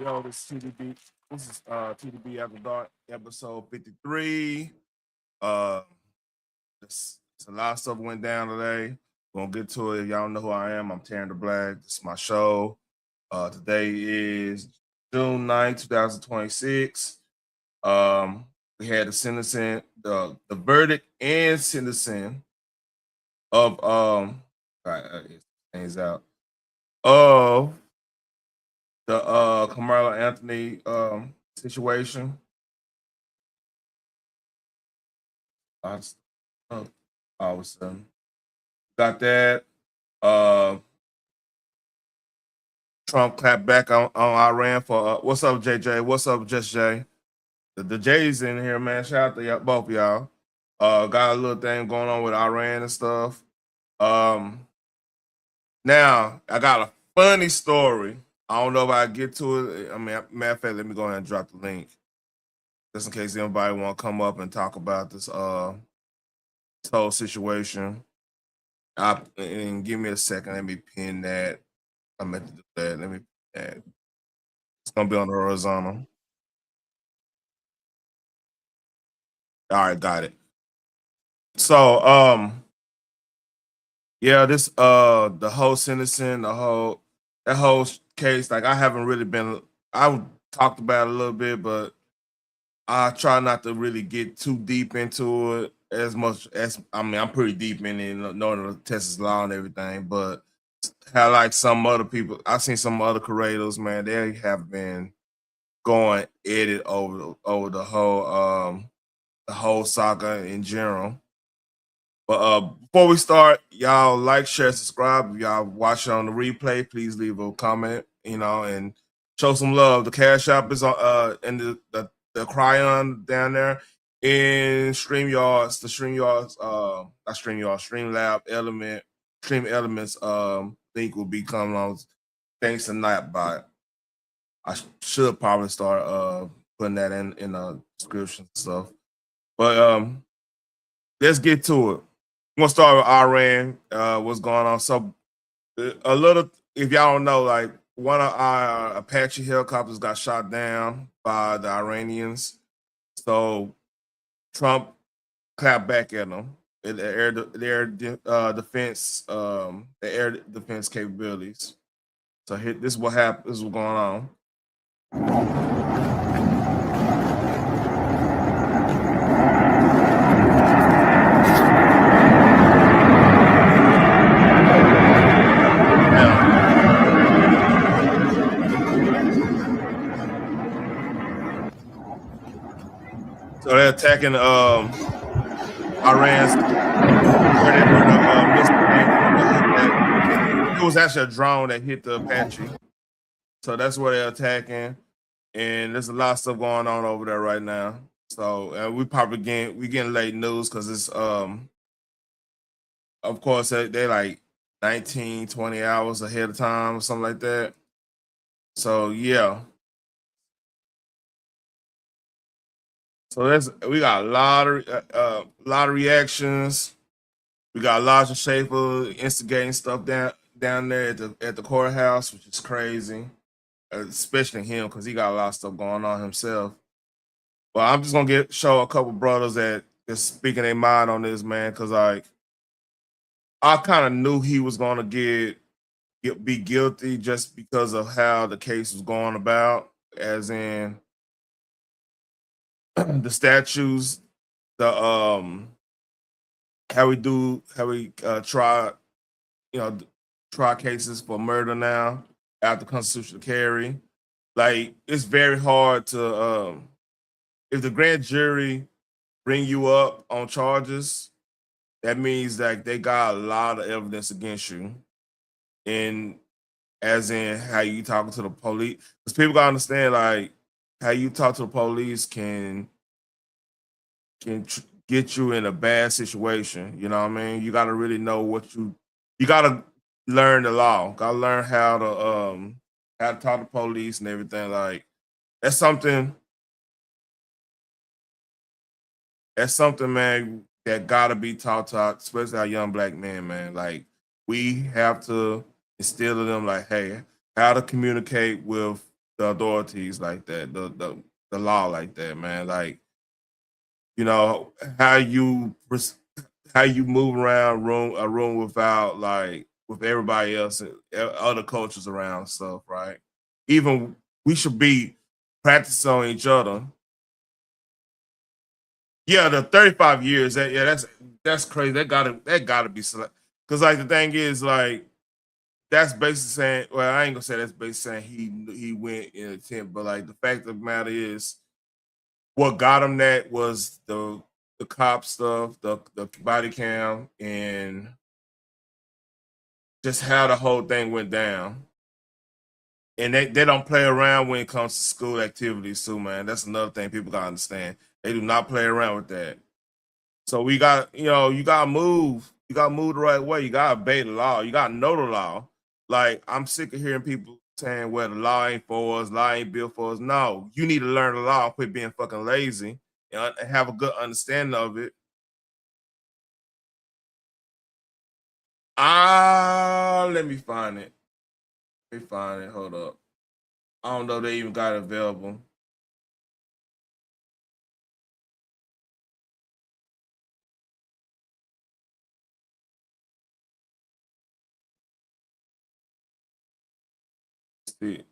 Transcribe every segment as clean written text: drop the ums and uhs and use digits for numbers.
Yo, this is TTB. This is TTB After Dark, episode 53. Uh, it's a lot of stuff went down today. Gonna get to it. If y'all know who I am, I'm Taryn the Black. This is my show. Today is June 9th, 2026. We had the sentencing, the verdict and sentencing of things out of the Karmelo Anthony situation. I just, all of a sudden got that. Uh, Trump clapped back on Iran for what's up, JJ? What's up, Just Jay? The J's in here, man. Shout out to y'all, both of y'all. Got a little thing going on with Iran and stuff. Um, Now I got a funny story. I don't know if I get to it. I mean, matter of fact, let me go ahead and drop the link just in case anybody want to come up and talk about this whole situation. And give me a second. Let me pin that. I meant to do that. Let me pin that. It's gonna be on the horizontal. All right, got it. So yeah, this the whole sentencing, that whole case, like I haven't really been I talked about it a little bit, but I try not to really get too deep into it as much as I mean I'm pretty deep in it, knowing the Texas law and everything, but how like some other people I've seen some other creators, man, they have been going at it over the whole saga in general. But before we start, y'all like, share, subscribe. If y'all watch it on the replay, please leave a comment, and show some love. The Cash App is on and the Cryon down there in StreamYards, the StreamYards, not StreamYards, Streamlab Element, Stream Elements link will be coming on thanks to Nightbot. I should probably start putting that in the description and stuff. But let's get to it. I'm gonna start with Iran. What's going on? So, a little, if y'all don't know, like one of our Apache helicopters got shot down by the Iranians. So Trump clapped back at them. The air defense capabilities. So this is what happened. This is what's going on. So they're attacking Iran's it was actually a drone that hit the Apache. So that's where they're attacking. And there's a lot of stuff going on over there right now. So we probably getting late news because it's of course they like 19, 20 hours ahead of time or something like that. So yeah. So we got a lot of reactions. We got Elijah Schaefer instigating stuff down there at the courthouse, which is crazy, especially him because he got a lot of stuff going on himself. But I'm just gonna show a couple brothers that is speaking their mind on this, man, because like I kind of knew he was gonna be guilty just because of how the case was going about, as in the statues, the how we try try cases for murder now after constitutional carry. Like it's very hard to if the grand jury bring you up on charges, that means that they got a lot of evidence against you. And as in how you talking to the police, because people gotta understand like how you talk to the police can get you in a bad situation. You know what I mean? You got to really know you got to learn the law. Got to learn how to talk to police and everything. Like that's something. That's something, man, that got to be taught to especially our young black men, man. Like we have to instill in them, like, hey, how to communicate with the authorities like that, the law like that, man. Like, you know, how you move around a room without like with everybody else and other cultures around stuff, right? Even we should be practicing on each other. Yeah, the 35 years. That's crazy. That gotta be because like the thing is like that's basically saying. Well, I ain't gonna say that's basically saying he went in a tent, but like the fact of the matter is, what got him that was the cop stuff, the body cam, and just how the whole thing went down. And they don't play around when it comes to school activities too, man. That's another thing people gotta understand. They do not play around with that. So we got, you gotta move. You gotta move the right way. You gotta obey the law. You gotta know the law. Like I'm sick of hearing people saying, "Well, the law ain't for us. Law ain't built for us." No, you need to learn the law. Quit being fucking lazy and have a good understanding of it. Let me find it. Let me find it. Hold up. I don't know if they even got it available. Let's see.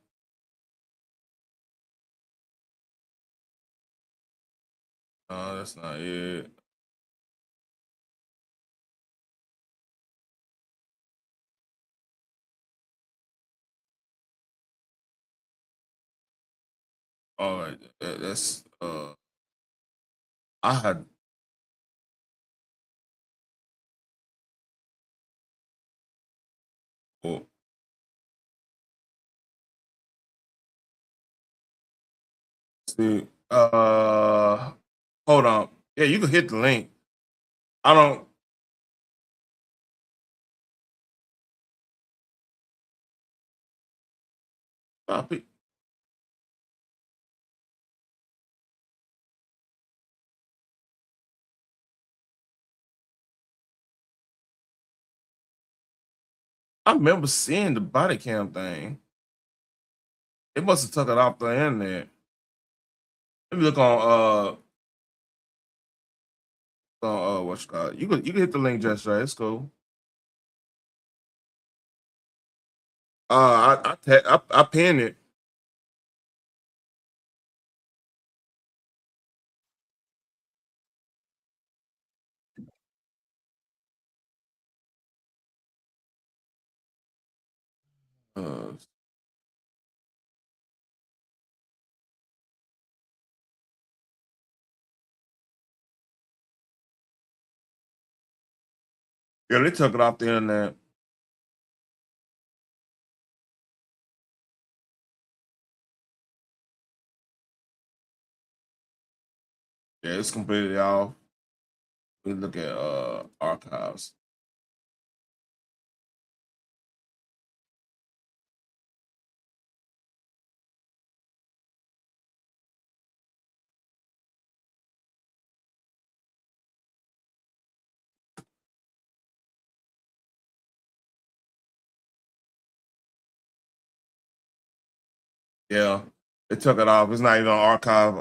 That's not it. All right. That's I had oh, see. Hold on. Yeah, you can hit the link. I don't. Copy. I remember seeing the body cam thing. It must have took it off the internet. Let me look on what you call it. You can hit the link just right. It's cool. I pinned it. Uh, yeah, they took it off the internet. Yeah, it's completely off. We look at archives. Yeah, they took it off. It's not even on archive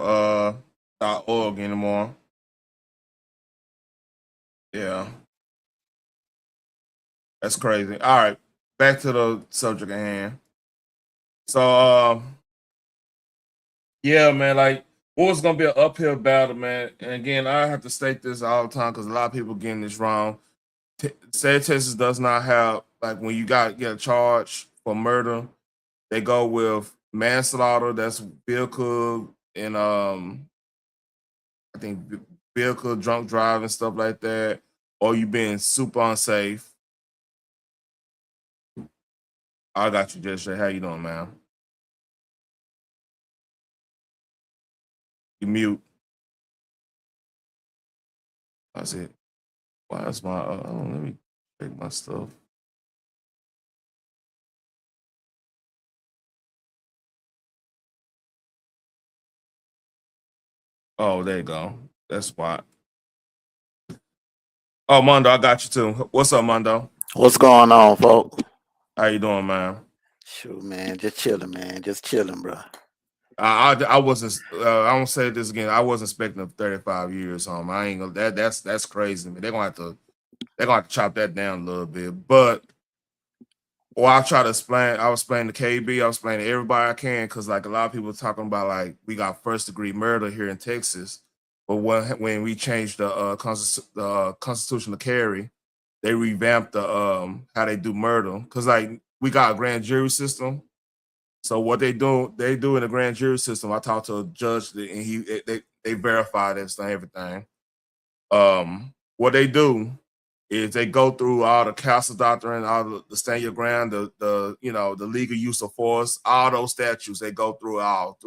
.org anymore. Yeah, that's crazy. All right, back to the subject at hand. So, yeah, man, like what was gonna be an uphill battle, man. And again, I have to state this all the time because a lot of people getting this wrong. State of Texas does not have like when you get a charge for murder, they go with manslaughter. That's vehicle and I think vehicle drunk driving stuff like that, or you being super unsafe. I got you, Jesse. How you doing, man? You mute. I said, why is my? Let me check my stuff. Oh, there you go. That's why. Oh, Mondo, I got you too. What's up, Mondo? What's going on, folks? How you doing, man? Sure, man. Just chilling, man. Just chilling, bro. I wasn't. I won't say this again. I wasn't expecting 35 years home. I ain't gonna. That's crazy. Man, they're gonna have to chop that down a little bit. But or I try to explain. I was explaining to KB. I was explaining to everybody I can because like a lot of people talking about like we got first degree murder here in Texas, but when we changed the constitutional carry, they revamped the how they do murder because like we got a grand jury system. So what they do in the grand jury system. I talked to a judge and they verify this and everything. What they do is they go through all the castle doctrine, all the stand your ground, the the legal use of force, all those statutes. They go through all,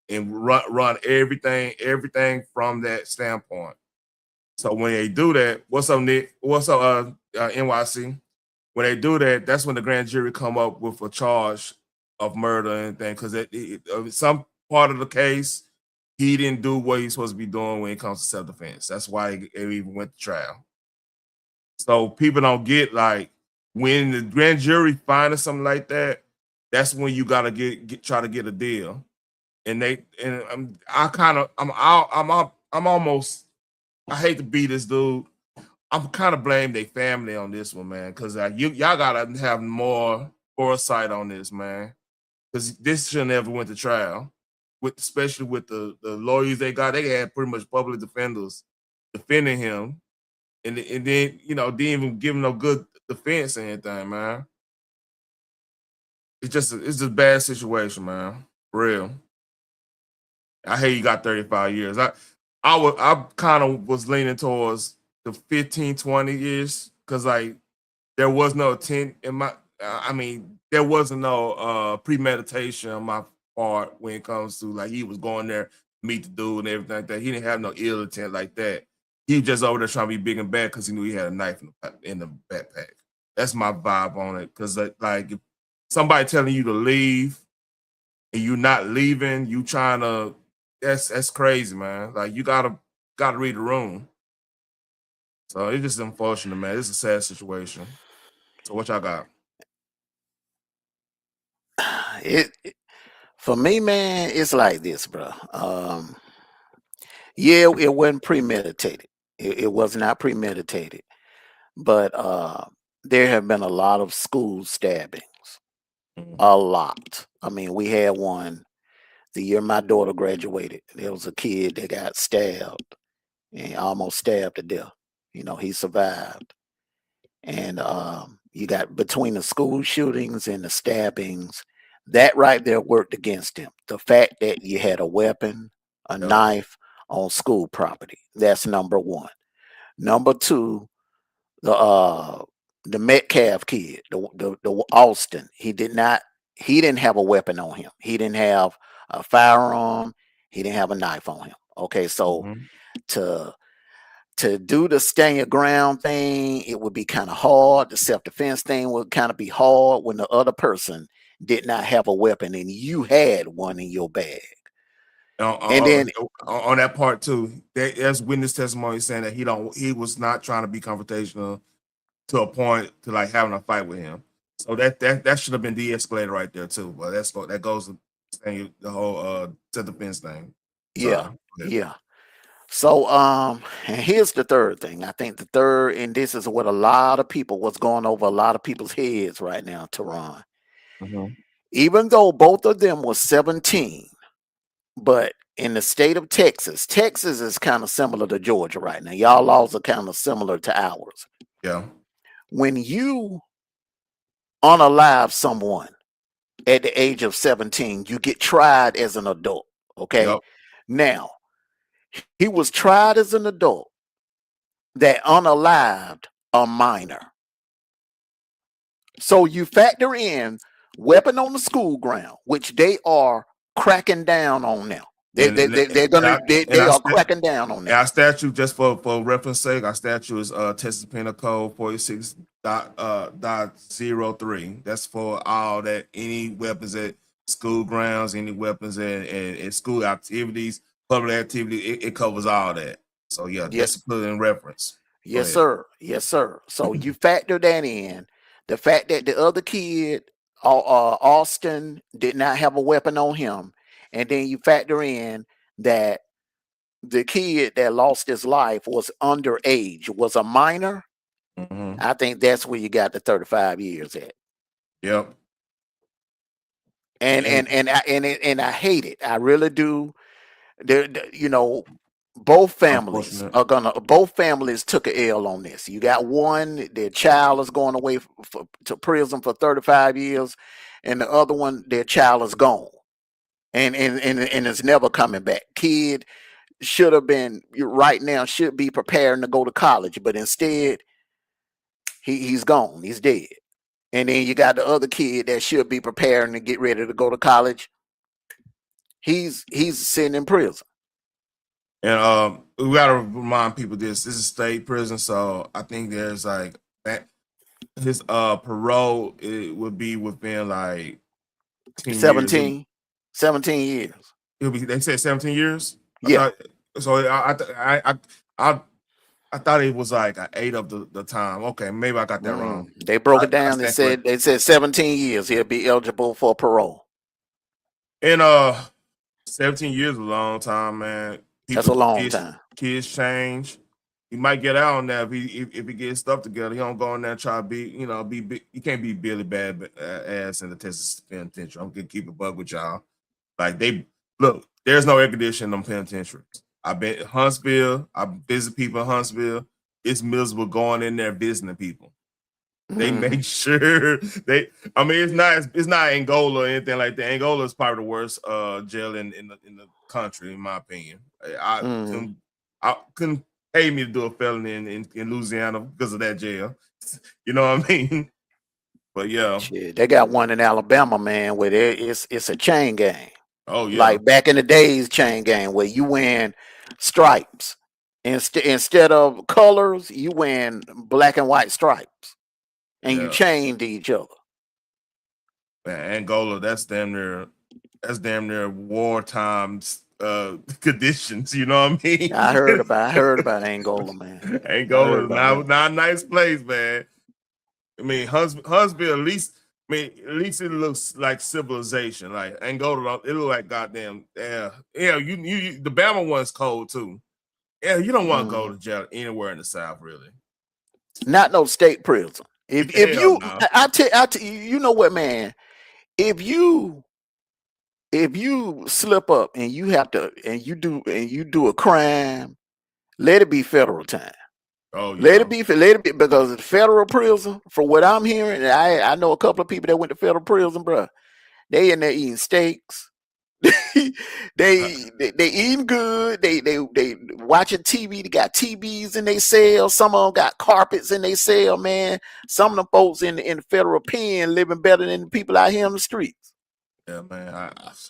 and run everything from that standpoint. So when they do that, what's up, Nick? What's up, NYC? When they do that, that's when the grand jury come up with a charge of murder and thing because some part of the case he didn't do what he's supposed to be doing when it comes to self defense. That's why it even went to trial. So people don't get like when the grand jury finds something like that. That's when you gotta try to get a deal. And I kind of I'm almost I hate to be this dude. I'm kind of blame their family on this one, man, because y'all gotta have more foresight on this, man, because this should never went to trial. With especially with the lawyers they got, they had pretty much public defenders defending him, and then didn't even give him no good defense or anything, man. It's just a bad situation, man. For real. I hate you got 35 years. I kind of was leaning towards the 15, 20 years because like there was no intent in my I mean, there wasn't no premeditation on my part when it comes to like he was going there to meet the dude and everything like that. He didn't have no ill intent like that. He was just over there trying to be big and bad because he knew he had a knife in the backpack. That's my vibe on it. Cause like if somebody telling you to leave and you not leaving, you trying to that's crazy, man. Like you gotta read the room. So it's just unfortunate, man. It's a sad situation. So what y'all got? It for me, man, it's like this, bro. Yeah, it wasn't premeditated. It was not premeditated, but there have been a lot of school stabbings. Mhm. A lot. I mean, we had one the year my daughter graduated. There was a kid that got stabbed and almost stabbed to death. He survived. And you got between the school shootings and the stabbings, that right there worked against him. The fact that you had a weapon, a Yep. knife on school property. That's number one. Number two, the Metcalf kid, the Austin, he didn't have a weapon on him. He didn't have a firearm. He didn't have a knife on him. Okay, so Mhm. to to do the stand your ground thing, it would be kind of hard. The self defense thing would kind of be hard when the other person did not have a weapon and you had one in your bag. And then, On that part too, there's witness testimony saying that he was not trying to be confrontational to a point to like having a fight with him. So that should have been de-escalated right there too. But that goes to saying the whole self defense thing. yeah, Sorry. Go ahead. yeah. So, and here's the third thing. I think the third, and this is what a lot of people, what's going over a lot of people's heads right now, Tehran. Mhm. Even though both of them were 17, but in the state of Texas, Texas is kind of similar to Georgia right now. Y'all laws are kind of similar to ours. Yeah. When you unalive someone at the age of 17, you get tried as an adult. Okay. Yep. Now, he was tried as an adult that unalived a minor. So you factor in weapon on the school ground, which they are cracking down on now. And and, and I and They I are sta- cracking down on and now. our statute just for reference sake, our statute is Texas Penal Code 46 .03. That's for all that any weapons at school grounds, any weapons at school activities, public activity, it covers all that. So yeah, Yeah, just to put it in reference. Go yes, ahead. sir. Yes, sir. So you factor that in. The fact that the other kid, Austin did not have a weapon on him, and then you factor in that the kid that lost his life was underage, was a minor. Mm-hmm. I think that's where you got the 35 years at. Yep. And I hate it. I really do. You know, both families Unfortunate. are gonna. Both families took a L on this. You got one, their child is going away to prison for 35 years, and the other one, their child is gone, and it's never coming back. Kid should have been right now, should be preparing to go to college, but instead he's gone. He's dead. And then you got the other kid that should be preparing to get ready to go to college. He's sitting in prison. And we gotta remind people this is state prison, so I think there's like his parole, it would be within like 10 years. 17 years. It'll be, they said 17 years. Yeah. I thought it was like 8 of the time. Okay, maybe I got that wrong. They broke it down. They said 17 years he'll be eligible for parole. And 17 years is a long time, man. That's a long time. Kids change. He might get out on that if he gets stuff together. He don't go in there and try to be you can't be Billy Bad ass in the Texas penitentiary. I'm gonna keep a bug with y'all. Like there's no air conditioning in them penitentiaries. I've been at Huntsville. I visit people in Huntsville. It's miserable going in there visiting people. They make sure it's not Angola or anything like that. Angola is probably the worst jail in the country, in my opinion. I couldn't pay me to do a felony in Louisiana because of that jail. You know what I mean? But yeah. Shit, they got one in Alabama, man, where it's a chain gang. Oh yeah. Like back in the days, chain gang, where you wearing stripes. Instead of colors, you wearing black and white stripes. And you chained to each other. Man, Angola, that's damn near wartime conditions. You know what I mean? I heard about Angola, man. Angola is not a nice place, man. I mean, Huntsville, at least it looks like civilization. Like Angola, it look like goddamn. Yeah. You the Bama one's cold too. Yeah, you don't want to go to jail anywhere in the South, really. Not no state prison. If you, no. I tell you know what, man. If you slip up and you have to and you do a crime, let it be federal time. Oh yeah. Let it be because the federal prison, for what I'm hearing, I know a couple of people that went to federal prison, bro. They in there eating steaks. they eating good. They watching TV. They got TVs in their cell. Some of them got carpets in their cell, man. Some of them folks in the federal pen living better than the people out here on the streets. Yeah, man.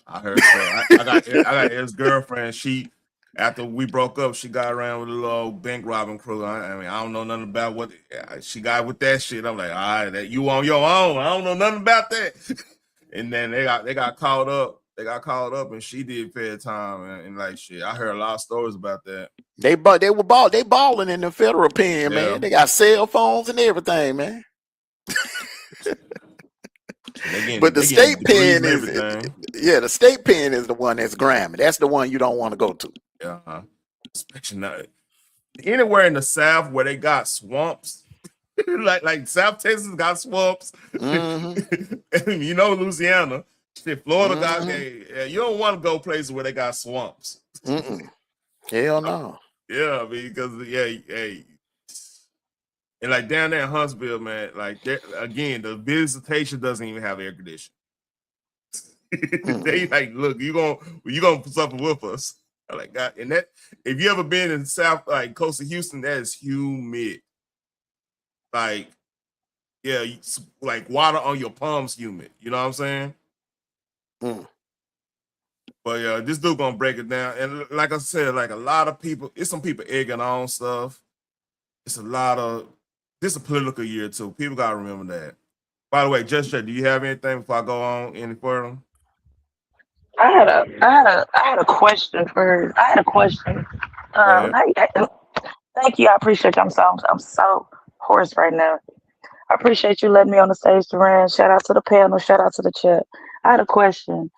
I heard so. I got his girlfriend. She, after we broke up, she got around with a little bank robbing crew. I mean, I don't know nothing about what she got with that shit. I'm like, all right, that you on your own. I don't know nothing about that. And then they got caught up. They got called up and she did fair time and like shit. I heard a lot of stories about that. They balling in the federal pen, man. They got cell phones and everything, man. But the state pen is the state pen is the one that's grimy. That's the one you don't want to go to. Yeah, especially anywhere in the South where they got swamps. like South Texas got swamps. You know, Louisiana. Florida got you don't want to go places where they got swamps. Hell no. Yeah, because and like down there in Huntsville, man, like again, the visitation doesn't even have air conditioning. They like, look, you gonna suffer with us. I'm like, God, and that if you ever been in South, like coast of Houston, that is humid. Like, yeah, like water on your palms humid. You know what I'm saying? But yeah, this dude gonna break it down. And like I said, like a lot of people, it's some people egging on stuff. It's this is a political year too. People gotta remember that. By the way, Just Jay, do you have anything before I go on any further? I had a question for. I had a question. Thank you. I appreciate you. I'm so hoarse right now. I appreciate you letting me on the stage, Duran. Shout out to the panel. Shout out to the chat. I had a question.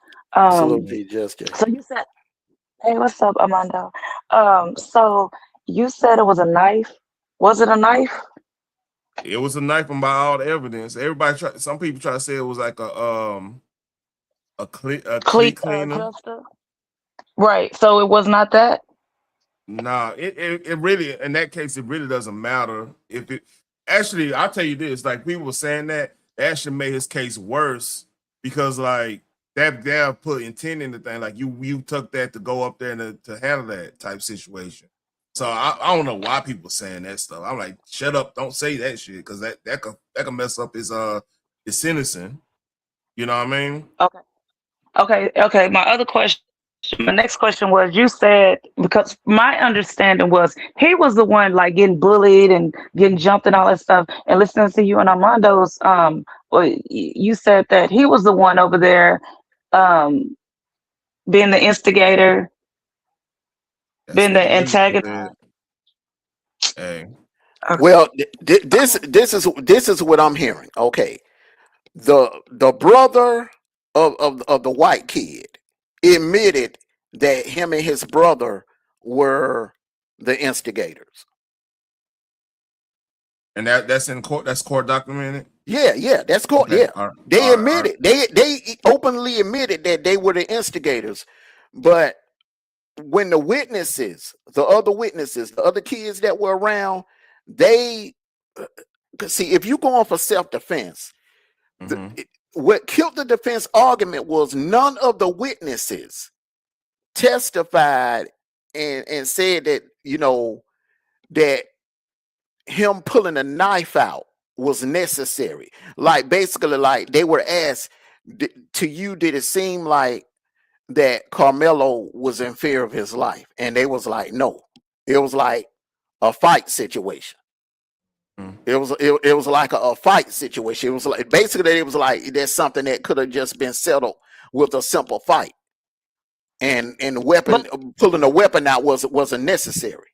Salute Um, to you, Just Jay. so you said, "Hey, what's up, Amanda?" So you said it was a knife. Was it a knife? It was a knife and by all the evidence. Some people try to say it was like a cleat cleaner. Cluster. Right. So it was not that. Nah, it really, in that case, it really doesn't matter if it. Actually, I'll tell you this: like people were saying that it actually made his case worse because like that they put intent in the thing. Like you took that to go up there and to handle that type situation. So I don't know why people saying that stuff. I'm like, shut up, don't say that shit because that could mess up his sentencing. You know what I mean? Okay. Okay. My next question was you said because my understanding was he was the one like getting bullied and getting jumped and all that stuff. And listening to you and Armando's, well, you said that he was the one over there, um, being the instigator, That's being what the the witness antagonist. said. Hey, Okay. Well, this is what I'm hearing. Okay, the brother of the white kid admitted that him and his brother were the instigators. and that's in court. That's court documented. Yeah, that's cool. Okay, Yeah, all right, they all right, all right. admitted they openly admitted that they were the instigators, but when the other witnesses, the other kids that were around, they uh, see if you going for self-defense, Mm-hmm. what killed the defense argument was none of the witnesses testified and said that that him pulling a knife out was necessary. Like basically, like they were asked, to you, did it seem like that Carmelo was in fear of his life? And they was like, no. It was like a fight situation. Mm-hmm. It was like a fight situation. It was like basically it was like there's something that could have just been settled with a simple fight. And weapon But pulling a weapon out wasn't necessary.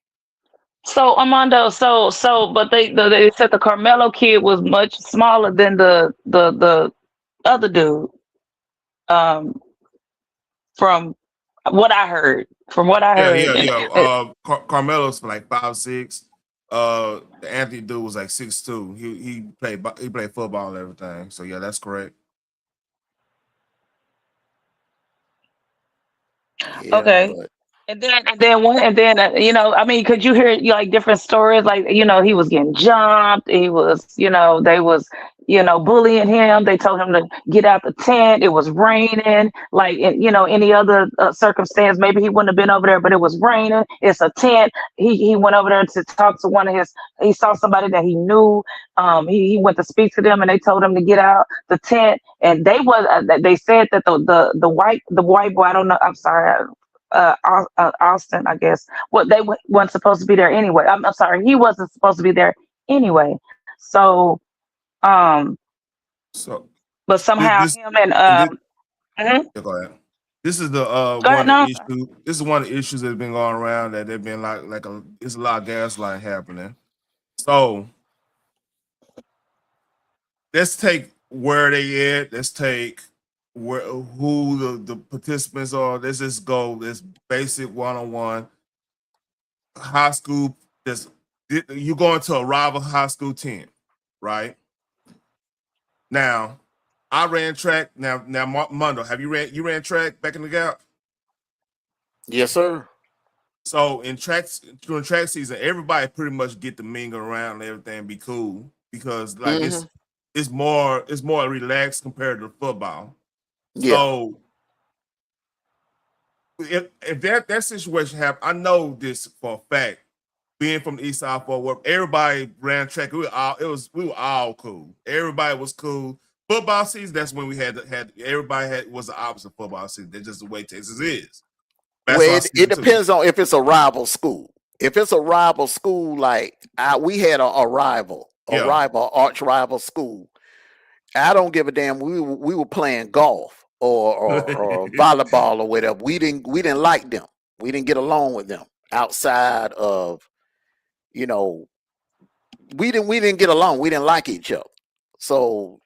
so Armando, but they said the Carmelo kid was much smaller than the other dude. Um, from from what I Yeah, heard, yeah, and yeah. Carmelo's like 5'6". The Anthony dude was like 6'2". He played football and everything. So yeah, that's correct. Yeah, okay. but I mean, could you hear like different stories? Like, he was getting jumped. He was, they was, bullying him. They told him to get out the tent. It was raining. Like, any other circumstance, maybe he wouldn't have been over there, but it was raining. It's a tent. He went over there to talk to he saw somebody that he knew. He went to speak to them, and they told him to get out the tent. And they said that the white boy. I don't know. I'm sorry. Austin, I guess. What they weren't supposed to be there anyway. I'm sorry, he wasn't supposed to be there anyway. So, um, So but this, somehow this him and and this, mhm. yeah, go ahead. This is the Go ahead. one of No, the I'm sorry. issue. This is one of the issues that's been going around that they've been it's a lot of gaslighting happening. So let's take where they at. Let's take who the participants are. Let's just go this basic 101 high school. This you going to a rival high school team, right? Now, I ran track. Now, Mondo, have you ran track back in the gap? yes, sir. So during track season, everybody pretty much get to mingle around and everything, and be cool because like Hmm. it's more relaxed compared to football. Yeah. So if that situation happened, I know this for a fact. Being from the East Side Fort Worth, everybody ran track. We were all cool. Everybody was cool. Football season, that's when we had everybody was the opposite football season. That's just the way Texas is. Well, Basketball it season too. depends on if it's a rival school. If it's a rival school, like we had Yeah. arch rival school. I don't give a damn. We were playing golf or volleyball or whatever. We didn't like them. We didn't get along with them outside of you know we didn't get along. We didn't like each other. So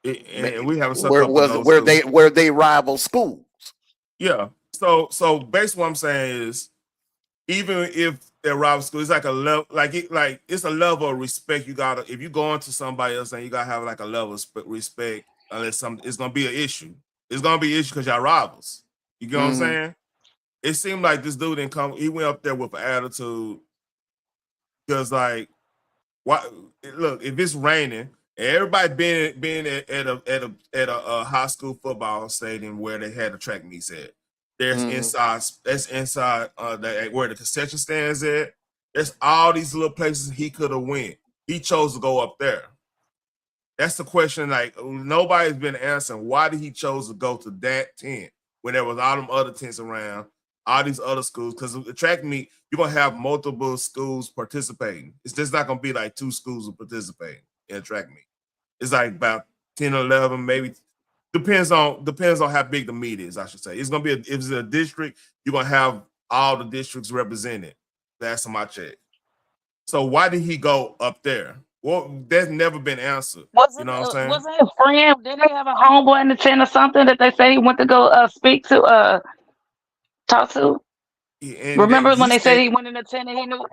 and we have a where couple of was those where too. they rival schools? Yeah. So basically, what I'm saying is, even if they're rival school, it's like a level, like it's a level of respect you gotta. If you go into somebody else, and you gotta have like a level of respect, unless it's gonna be an issue. It's gonna be an issue because y'all rivals. You get what I'm saying? It seemed like this dude didn't come. He went up there with an attitude because, like, what? Look, if it's raining, and everybody been at a high school football stadium where they had a track meets at. There's inside. That's inside where the concession stands at. There's all these little places he could have went. He chose to go up there. That's the question. Like, nobody's been answering. Why did he chose to go to that tent when there was all them other tents around, all these other schools? Because the track meet, you're gonna have multiple schools participating. It's just not gonna be like 2 schools participating in a track meet. It's like about 10 or 11, maybe. Depends on how big the meet is, I should say. It's gonna be if it's a district, you're gonna have all the districts represented. That's my check. So why did he go up there? Well, that's never been answered. You know what I'm saying? Wasn't his friend? Did they have a homeboy in the tent or something that they say he went to go speak to talk to? And Remember when he they said said, he went in the tent and he knew?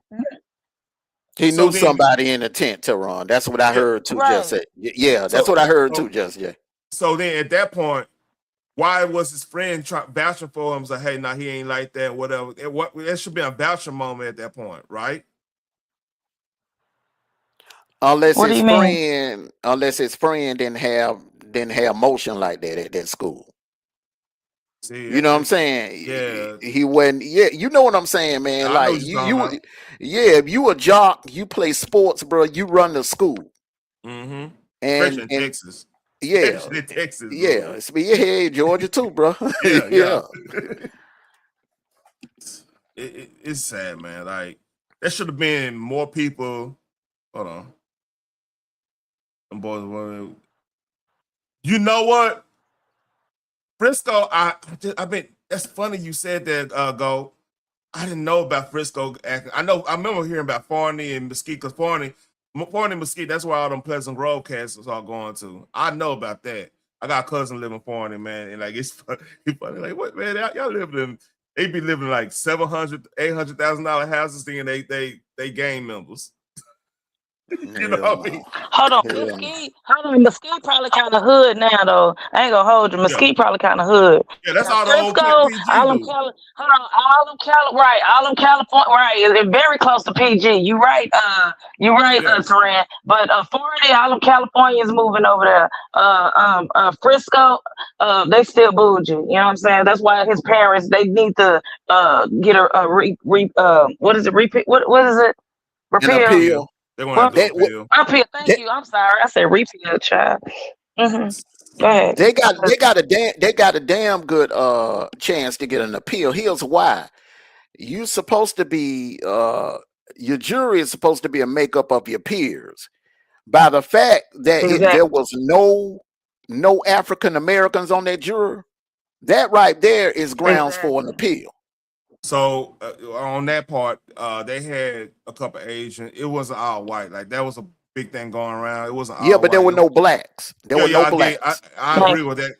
He so knew then, somebody in the tent, Teron. That's what I yeah. heard too. Just Right. said, yeah, that's So, what I heard too. so, Just yeah. so then at that point, why was his friend vouching for him? Say, hey, nah, he ain't like that, whatever. There should be a vouching moment at that point, right? Unless What do his you mean? friend, didn't have motion like that at that school. See, You know what I'm saying? yeah, He wasn't. Yeah, you know what I'm saying, man. I know Like what you're talking about. yeah. If you a jock, you play sports, bro. You run the school, Mm-hmm. Especially and in Texas. yeah, Especially in Texas, yeah. bro. It's yeah, Georgia too, bro. Yeah, yeah. Yeah. It's sad, man. Like, there should have been more people. Hold on. Them boys were. You know what? Frisco, I mean, that's funny you said that, Go. I didn't know about Frisco acting. I remember hearing about Farney and Mesquite, because Farney and Mesquite, that's where all them Pleasant Grove cats are going to. I know about that. I got a cousin living in Farney, man, and like it's funny. Like, what, man, y'all living in, they be living like $700,000, $800,000 houses, thinking they gang members. You know Hell what I mean? no. Hold on, Hell no. Mesquite. Hold on, Mesquite probably kind of hood now though. I ain't gonna hold you. Yeah. Mesquite probably kind of hood. Yeah, that's Now all the old Frisco, PG do. Hold on, all them California, right? It's very close to PG. You right, Yeah. Teran. But 40, all them Californians moving over there. Frisco, they still bougie. You know what I'm saying? That's why his parents they need to get what is it? Repeat? What is it? An Repeal. Appeal. appeal. They want to Well, do That appeal. repeal. Thank that you. I'm sorry. I said repeal, child. Go ahead. they got a damn good chance to get an appeal. Here's why. You supposed to be your jury is supposed to be a makeup of your peers. By the fact that there Exactly. was no African Americans on that jury, that right there is grounds for an Exactly. appeal. So on that part, they had a couple Asian. It wasn't all white. Like, that was a big thing going around. It wasn't Yeah, all but there white. were no blacks. There Yeah, were yeah. no blacks. I Thank agree with that.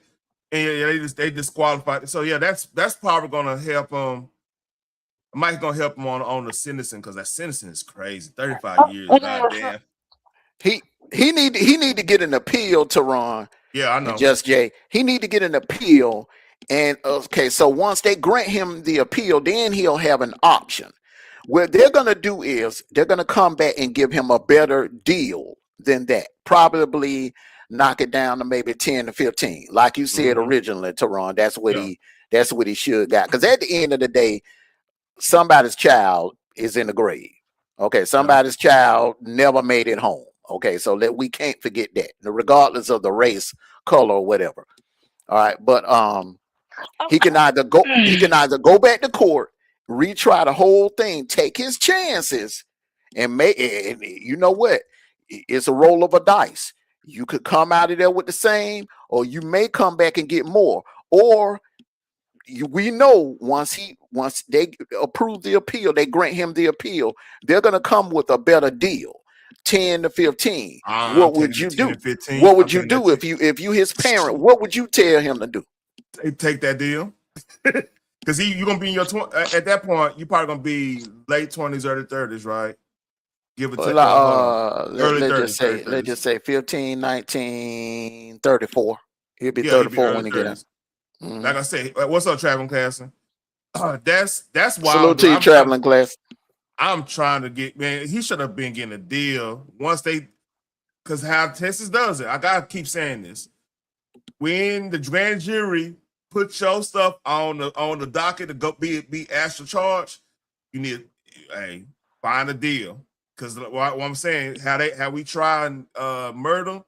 And yeah, they disqualified. So yeah, that's probably gonna help them. Mike's gonna help him on the sentencing, because that sentencing is crazy. 35 years. God you. damn. He need to get an appeal to Ron Yeah, I and know. Just Jay. He need to get an appeal. And okay, so once they grant him the appeal, then he'll have an option. What they're gonna do is they're gonna come back and give him a better deal than that. Probably knock it down to maybe 10 to 15. Like you said Mm-hmm. originally, Teron. Yeah, That's what he should got. Because at the end of the day, somebody's child is in the grave. Okay, yeah. somebody's child never made it home. Okay, so that we can't forget that, regardless of the race, color, or whatever. All right, but Oh, he can either go back to court, retry the whole thing, take his chances, and make. And you know what? It's a roll of a dice. You could come out of there with the same, or you may come back and get more, or we know once they approve the appeal, they grant him the appeal, they're going to come with a better deal. 10 to 15. I'm What would taking you that 10 do? and 15. What would I'm you taking that do if you his parent? What would you tell him to do? take that deal. Because you're gonna be in your at that point, you're probably gonna be late 20s, early 30s, right? Give it to hold on. Early Let's 30s, early just 30s. say 15, 19, 34. He'll be Yeah, he'll be 34 early when he get out. 30s. Like I say, what's up, Traveling Casson? That's Salute wild, to dude. you, traveling class. I'm trying to get, man. He should have been getting a deal once they, because how Texas does it. I gotta keep saying this. When the grand jury put your stuff on the docket to go be asked to charge, you need find a deal. Because what I'm saying, how we try and murder,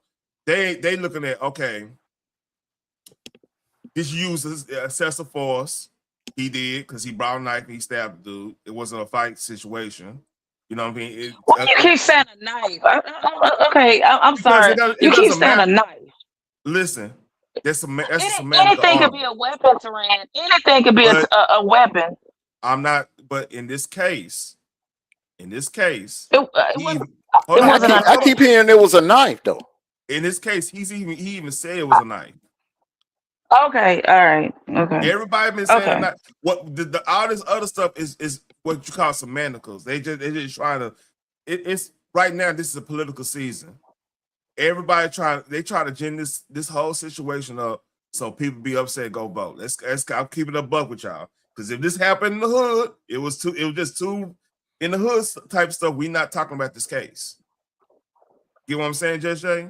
they looking at, okay, this uses excessive force. He did because he brought a knife and he stabbed the dude. It wasn't a fight situation. You know what I mean? Why you keep saying a knife? Okay, I'm Because sorry. it You keep doesn't saying a matter. knife. Listen, that's a semantic Anything could art. be a weapon, Teran. Anything could be But a weapon. I'm not. But in this case, It he wasn't. hold It on, wasn't a I knife. keep hearing it was a knife though. In this case, he even said it was a knife. Okay, all right, okay, Everybody been saying a okay. knife. What all this other stuff is what you call semanticals. They just trying to. It's right now. This is a political season. Everybody they try to gin this whole situation up so people be upset. Go vote. I'll keep it a buck with y'all. Because if this happened in the hood, it was just too in the hood type stuff. We not talking about this case. Get what I'm saying, Jay?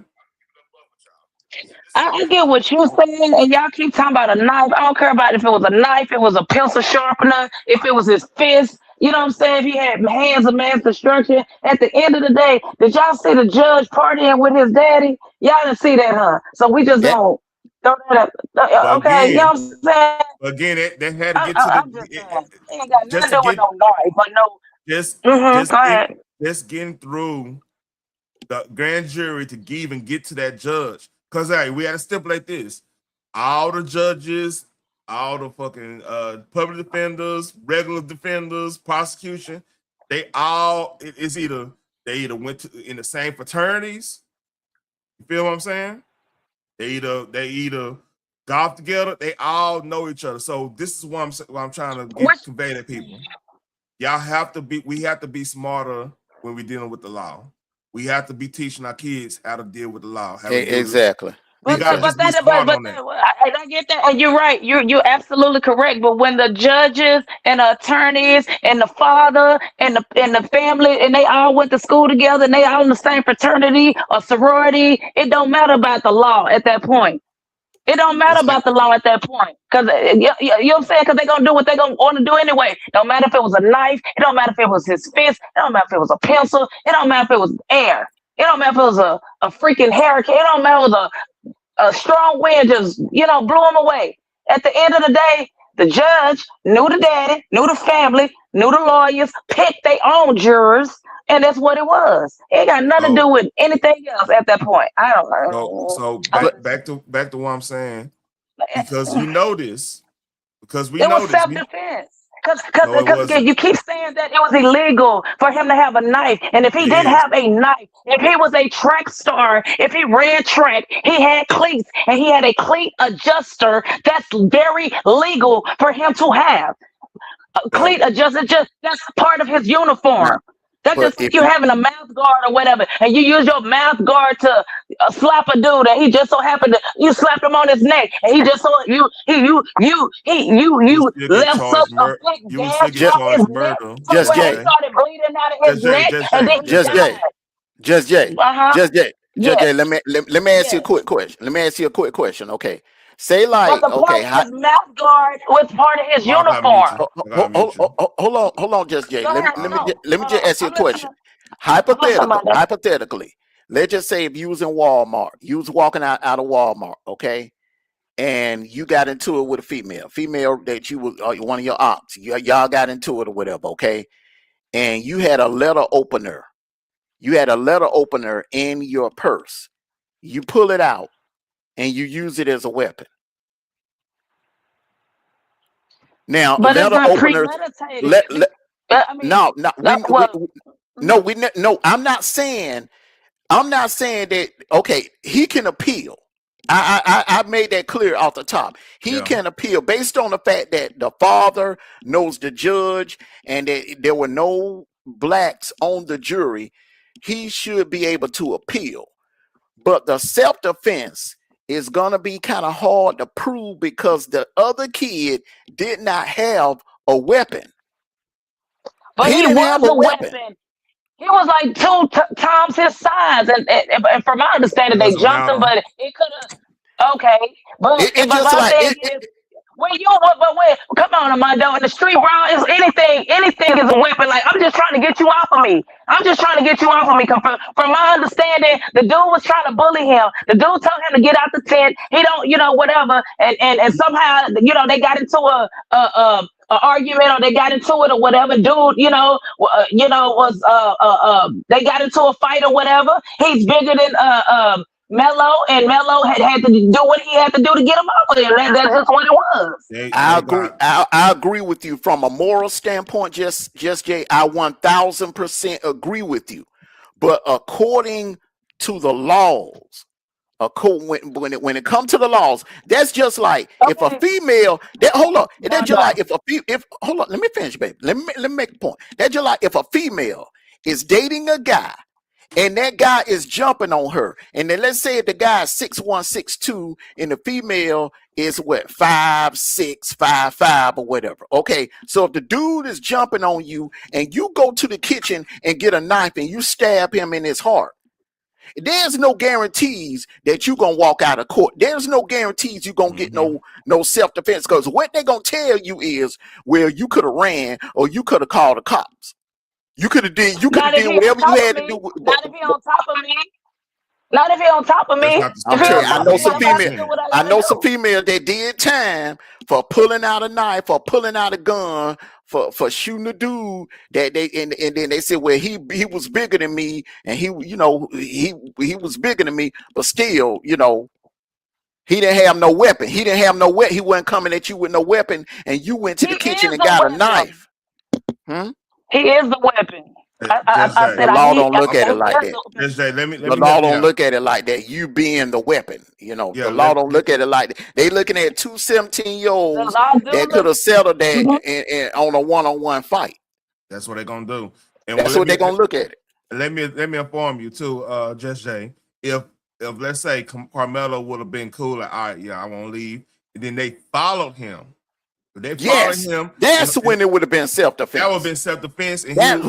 I get what you're saying, and y'all keep talking about a knife. I don't care about if it was a knife, it was a pencil sharpener, if it was his fist. You know what I'm saying? If he had hands of mass destruction. At the end of the day, did y'all see the judge partying with his daddy? Y'all didn't see that, huh? So we just That gonna throw that up. But Okay, you know again, what I'm saying? they had to get to I'm just saying. It ain't got nothing just to to do with get no knife, but no. just Mm-hmm. just Go get ahead. just getting through the grand jury to even get to that judge. Because we had to stipulate this. All the judges, all the fucking public defenders, regular defenders, prosecution, it's either they either went in the same fraternities. You feel what I'm saying? They either golf together. They all know each other. So this is what I'm trying to Which convey to people. We have to be smarter when we're dealing with the law. We have to be teaching our kids how to deal with the law, how to do this. exactly. We gotta Exactly. just be smart on that. I get that, and you're right. You're absolutely correct. But when the judges and the attorneys and the father and the family and they all went to school together and they all in the same fraternity or sorority, it don't matter about the law at that point. It don't matter It's like, about the law at that point, because you know what I'm saying. Because they're gonna do what they're gonna want to do anyway. Don't matter if it was a knife. It don't matter if it was his fist. It don't matter if it was a pencil. It don't matter if it was air. It don't matter if it was a freaking hurricane. It don't matter if it was a strong wind just blew him away. At the end of the day, the judge knew the daddy, knew the family, knew the lawyers, picked their own jurors, and that's what it was. It got nothing to so do with anything else at that point. I don't know. so I'm But back to what I'm saying. Because just, you know this. Because we it was know this. self-defense. No, it Because wasn't. you keep saying that it was illegal for him to have a knife. And if he It didn't is. have a knife, if he was a track star, if he ran track, he had cleats and he had a cleat adjuster, that's very legal for him to have. A That cleat adjuster, just that's part of his now, uniform. That's but just like if you you having a mouth guard or whatever, and you use your mouth guard to slap a dude, and he just so happened to you slapped him on his neck, and he just so you you still get left such charged a big you will still gash get just on charged his neck murder, to just where Just he Jay, Jay. started bleeding out of his neck, Just and Jay. then he just Jay, died. just Jay, Uh huh. just Jay, just Yes. Jay. Let me ask you a Yes. quick question. Let me ask you a quick question. Okay, say But like the okay, point his mouth guard was part of his Oh, I gotta mute uniform. you. I gotta mute you. hold on, just Jay. Go ahead. All right. No, Let me just ask you a I'm question. listening. I'm listening, Mother. Hypothetically, let's just say if you was in Walmart, you was walking out of Walmart, okay, and you got into it with a female that you was one of your aunts, y'all got into it or whatever, okay, and you had a letter opener. You had a letter opener in your purse. You pull it out and you use it as a weapon. Now, But it's letter not openers. premeditated. Let I mean, no, no, well, No, no, I'm not saying that. Okay, he can appeal. I made that clear off the top. He Yeah. can appeal based on the fact that the father knows the judge and that there were no blacks on the jury. He should be able to appeal. But the self-defense is gonna be kind of hard to prove because the other kid did not have a weapon. But He he didn't have was a a weapon. weapon. He was like times his size, and from my It understanding, they doesn't jumped him, matter. but it could have. Okay, It but just my like thing is, when you but wait, come on, Armando, in the street, bro, is anything is a weapon. Like I'm just trying to get you off of me. I'm just trying to get you off of me. 'Cause from my understanding, the dude was trying to bully him. The dude told him to get out the tent. He don't, whatever, and somehow, they got into a argument, or they got into it, or whatever. Dude, was they got into a fight or whatever. He's bigger than Mello, and Mello had to do what he had to do to get him off of there. That's just what it was. I They agree. got I agree with you from a moral standpoint. Just Jay, I 1000% agree with you. But according to the laws, when it comes to the laws, that's just like if a Okay, female. Hold on. That's just Armando. like if hold on. Let me finish, baby. Let me make a point. That's just like if a female is dating a guy and that guy is jumping on her. And then let's say if the guy is 6'1", 6'2", and the female is what, 5'6", 5'5", or whatever. Okay, so if the dude is jumping on you and you go to the kitchen and get a knife and you stab him in his heart, there's no guarantees that you're gonna walk out of court. There's no guarantees you're gonna get mhm. no self-defense, because what they're gonna tell you is, well, you could have ran or you could have called the cops. You could have did Not if he on whatever you top of had to me. do. Not if he on top of me. Not if he on top of That's me. not the If I'm he telling on you, standard. I top But of know me, he some I got female. to do what I I got to know some do. females that did time for pulling out a knife or pulling out a gun for shooting a dude that and then they said, well, he was bigger than me and he was bigger than me, but still, he didn't have no weapon. He didn't have no weapon. He wasn't coming at you with no weapon, and you went to He the kitchen is and the got a weapon. knife. Hmm? He is the weapon. Just I Jay, said The I law need. don't look at He it is like that. the weapon. Just Jay, let The me law help you don't out. look at it like that. You being the weapon. Yeah, The law don't look at it like that. They looking at two 17-year-olds The law do that could look. have settled that Mhm. on a one-on-one fight. that's what they're gonna do. And That's what they're gonna look at it. let me inform you too, Just Jay. If let's say Carmelo would have been cool, like, all right, yeah, I won't leave, and then they followed him. If they followed Yes, him, that's when it would have been that would have self-defense. been self-defense, and he That's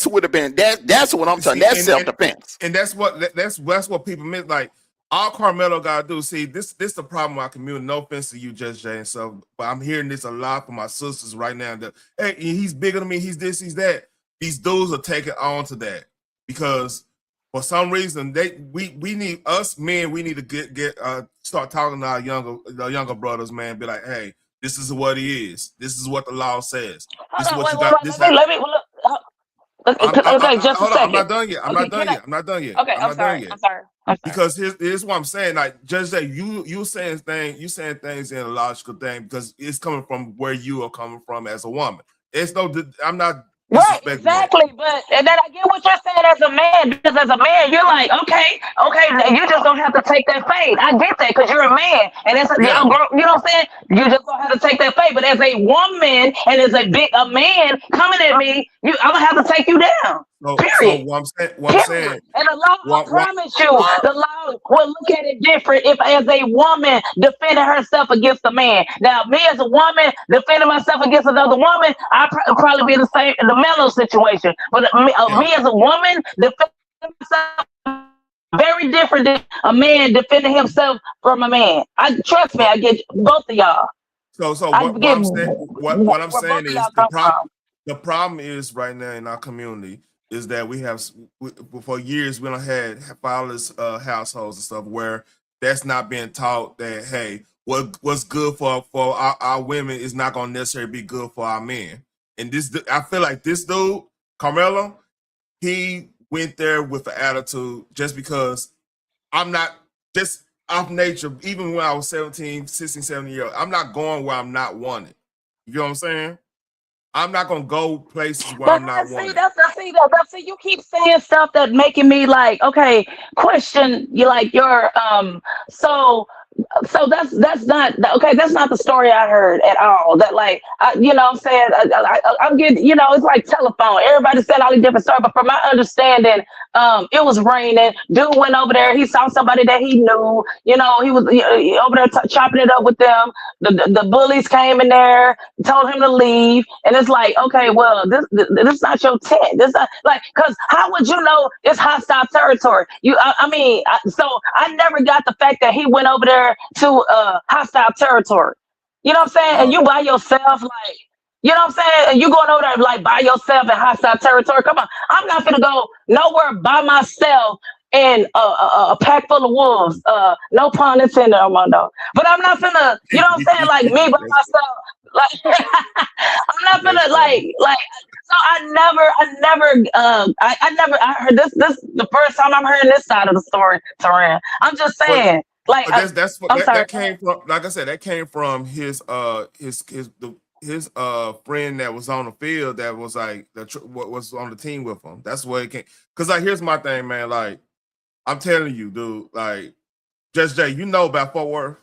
would have been that's what I'm saying. see, That's self-defense. and that's what people meant. Like all Carmelo gotta do. See, this the problem with our community. No offense to you, Just Jay, and so, but I'm hearing this a lot from my sisters right now. That hey, he's bigger than me. He's this. He's that. These dudes are taking on to that because for some reason we need us men. We need to get start talking to our younger brothers, man. Be like, hey, this is what he is. This is what the law says. This Hold is on, what wait, you got. wait, This let me look. Okay, just a hold on. I'm second. not done yet. I'm Okay, not done yet. I'm not done yet. okay, I'm I'm not done sorry. yet. I'm sorry. I'm sorry. Because here's what I'm saying. Like, Judge Day, you saying things in a logical thing because it's coming from where you are coming from as a woman. It's no. I'm not Right, disrespecting that. exactly. But and then I get what you're saying as a man, because as a man, you're like, okay, you just don't have to take that fade. I get that because you're a man, and it's Yeah. you know what I'm saying. You just don't have to take that fade. But as a woman and as a man coming at me, I'm gonna have to take you down. So Period. what I'm saying, Period. And the law, I what promise you, the law will look at it different if as a woman defending herself against a man. Now, me as a woman defending myself against another woman, probably be in the Mellow situation. But yeah. me as a woman defending myself, very different than a man defending himself from a man. I trust me, So I get both of y'all. so I what get I'm saying what I'm where both saying of is y'all come from. the problem is right now in our community is that for years we don't had fatherless households and stuff where that's not being taught that hey what's good for our women is not going to necessarily be good for our men. And I feel like this dude Carmelo, he went there with an attitude just because I'm not just off nature. Even when I was 17, 16, 17 years old, I'm not going where I'm not wanted. You know what I'm saying? I'm not gonna go places where But I'm not see, wanted. see, you keep saying stuff that making me like, okay, question you like your so so that's not okay. That's not the story I heard at all. That like, you know, what I'm saying I'm getting, you know, it's like telephone. Everybody said all these different stories, but from my understanding, it was raining. Dude went over there. He saw somebody that he knew. You know, he was over there chopping it up with them. The bullies came in there, told him to leave, and it's like, okay, well, this is not your tent. This not like, cause how would you know it's hostile territory? I mean, so I never got the fact that he went over there to hostile territory. You know what I'm saying? And Uh, you by yourself, like, you know what I'm saying? And you going over there like by yourself in hostile territory. Come on, I'm not gonna go nowhere by myself in a pack full of wolves. No pun intended, Armando. But I'm not gonna, you know what I'm saying? Like me by that's myself. Like I'm not that's gonna funny. like. So I heard this the first time I'm hearing this side of the story, Taran. I'm just But saying, like, that's what I'm sorry. that came from. Like I said, that came from his friend that was on the field that was like what was on the team with him. That's where it came. Cause like here's my thing, man. Like I'm telling you, dude. Like Just Jay, you know about Fort Worth?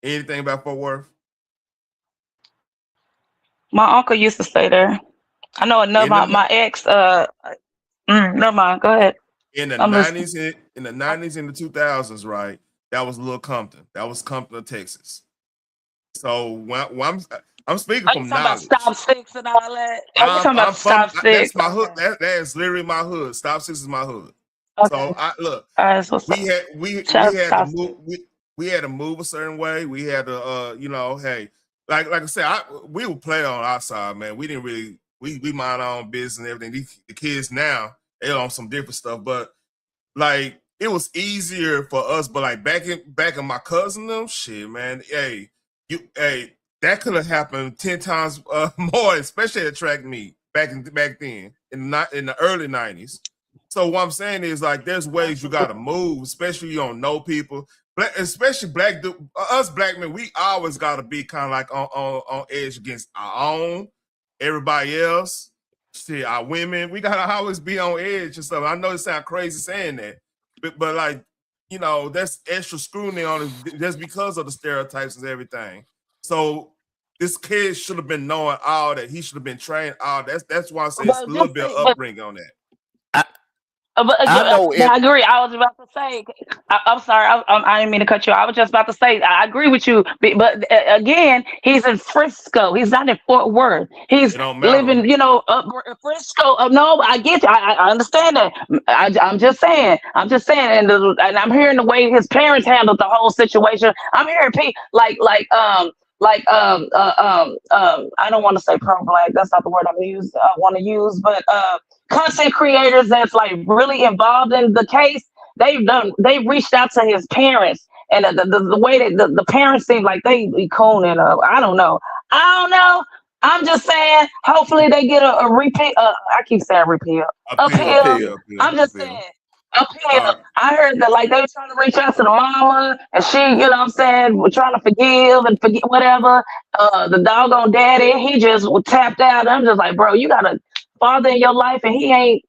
Anything about Fort Worth? My uncle used to stay there. I know another In the my ex. Never mind. Go ahead. in the I'm listening. nineties, in the 90s, in the 2000s, right? That was Little Compton. That was Compton, Texas. So when I'm speaking Are you from talking about knowledge. stop six and all that? Are you talking about I'm from stop that's six? my hood. Okay. That is literally my hood. Stop Six is my hood. So Okay. I look, All right. So we stop. had we Shout had to stop move six. we had to move a certain way. We had to hey, like I said, we would play on our side, man. We didn't really we mind our own business and everything. The kids now, they on some different stuff, but like it was easier for us, but like back in my cousin them, shit, man. Hey, that could have happened 10 times more, especially at track meet back then in the early 90s. So what I'm saying is like there's ways you gotta Absolutely. move, especially you don't know people. Especially us black men, we always gotta be kind of like on edge against our own, everybody else. Shit, our women, we gotta always be on edge and stuff. I know it sounds crazy saying that, but like that's extra scrutiny on it just because of the stereotypes and everything. So this kid should have been knowing all that. He should have been trained all. That's why I say it's a But little just bit of see, but upbringing on that. I, I know But it. I agree. I was about to say. I'm sorry. I didn't mean to cut you. I was just about to say. I agree with you. But again, he's in Frisco. He's not in Fort Worth. He's It don't matter. living, up in Frisco. No, I get you. I understand that. I'm just saying. I'm just saying. And I'm hearing the way his parents handled the whole situation. I'm hearing people I don't want to say pro black. That's not the word I want to use, but content creators that's like really involved in the case, they've reached out to his parents, and the way that the parents seem like they be cooning. I don't know. I'm just saying, hopefully they get a repeat. I keep saying repeal, Appeal, appeal. Appeal. appeal, appeal, I'm just appeal. saying, appeal. All right. I heard that like they were trying to reach out to the mama, and she, what I'm saying, was trying to forgive and forget whatever. The doggone daddy, he just was tapped out. I'm just like, bro, you got a father in your life, and he ain't.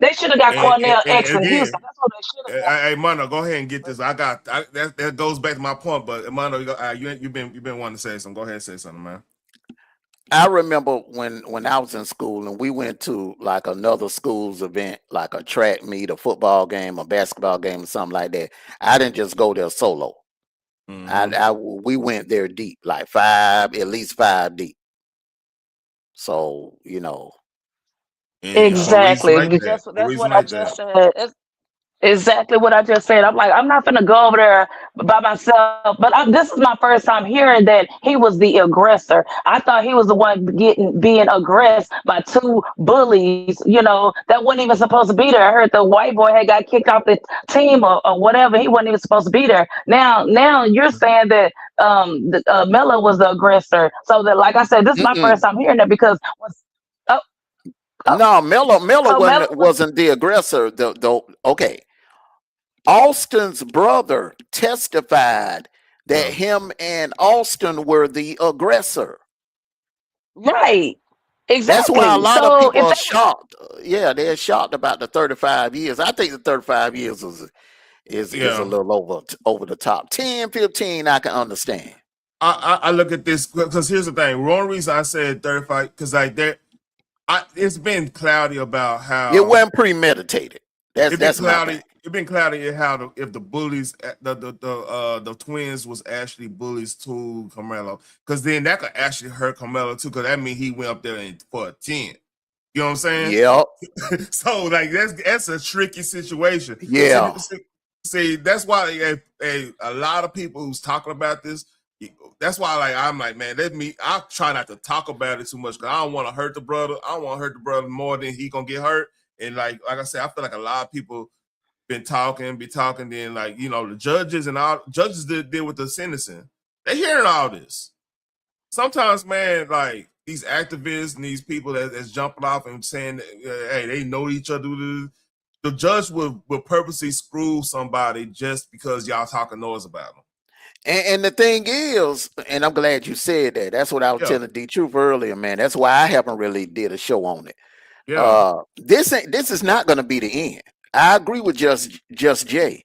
They should have got Cornell And X in again, Houston. That's what they should have got. hey, Mono, go ahead and get this. That goes back to my point. But Mono, you've been wanting to say something. Go ahead and say something, man. I remember when I was in school and we went to like another school's event, like a track meet, a football game, a basketball game, or something like that. I didn't just go there solo. Mm-hmm. We went there deep, like five, at least five deep. So And for reasons Exactly. like that, for That's reasons what I like that. just said. Exactly what I just said. I'm like, I'm not gonna go over there by myself. But this is my first time hearing that he was the aggressor. I thought he was the one being aggressed by two bullies. That wasn't even supposed to be there. I heard the white boy had got kicked off the team or whatever. He wasn't even supposed to be there. Now you're saying that Melo was the aggressor. So that, like I said, this is my mm-mm. first time hearing that because oh, oh, No, Miller so Melo was. wasn't the aggressor. Okay, Austin's brother testified that Yeah. him and Austin were the aggressor. Right. That's why a Exactly. lot of So people if are they shocked. Yeah, they're shocked about the 35 years. I think the 35 years is a Yeah. little over the top. 10, 15, I can understand. I look at this because here's the thing. One reason I said 35 because like it's been cloudy about It how wasn't premeditated. That's my thing. It been cloudy at how if the bullies the twins was actually bullies to Carmelo because then that could actually hurt Carmelo too because that means he went up there for a 10. You know what I'm saying? Yep. So like that's a tricky situation. Yeah. See, that's why a lot of people who's talking about this. That's why like I'm like, man, I try not to talk about it too much because I don't want to hurt the brother. I don't want to hurt the brother more than he gonna get hurt. And like I said, I feel like a lot of people be talking, then like the judges and all judges deal with the sentencing. They hearing all this. Sometimes, man, like these activists and these people that's jumping off and saying, hey, they know each other. The judge will purposely screw somebody just because y'all talking noise about them. And the thing is, and I'm glad you said that. That's what I was Yeah. telling D Truth earlier, man. That's why I haven't really did a show on it. Yeah. This is not going to be the end. I agree with just Jay.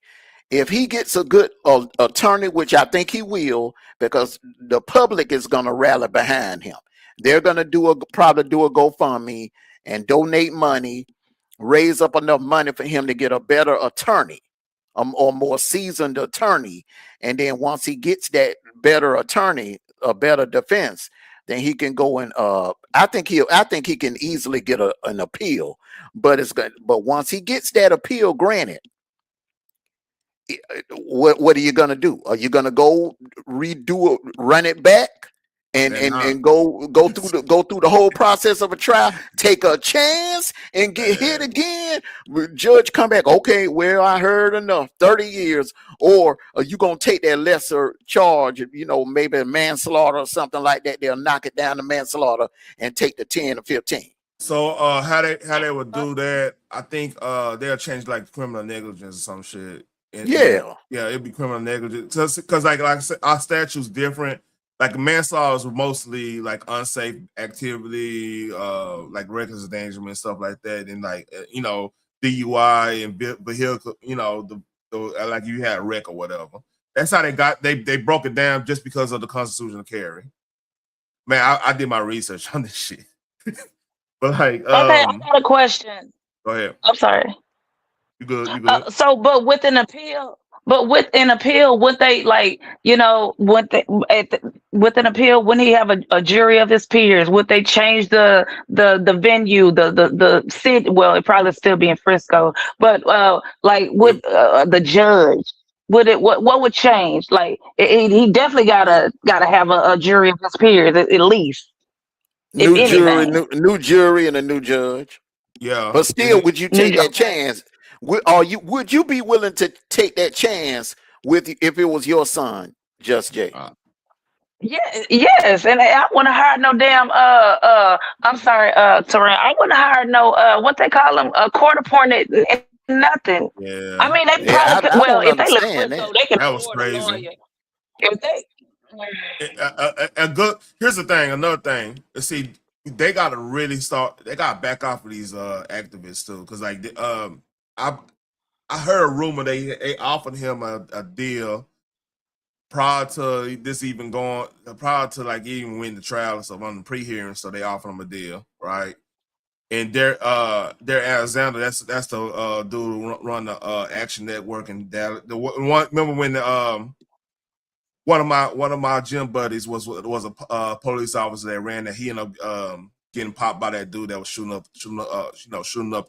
If he gets a good attorney, which I think he will, because the public is going to rally behind him. They're going to probably do a GoFundMe and donate money, raise up enough money for him to get a better attorney, or more seasoned attorney. And then once he gets that better attorney, a better defense, then he can go and I think he can easily get an appeal. But once he gets that appeal granted, what are you gonna do? Are you gonna go run it back and go through the whole process of a trial, take a chance and get hit again? Judge come back, okay, well, I heard enough, 30 years, or are you gonna take that lesser charge, maybe manslaughter or something like that? They'll knock it down to manslaughter and take the 10 or 15. So how they would do that? I think they'll change like criminal negligence or some shit. Yeah, it'd be criminal negligence because like I said, our statute's different. Like manslaughter is mostly like unsafe activity, like reckless endangerment, stuff like that, and like DUI and vehicle, the like you had a wreck or whatever. That's how they broke it down just because of the constitutional carry. Man, I did my research on this shit. But like, okay, I got a question. Go ahead. I'm sorry. You good? So, but with an appeal, would they like, with an appeal, wouldn't he have a jury of his peers? Would they change the venue, the city? Well, it probably still be in Frisco, but like would the judge? Would it what would change? Like he definitely gotta have a jury of his peers at least. New jury, new jury, and a new judge. Yeah, but still, would you take that chance? Would you be willing to take that chance if it was your son, Just Jay? Yes, and I wouldn't hire no damn I'm sorry, Terran. I wouldn't hire no what they call them, court appointed nothing. Yeah. I mean they probably if they live in Frisco, they can that was crazy. If they here's the thing, another thing. See, they gotta really they gotta back off of these activists too. Cause like I heard a rumor they offered him a deal prior to this even going, prior to like even win the trial and stuff on the pre-hearing, so they offered him a deal, right? And they're Alexander, that's the dude who run the Action Network and the one. Remember when one of my gym buddies was a police officer that ran that he ended up getting popped by that dude that was shooting up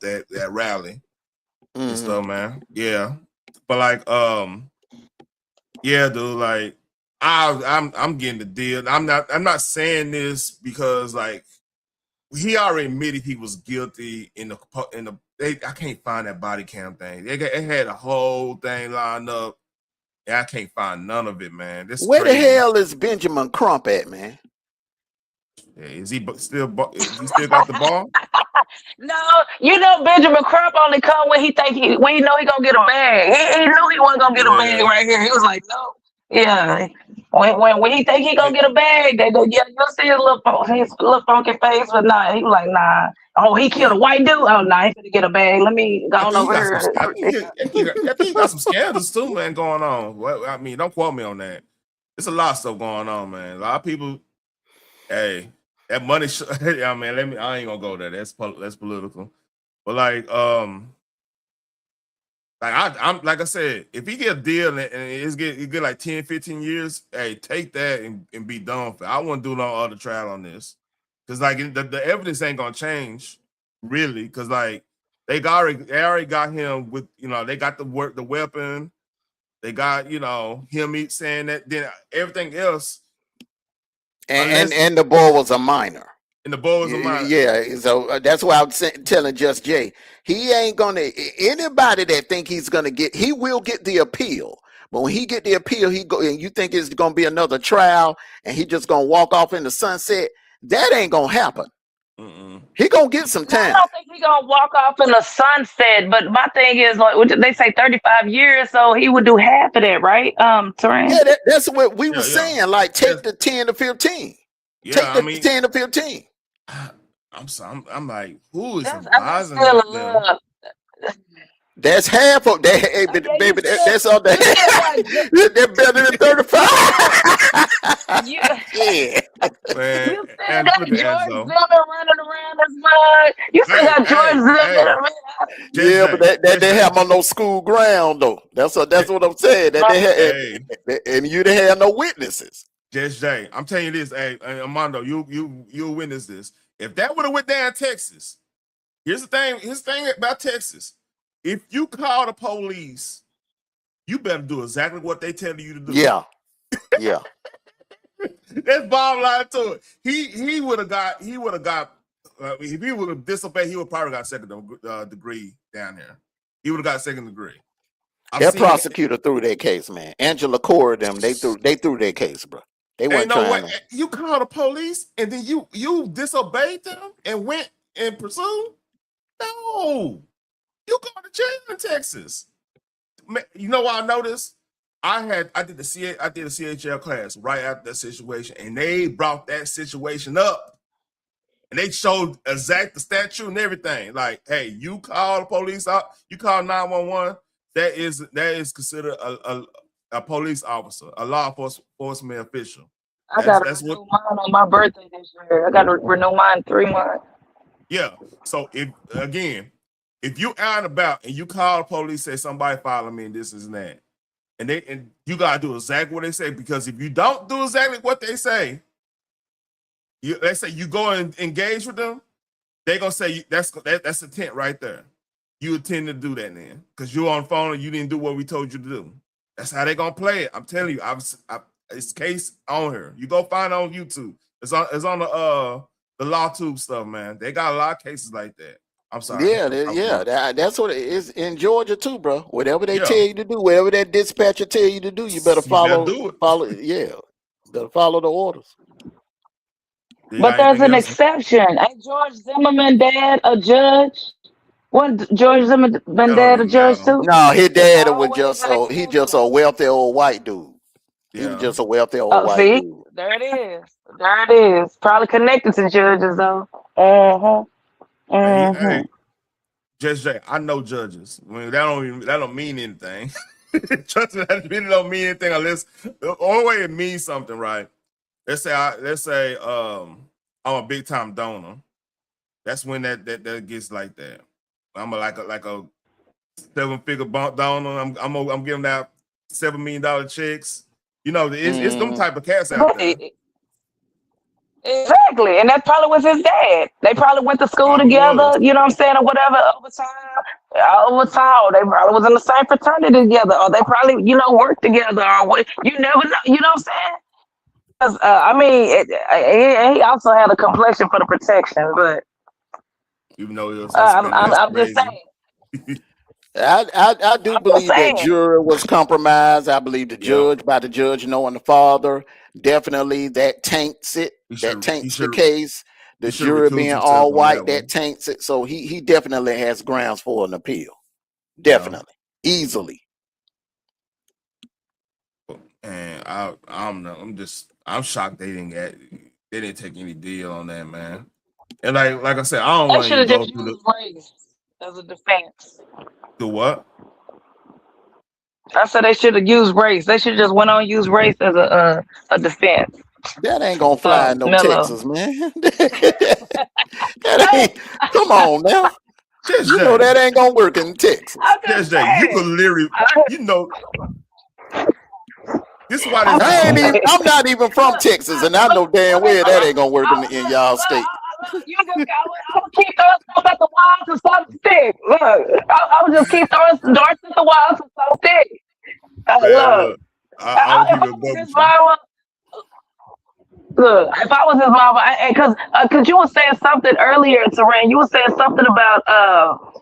that rally and stuff, man. Yeah, but like yeah, dude, like I'm getting the deal. I'm not saying this because like he already admitted he was guilty in the I can't find that body cam thing. They had a whole thing lined up. Yeah, I can't find none of it, man. Where crazy. The hell is Benjamin Crump at, man? Yeah, is he still got the ball? No, Benjamin Crump only come when he know he gonna get a bag. He knew he wasn't gonna get a bag right here. He was like, no. Yeah. When he think he gonna get a bag, yeah, you'll see his little funky face, but nah, he was like, nah. Oh, he killed a white dude. Oh, nah, he gonna get a bag. Let me go I on think he over got some. here. I think he got some scandals too, man, going on. Well, I mean, don't quote me on that. There's a lot of stuff going on, man. A lot of people. Hey, that money. Yeah, man. I ain't gonna go there. That's political. But I'm like I said, if he get a deal and you get like 10, 15 years, hey, take that and be done with it. I wouldn't do no other trial on this. Because like the evidence ain't gonna change, really, because like they already got him with, they got the weapon, they got, him saying that, then everything else, And the boy was a minor. and the boy was a minor. Yeah, so that's why I'm telling Just Jay, he ain't gonna, anybody that think he's gonna get, he will get the appeal. But when he get the appeal, and you think it's gonna be another trial, and he just gonna walk off in the sunset, that ain't gonna happen. He gonna get some No, I time. don't think he gonna walk off in the sunset. But my thing is, like, they say 35 years, so he would do half of that, right? Teran? Yeah, that's what we were saying. Like, take the 10 to 15. Yeah, Take the 10 to 15. I'm sorry. I'm like, who is That's advising still a them? little. That's half of that, hey, baby. That's all that. They're better than 35. Yeah. Man, You still got George Zimmerman running around this mug. You still got George Zimmerman. Yeah, but that they have on no school ground though. That's what I'm saying. That they had, and you didn't have no witnesses. Just Jay, I'm telling you this, hey, Armando, you'll witness this. If that would have went down Texas, here's the thing about Texas. If you call the police, you better do exactly what they tell you to do. Yeah. That's bottom line to it. He would have got if he would have disobeyed, he would probably got second degree down there. He would have got second degree. That prosecutor threw their case, man. Angela Cora, them they threw their case, bro. They weren't trying to. You called the police and then you disobeyed them and went and pursued. No, you go to jail in Texas. You know why I know this? I did a CHL class right after that situation, and they brought that situation up, and they showed the statute and everything. Like, hey, you call the police out, you call 911. That is considered a police officer, a law enforcement official. I got to renew mine on my birthday this year. I got to renew mine 3 months. Yeah. So if you out and about and you call the police, say somebody follow me and this is that, and you gotta do exactly what they say, because if you don't do exactly what they say, let's say you go and engage with them, they gonna say that's intent right there. You intend to do that then because you're on the phone and you didn't do what we told you to do. That's how they gonna play it. I'm telling you, it's case on here. You go find it on YouTube. It's on the law tube stuff, man. They got a lot of cases like that. I'm sorry. Yeah. That's what it is in Georgia too, bro. Whatever they tell you to do, whatever that dispatcher tell you to do, you better follow. Better follow the orders. But there's an exception. Ain't George Zimmerman dad a judge? Wasn't George Zimmerman dad a judge too? No, his dad was just a wealthy old white dude. He was just a wealthy old white dude. There it is. Probably connected to judges though. Hey, Judge Jay, I know judges. I mean, that don't mean anything. Trust me, that really don't mean anything unless the only way it means something, right? Let's say I'm a big time donor. That's when that gets like that. I'm like a 7-figure donor. I'm giving out $7 million checks. It's them type of cats out there. Exactly, and that probably was his dad. They probably went to school together, you know what I'm saying, or whatever. Over time, they probably was in the same fraternity together, or they probably, worked together, or what. You never know, you know what I'm saying? Because he also had a complexion for the protection, but even though he was I'm just saying. I do believe that jury was compromised. I believe by the judge knowing the father, definitely that taints it. That taints the case. The jury being all white, that taints it. So he definitely has grounds for an appeal. Definitely. Easily. And I don't know. I'm shocked they didn't take any deal on that, man. And like I said, I don't They want to should even have go just through used race as a defense. the what? I said they should have used race. They should just went on and use race as a defense. That ain't gonna fly in no Melo. Texas, man. That ain't. Come on now. Just You know Jay. that ain't gonna work in Texas. I'm Just just Jay. You could saying. literally, you know, this is why this is I ain't so. even. I'm not even from Texas, and I know damn well that ain't gonna work in y'all state. You just I would keep throwing stuff at the walls and stop stick. Look, I would just keep throwing darts at the walls and stop stick. Man, Look, look, I'm gonna if keep I it was above his with you. mama, look, if I was his mama, because you were saying something earlier, Terrain. You were saying something about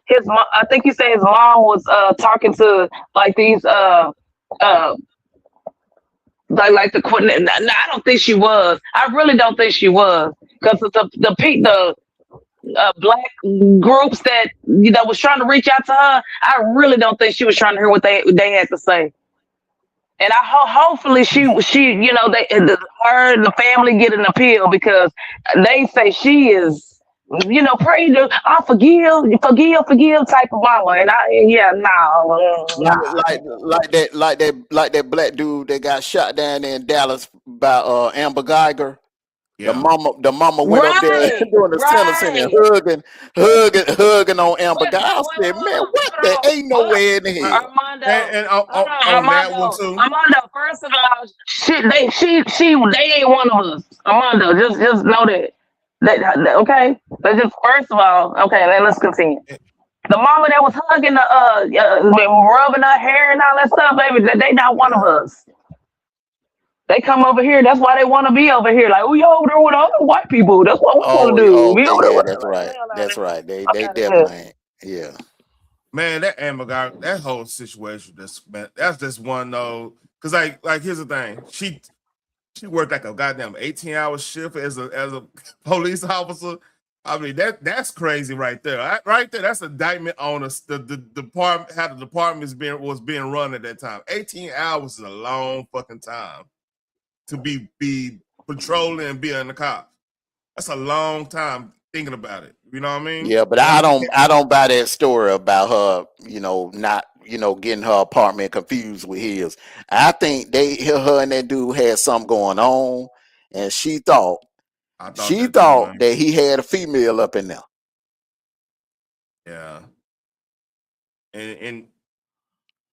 his mom. I think you said his mom was talking to like these uh like the Quentin. No, I don't think she was. I really don't think she was because the black groups that was trying to reach out to her. I really don't think she was trying to hear what they had to say. And hopefully she her and the family get an appeal because they say she is pray to I forgive type of mama. And Like that black dude that got shot down there in Dallas by Amber Geiger. The Yeah. mama went up there right, doing the sentencing and right. hugging on Amber But Geiger. I wait, said, man, what hold the on, ain't no way in the I- hell. Armando. and Hold on, on that one too. Armando. First of all, they ain't one of us. Armando, just know that. Okay. Let's just first of all, okay. Then let's continue. The mama that was hugging rubbing her hair and all that stuff, baby, they not one of Yeah. us. They come over here. That's why they want to be over here. Like we over there with other white people. That's what we want Oh, to do. We okay, over there yeah, with that's right. hell out of That's here. right. They Fuck they out of here. definitely ain't. Yeah. Man, that Amber guy, that whole situation, that's just one though. Cause like here's the thing, she worked like a goddamn 18-hour shift as a police officer. I mean that's crazy right there. Right there, that's indictment on us. The department, how the department was being run at that time. 18 hours is a long fucking time to be patrolling and being a cop. That's a long time thinking about it. You know what I mean? Yeah, but I don't buy that story about her, not, getting her apartment confused with his. I think her and that dude had something going on, and she thought I thought that too, man. that he had a female up in there. Yeah, and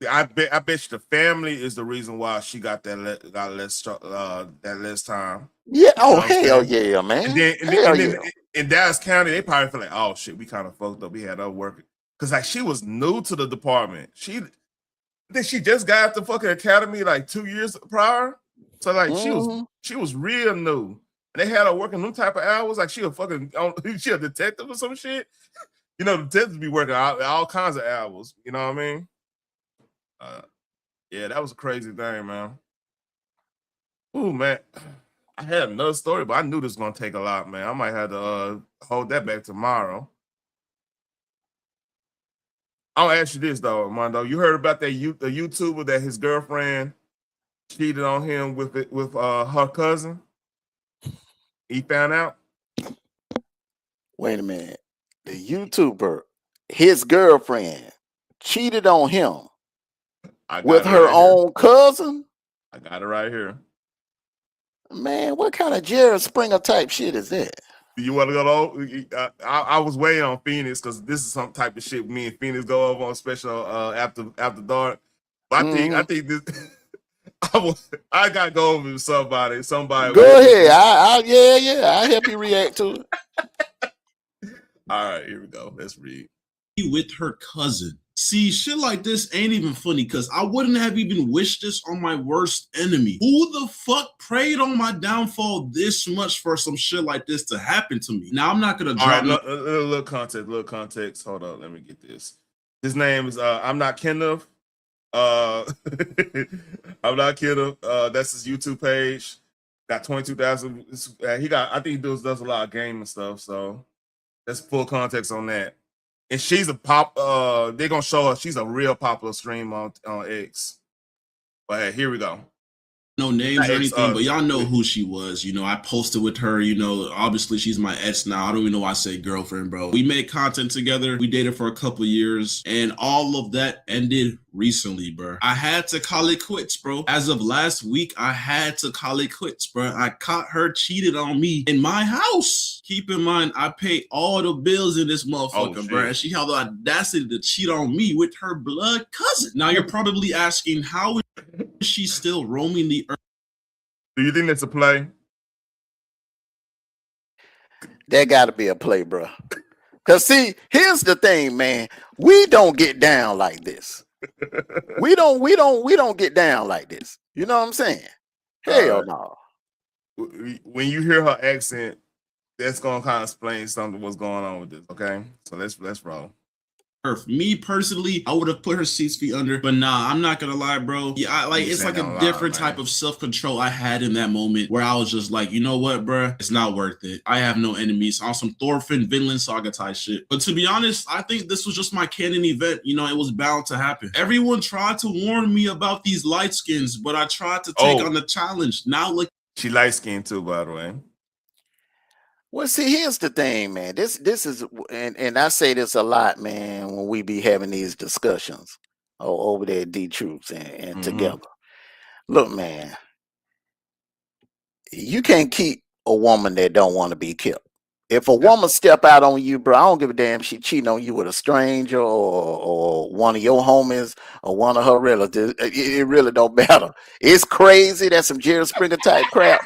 I bet you the family is the reason why she got that less time. Yeah, You oh know what I'm hell saying? yeah, And man. then Hell yeah. in Dallas County, they probably feel like, oh shit, we kind of fucked up. We had her working because like she was new to the department. I think she just got out the fucking academy like 2 years prior. So like Hmm. she was real new. And they had her working them type of hours, like she a fucking she a detective or some shit. You know, detectives be working all kinds of hours. You know what I mean? Uh, yeah, that was a crazy thing, man. Ooh, man. I had another story, but I knew this was gonna take a lot, man. I might have to hold that back tomorrow. I'll ask you this though, Armando. You heard about the YouTuber that his girlfriend cheated on him with her cousin? He found out. Wait a minute. The YouTuber, his girlfriend, cheated on him I with got it her right here. own cousin. I got it right here. Man, what kind of Jerry Springer type shit is that? Do you want to go to? I was waiting on Phoenix because this is some type of shit me and Phoenix go over on special after dark. But I Hmm. think this. I got to go over with somebody. Somebody. Go ahead. I help you react to it. All right, here we go. Let's read. With her cousin. See, shit like this ain't even funny because I wouldn't have even wished this on my worst enemy. Who the fuck prayed on my downfall this much for some shit like this to happen to me? Now, I'm not going to All drop right, little context. Hold on, let me get this. His name is I'm not Kenneth. I'm not Kenneth. That's his YouTube page. Got 22,000. He got. I think he does a lot of gaming stuff. So that's full context on that. And she's a pop. They're gonna show her. She's a real popular stream on X. But hey, here we go. no names or anything, but y'all know yeah. who she was. You know, I posted with her, you know, obviously she's my ex now. I don't even know why I say girlfriend, bro. We made content together. We dated for a couple years and all of that ended recently, bro. I had to call it quits, bro. As of last week, I had to call it quits, bro. I caught her cheated on me in my house. Keep in mind, I pay all the bills in this motherfucker, bro. And she had the audacity to cheat on me with her blood cousin. Now you're probably asking, how is she still roaming the earth? Do you think that's a play? There got to be a play, bro. Cause see, here's the thing, man. We don't get down like this. We don't get down like this. You know what I'm saying? Hell no. When you hear her accent, that's gonna kind of explain something what's going on with this. Okay, so let's roll. Me personally, I would have put her 6 feet under, but nah, I'm not gonna lie, bro. Yeah, it's like a different type of self-control I had in that moment where I was just like, you know what, bro, it's not worth it. I have no enemies on some Thorfinn Vinland Saga type shit. But to be honest, I think this was just my canon event. You know, it was bound to happen. Everyone tried to warn me about these light skins, but I tried to take on the challenge. Now look, she light skinned too, by the way. Well, see, here's the thing, man. This is, and I say this a lot, man, when we be having these discussions over there at D Troops and together. Look, man, you can't keep a woman that don't want to be kept. If a woman step out on you, bro, I don't give a damn. She cheating on you with a stranger or one of your homies or one of her relatives. It really don't matter. It's crazy. That's some Jerry Springer type crap.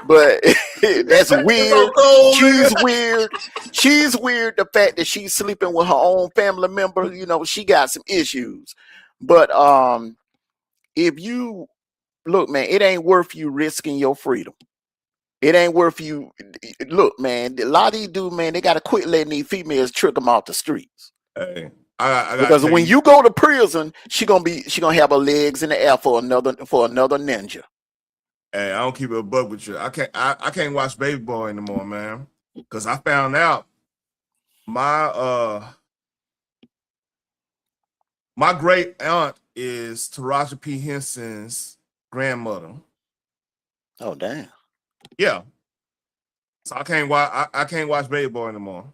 But that's weird. So cold, she's weird. She's weird. The fact that she's sleeping with her own family member, you know, she got some issues. But if you look, man, it ain't worth you risking your freedom. It ain't worth you. Look, man, a lot of these dudes, man, they gotta quit letting these females trick them off the streets. Hey, because when you go to prison, she gonna have her legs in the air for another ninja. Hey, I don't keep it a buck with you. I can't watch Baby Boy anymore, man. Because I found out my great aunt is Taraji P. Henson's grandmother. Oh damn. Yeah. So I can't watch Baby Boy anymore.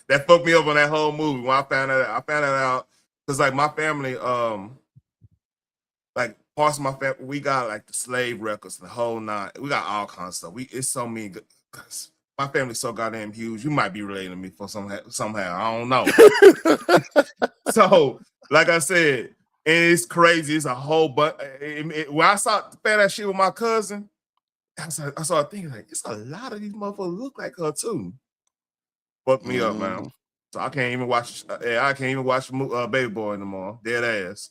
That fucked me up on that whole movie when I found that out. Because like my family, like parts of my family, we got like the slave records, the whole nine. We got all kinds of stuff. It's so many good. My family's so goddamn huge. You might be relating to me for somehow. I don't know. So, like I said, and it's crazy. It's a whole but. When I found that shit with my cousin, I started thinking like, it's a lot of these motherfuckers look like her too. Fuck me up, man. So I can't even watch. I can't even watch Baby Boy anymore. Dead ass.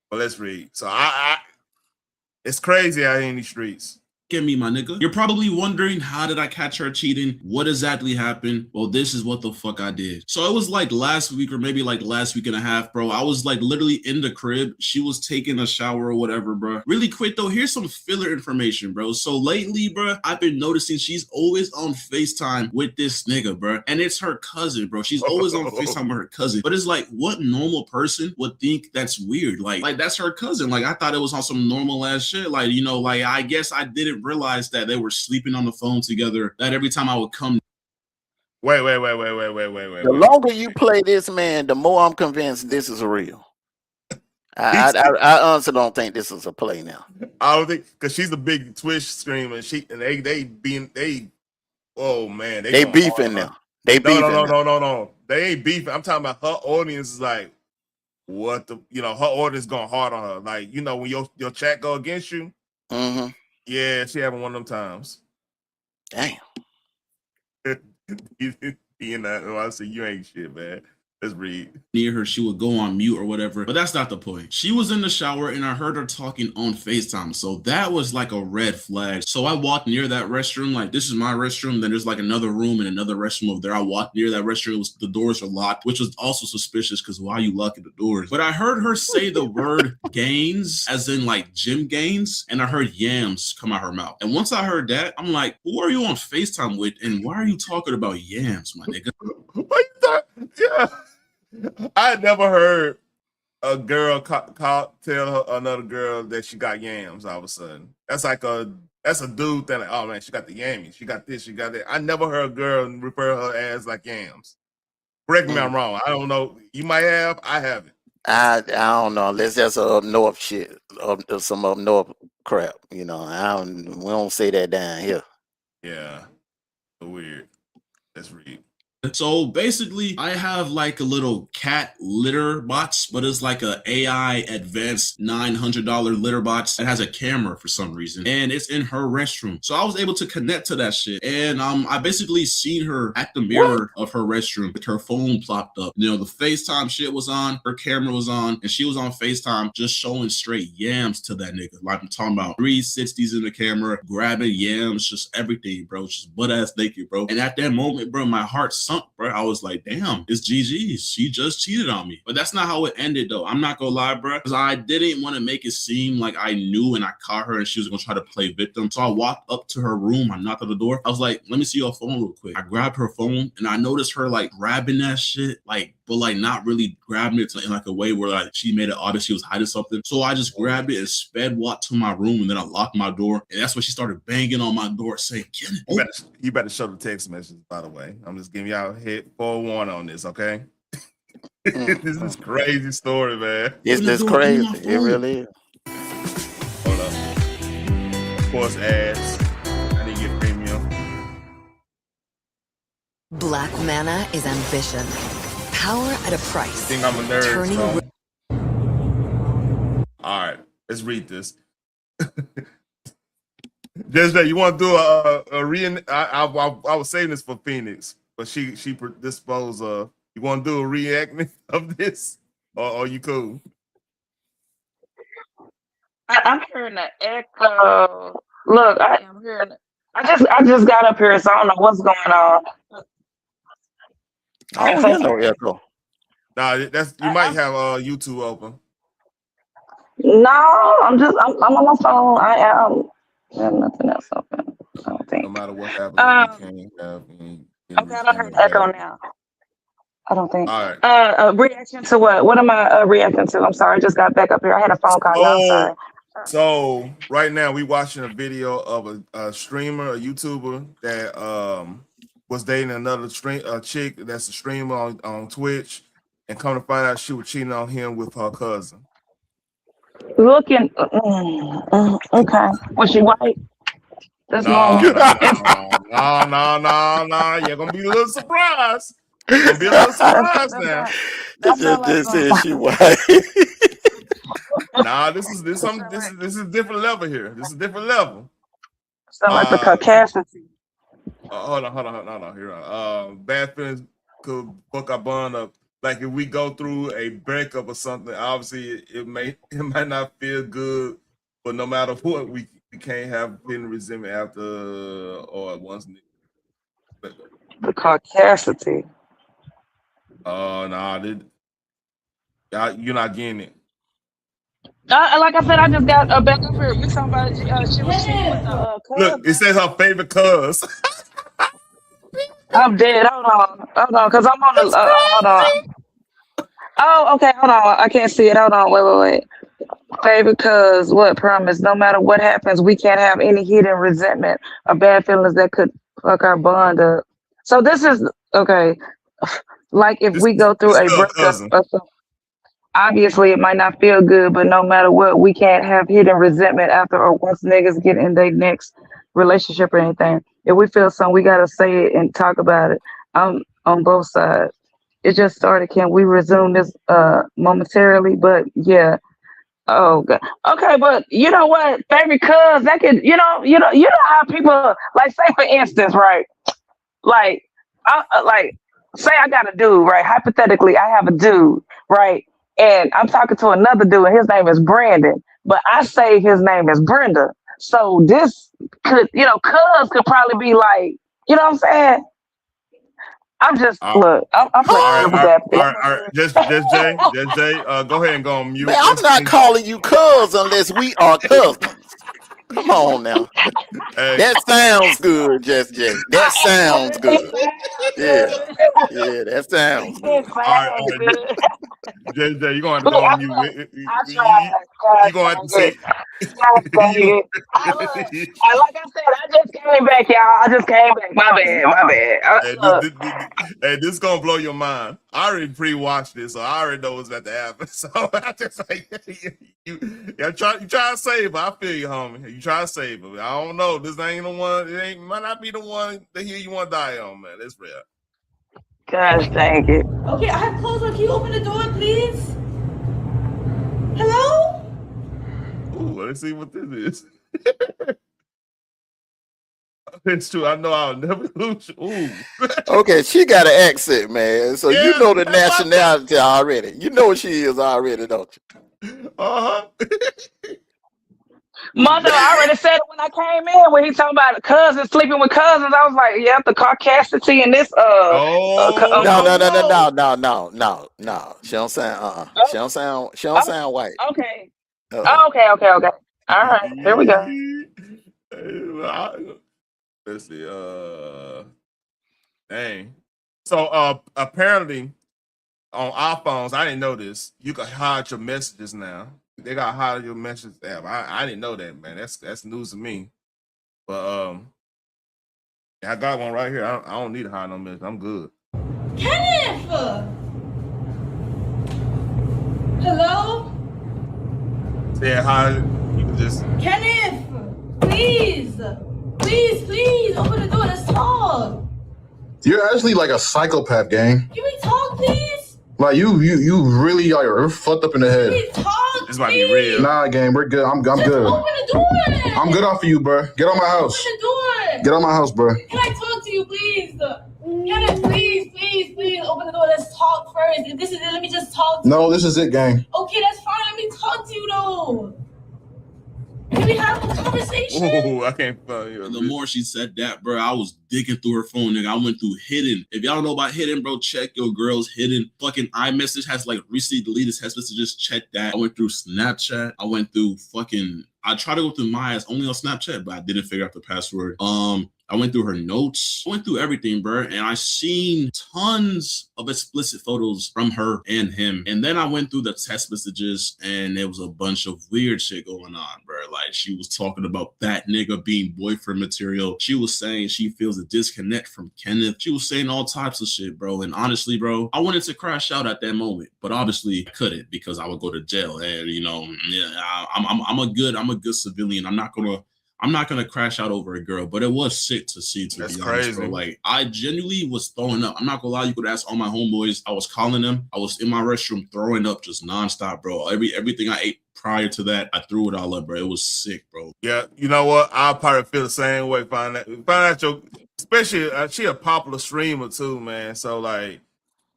But let's read. So it's crazy out here in these streets. Get me, my nigga. You're probably wondering, how did I catch her cheating? What exactly happened? Well, this is what the fuck I did. So it was like last week or maybe like last week and a half, bro. I was like literally in the crib. She was taking a shower or whatever, bro. Really quick though, here's some filler information, bro. So lately, bro, I've been noticing she's always on FaceTime with this nigga, bro. And it's her cousin, bro. She's always on FaceTime with her cousin. But it's like, what normal person would think that's weird? Like that's her cousin. Like I thought it was on some normal ass shit. Like, you know, like I guess I didn't realized that they were sleeping on the phone together, that every time I would come. Wait. The longer you play this, man, the more I'm convinced this is real. I honestly don't think this is a play now. I don't think, because she's a big Twitch streamer and they oh man, they beefing now. They beefing. No. They ain't beefing. I'm talking about her audience is like, what the, you know, her audience going hard on her. Like, you know, when your chat go against you. Yeah, she having one of them times. Damn. You know, I say you ain't shit, man. Let's read. Near her, she would go on mute or whatever, but that's not the point. She was in the shower and I heard her talking on FaceTime, so that was like a red flag. So I walked near that restroom, like this is my restroom, then there's like another room and another restroom over there. I walked near that restroom, the doors are locked, which was also suspicious because why are you locking the doors? But I heard her say the word gains, as in like gym gains, and I heard yams come out her mouth. And once I heard that, I'm like, who are you on FaceTime with and why are you talking about yams, my nigga? What you thought? Yeah. I had never heard a girl tell another girl that she got yams all of a sudden. That's a dude thing. Like, oh man, she got the yammies. She got this. She got that. I never heard a girl refer her as like yams. Correct me if I'm wrong. I don't know. You might have. I haven't. I don't know. That's just up north shit, some up north crap. You know, we don't say that down here. Yeah, so weird. Let's read. So basically, I have like a little cat litter box, but it's like a AI advanced $900 litter box that has a camera for some reason, and it's in her restroom. So I was able to connect to that shit, and I basically seen her at the mirror of her restroom with her phone plopped up. You know, the FaceTime shit was on, her camera was on, and she was on FaceTime just showing straight yams to that nigga. Like I'm talking about 360s in the camera, grabbing yams, just everything, bro. Just butt ass naked, bro. And at that moment, bro, my heart sunk, bro. I was like, damn, it's GG's. She just cheated on me. But that's not how it ended, though. I'm not gonna lie, bro, because I didn't want to make it seem like I knew and I caught her and she was gonna try to play victim. So I walked up to her room. I knocked on the door. I was like, let me see your phone real quick. I grabbed her phone and I noticed her like grabbing that shit, like, but like not really grabbing it in like a way where like she made it obvious she was hiding something. So I just grabbed it and sped walked to my room, and then I locked my door. And that's when she started banging on my door saying, "Get it." You better show the text messages, by the way. I'm just giving y'all a hit forewarning on this, okay? This is crazy story, man. It's just crazy. It really is. Hold up. Of course, ads. I need to get premium. Black mana is ambition. Power at a price. I think I'm a nerd. All right, let's read this. Jessica, you want to do I was saving this for Phoenix, but she disposed of. You want to do a reenactment of this, or you cool? I'm hearing the echo. Look, I am hearing. I just got up here, so I don't know what's going on. I don't hear no echo. Nah, you might have YouTube open. No, I'm on my phone. I have nothing else open. I don't think. No matter what happens, you can't have any. Okay, I don't hear echo now. I don't think. All right. Reaction to what? What am I reacting to? I'm sorry, I just got back up here. I had a phone call. I'm sorry. So right now we watching a video of a streamer, a YouTuber that was dating another chick that's a streamer on Twitch, and come to find out she was cheating on him with her cousin. Looking, okay. Was she white? That's normal. No. You're gonna be a little surprised. You're gonna be a little surprised now. This is she white. Nah, this is a different level here. This is a different level. Sound like the Caucasian. Hold on. Here, bad feelings could fuck our bond up. Like if we go through a breakup or something, obviously it might not feel good, but no matter what, we can't have hidden resentment after or once. The Caucasian. Oh no, you're not getting it. Like I said, I just got back up here. We talking about she was cheating with the cousin. Look, it says her favorite cuz. I'm dead. Hold on, because I'm on the. Hold on. Oh, okay. Hold on. I can't see it. Hold on. Wait. Favorite cuz, what? Promise. No matter what happens, we can't have any hidden resentment or bad feelings that could fuck our bond up. So this is okay. Like if we go through a breakup or something. Obviously, it might not feel good, but no matter what, we can't have hidden resentment after or once niggas get in their next relationship or anything. If we feel something, we gotta say it and talk about it. On both sides. It just started. Can we resume this momentarily? But yeah. Oh God. Okay, but you know what? Favorite cuz that could you know how people like say for instance, right? Like say I got a dude, right? Hypothetically, I have a dude, right? And I'm talking to another dude, and his name is Brandon, but I say his name is Brenda. So this could, cuz could probably be like, you know what I'm saying? I'm just look. I'm playing with that. All right. Just Jay. Go ahead and go on mute. Man, I'm not calling you cuz unless we are cousins. Come on now. Hey. That sounds good, Just Jay. That sounds good. Yeah, that sounds good. All right. JJ, you gonna have to Look, go I, on mute. look, I tried. God You gonna have to dang say. it. God dang it. Like I said, I just came back, y'all. I just came back. My bad. My bad. Hey, Look, this gonna blow your mind. I already pre-watched this, so I already know what's about to happen. So I just like you try to save her. I feel you, homie. You try to save her. I don't know. This ain't the one. Might not be the one that here you want to die on, man. That's real. gosh dang it. Okay, I have clothes on. Can you open the door, please? Hello? Ooh, let's see what this is. It's true. I know I'll never lose. Ooh. Okay, she got an accent, man. So Yeah, you know the that's my nationality already. You know what she is already, don't you? Uh-huh. Mother, I already said it when I came in when he talking about cousins sleeping with cousins. I was like, yeah, the caucasity in this Oh, No, no, no, no, no. no, no, no, no, no. She don't sound she don't oh, sound white. okay. Uh-uh. Okay. All right, here we go. Let's see. Dang. So apparently on iPhones, I didn't know this. You can hide your messages now. They got hide your messages app. I didn't know that, man. That's news to me. But I got one right here. I don't need to hide no message. I'm good. Kenneth! Hello? Say hi. You can just. Kenneth! Please! Please, open the door. Let's talk. You're actually like a psychopath, gang. Can we talk, please? Like you really are fucked up in the head. Please talk, This might be real. Nah, gang, we're good. I'm Just good. open the door. I'm good off of you, bro. Get on my house. Open the door. Get on my house, bro. Can I talk to you, please? Kenneth, please, open the door. Let's talk first. If this is it, let me just talk to you. No, this is it, gang. Okay, that's fine. Let me talk to you, though. Can we have a conversation? Ooh, I can't find you. And the more she said that, bro, I was digging through her phone, nigga. I went through hidden. If y'all know about hidden, bro, check your girl's hidden. Fucking iMessage has like recently deleted text messages. Check that. I went through Snapchat. I went through I tried to go through Maya's only on Snapchat, but I didn't figure out the password. I went through her notes. I went through everything, bro. And I seen tons of explicit photos from her and him. And then I went through the text messages and there was a bunch of weird shit going on, bro. Like she was talking about that nigga being boyfriend material. She was saying she feels a disconnect from Kenneth. She was saying all types of shit, bro. And honestly, bro, I wanted to crash out at that moment, but obviously I couldn't because I would go to jail. And you know, yeah, I'm a good civilian. I'm not gonna crash out over a girl, but it was sick to see. That's be honest, crazy. bro. Like I genuinely was throwing up. I'm not gonna lie. You could ask all my homeboys. I was calling them. I was in my restroom throwing up just nonstop, bro. Everything I ate prior to that, I threw it all up, bro. It was sick, bro. Yeah, you know what? I'll probably feel the same way. Find out your, especially she a popular streamer too, man. So like,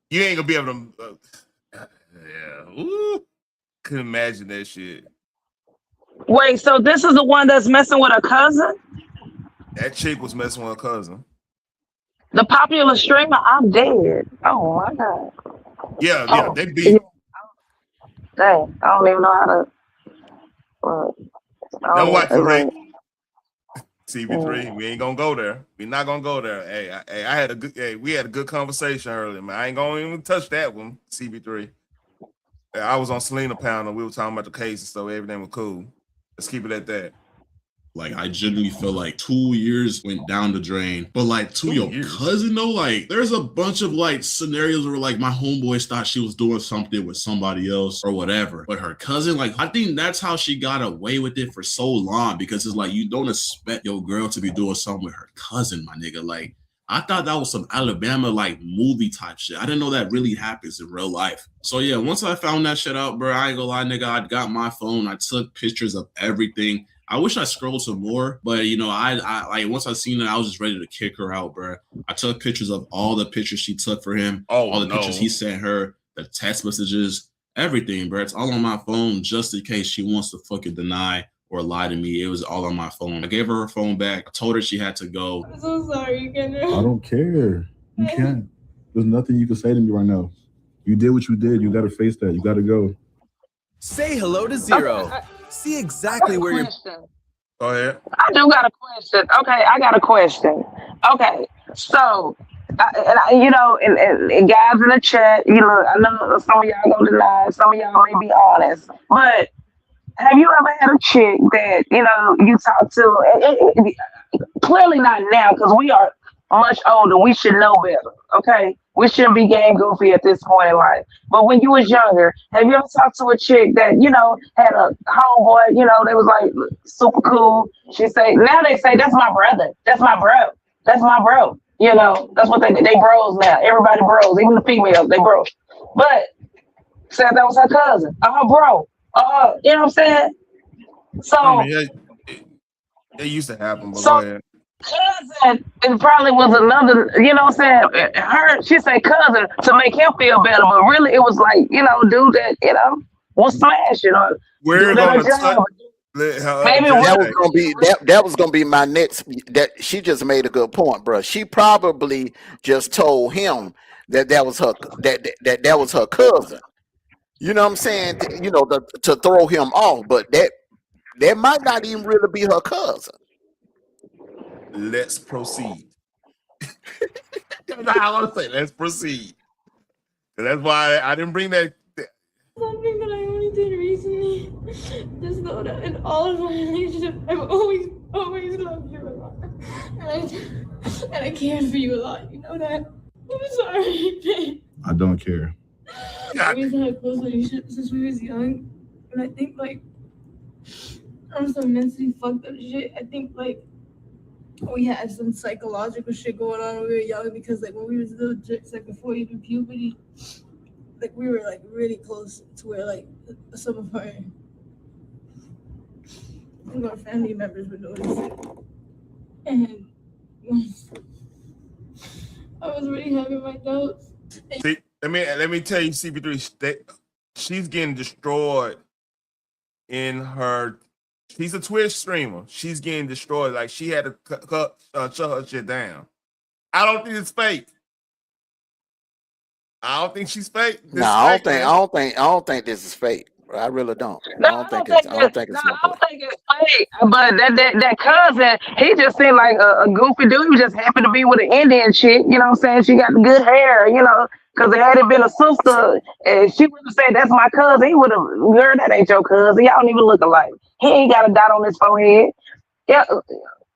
you ain't gonna be able to. Yeah, ooh, couldn't imagine that shit. Wait, so this is the one that's messing with her cousin? That chick was messing with her cousin. The popular streamer? I'm dead. Oh my god. Yeah, they beat. Yeah. Dang, I don't even know how to. No white for Rick. CB3, we ain't gonna go there. We not gonna go there. Hey, we had a good conversation earlier, man. I ain't gonna even touch that one, CB3. I was on Selena Pound and we were talking about the case and stuff. Everything was cool. Let's keep it at that. Like I genuinely feel like 2 years went down the drain. But like to 2 your years. cousin though, like there's a bunch of like scenarios where like my homeboys thought she was doing something with somebody else or whatever. But her cousin, like I think that's how she got away with it for so long, because it's like you don't expect your girl to be doing something with her cousin, my nigga. Like I thought that was some Alabama like movie type shit. I didn't know that really happens in real life. So yeah, once I found that shit out, bro, I ain't gonna lie, nigga, I got my phone. I took pictures of everything. I wish I scrolled some more, but you know, I like once I seen it, I was just ready to kick her out, bro. I took pictures of all the pictures she took for him, all the pictures he sent her, the text messages, everything, bro. It's all on my phone just in case she wants to fucking deny or lie to me. It was all on my phone. I gave her phone back. I told her she had to go. I'm so sorry, Kenneth. I don't care. You can't. There's nothing you can say to me right now. You did what you did. You got to face that. You got to go. Say hello to Zero. See exactly where you're. Go ahead. I do got a question. Okay, I got a question. Okay, so You know, and guys in the chat, you know, I know some of y'all gonna deny, some of y'all may be honest, but have you ever had a chick that you know you talk to? Clearly not now because we are much older. We should know better. Okay, we shouldn't be game goofy at this point in life. But when you was younger, have you ever talked to a chick that you know had a homeboy? You know, they was like super cool. She say now they say that's my brother. That's my bro. That's my bro. You know, that's what they bros now. Everybody bros, even the females, they bros. But said that was her cousin, her bro. You know what I'm saying? I mean, So it used to happen, but go so ahead. cousin, it probably was another, you know what I'm saying? Her, she said cousin to make him feel better, but really it was like, you know, dude that, you know, was smash, you know, We're dude at her gonna touch. job. Let her Maybe just That women was say. gonna be that was gonna be my next. That she just made a good point, bro. She probably just told him that was her that was her cousin. You know what I'm saying? You know, to throw him off, but that might not even really be her cousin. Let's proceed. That's how I want to say. Let's proceed. And that's why I didn't bring that. Something that I only did recently. Just know that in all of my relationships, I've always loved you a lot. And I cared for you a lot. You know that? I'm sorry, babe. I don't care. God, We've had a close relationship since we was young. And I think like I'm so mentally fucked up shit. I think like we had some psychological shit going on when we were young because like when we was little chicks, like before even puberty, like we were like really close to where like some of our family members would notice it. And I was really having my doubts. see, let me tell you, CP3. She's getting destroyed in her. She's a Twitch streamer. She's getting destroyed. Like she had to shut her shit down. I don't think it's fake. I don't think she's fake. No, This is fake, man. I don't think this is fake. Bro. I really don't. No, I don't think it's no I play. don't think it's fake. But that cousin, he just seemed like a goofy dude. He was just happy to be with an Indian chick. You know what I'm saying? She got the good hair. You know, because it had it been a sister, and she would have said that's my cousin. He would have, girl, that ain't your cousin. Y'all don't even look alike. He ain't got a dot on his forehead. Yeah,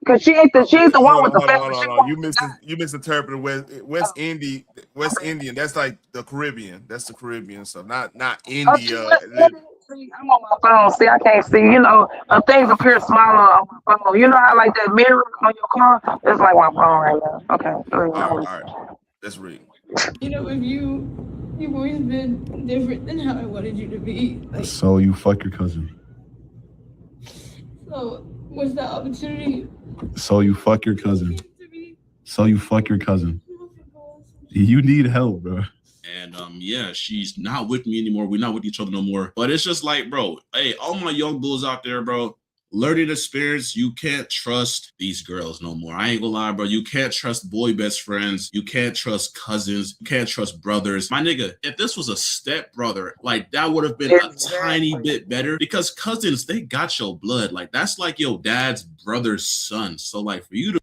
because she ain't the one with the family. She the one with the You misinterpreted dot. West Indian. That's like the Caribbean. That's the Caribbean stuff. Not Oh, she India. was Indian. See, I'm on my phone. See, I can't see. You know, things appear smaller on my phone. You know how like that mirror on your car? It's like my phone right now. Okay. All right. Let's read. You know, if you've always been different than how I wanted you to be. Like, So you fuck your cousin. so what's the opportunity So you fuck your cousin. to be? So you fuck your cousin. You need help, bro. And yeah, she's not with me anymore. We're not with each other no more. But it's just like, bro, hey, all my young bulls out there, bro, learning experience, you can't trust these girls no more. I ain't gonna lie, bro. You can't trust boy best friends. You can't trust cousins. You can't trust brothers. My nigga, if this was a step brother, like that would have been a tiny bit better because cousins, they got your blood. Like that's like your dad's brother's son. So like for you to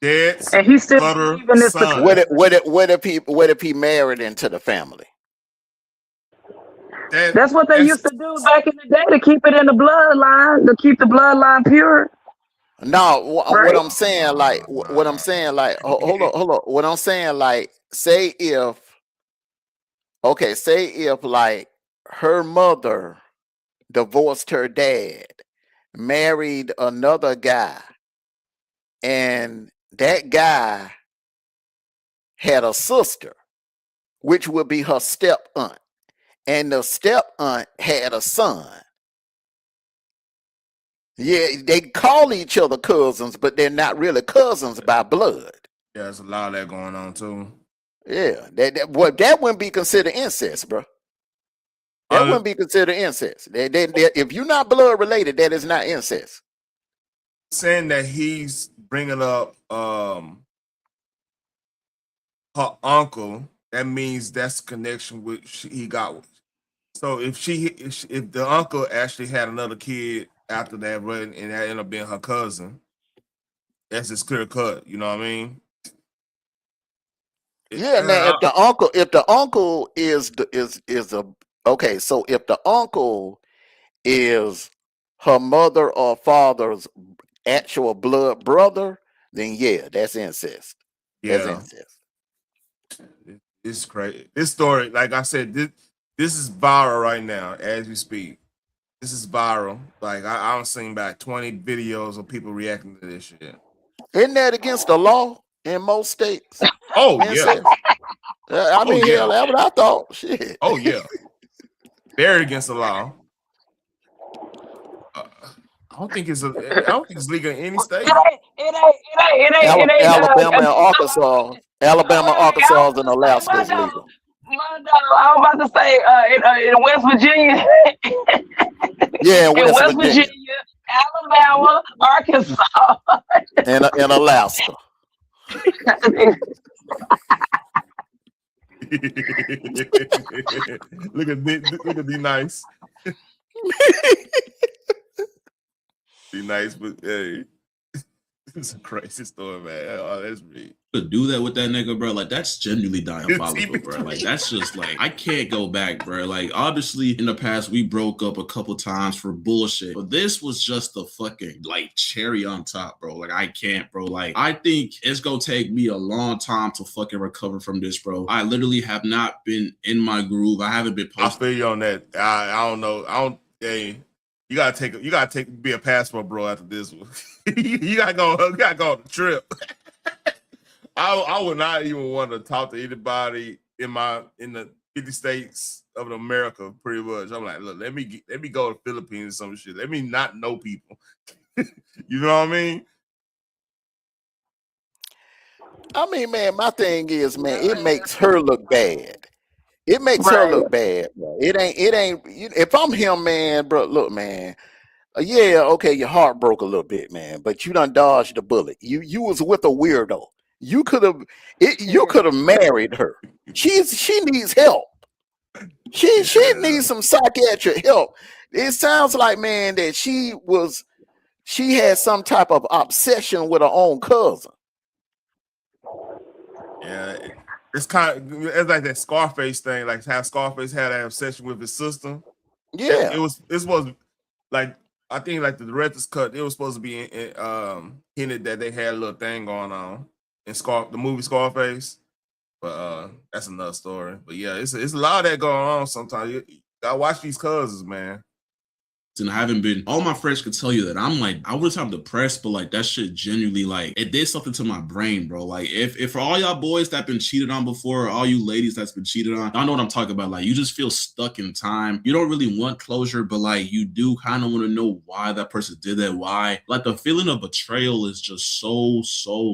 Dad's And he's still brother, believing this. son. What if he married into the family? That's what they used to do back in the day to keep it in the bloodline, to keep the bloodline pure. No, Right? what I'm saying, like, what I'm saying, like, hold on. What I'm saying, like, say if like her mother divorced her dad, married another guy, and that guy had a sister, which would be her step aunt, and the step aunt had a son. Yeah, they call each other cousins, but they're not really cousins by blood. Yeah, there's a lot of that going on too. Yeah, that wouldn't be considered incest, bro. That wouldn't be considered incest. If you're not blood related, that is not incest. Saying that he's bringing up her uncle, that means that's connection with he got with. So if the uncle actually had another kid after that, and that ended up being her cousin, that's just clear cut. You know what I mean? Yeah, now if the uncle is a okay, so if the uncle is her mother or father's actual blood brother, then yeah, that's incest. That's yeah, incest. it's crazy. This story, like I said, this is viral right now as we speak. This is viral. Like I've seen about 20 videos of people reacting to this shit. Isn't that against the law in most states? Oh yeah. Incest. I Oh mean, hell, yeah. that's what I thought. Shit. Oh yeah. Very against the law. I don't think it's legal in any state. It ain't. Alabama and No, Arkansas. Alabama, wait, I Arkansas, was and about to say, Alaska is legal. Mondo, I was about to say, in West Virginia, Yeah, in in West West Virginia Virginia, Alabama, Arkansas. and Alaska. Look at be nice. Be nice, but hey, it's a crazy story, man. Oh, that's me. To do that with that nigga, bro, like that's genuinely diabolical, bro. Like that's just like I can't go back, bro. Like obviously in the past we broke up a couple times for bullshit, but this was just the fucking like cherry on top, bro. Like I can't, bro. Like I think it's gonna take me a long time to fucking recover from this, bro. I literally have not been in my groove. I haven't been I feel you on that. I don't know. Hey, you gotta be a passport, bro. After this one, you gotta go on the trip. I would not even want to talk to anybody in the 50 states of America. Pretty much, I'm like, look, let me go to Philippines or some shit. Let me not know people. You know what I mean? I mean, man, my thing is, man, it makes her look bad. It makes her Right. look bad, bro. It ain't. If I'm him, man, bro, look, man. Yeah, okay, your heart broke a little bit, man, but you done dodged the bullet. You was with a weirdo. You could have married her. She needs help. She needs some psychiatric help. It sounds like, man, that she had some type of obsession with her own cousin. Yeah, it's it's like that Scarface thing, like how Scarface had that obsession with his sister. Yeah. It was like I think like the director's cut, it was supposed to be hinted that they had a little thing going on in the movie Scarface, but that's another story. But yeah, it's a lot of that going on. Sometimes you gotta watch these cousins, man. And I haven't been, all my friends could tell you that I'm like, I was I'm depressed, but like that shit genuinely like it did something to my brain, bro. Like if for all y'all boys that been cheated on before, or all you ladies that's been cheated on, I know what I'm talking about. Like you just feel stuck in time. You don't really want closure, but like you do kind of want to know why that person did that, why. Like the feeling of betrayal is just so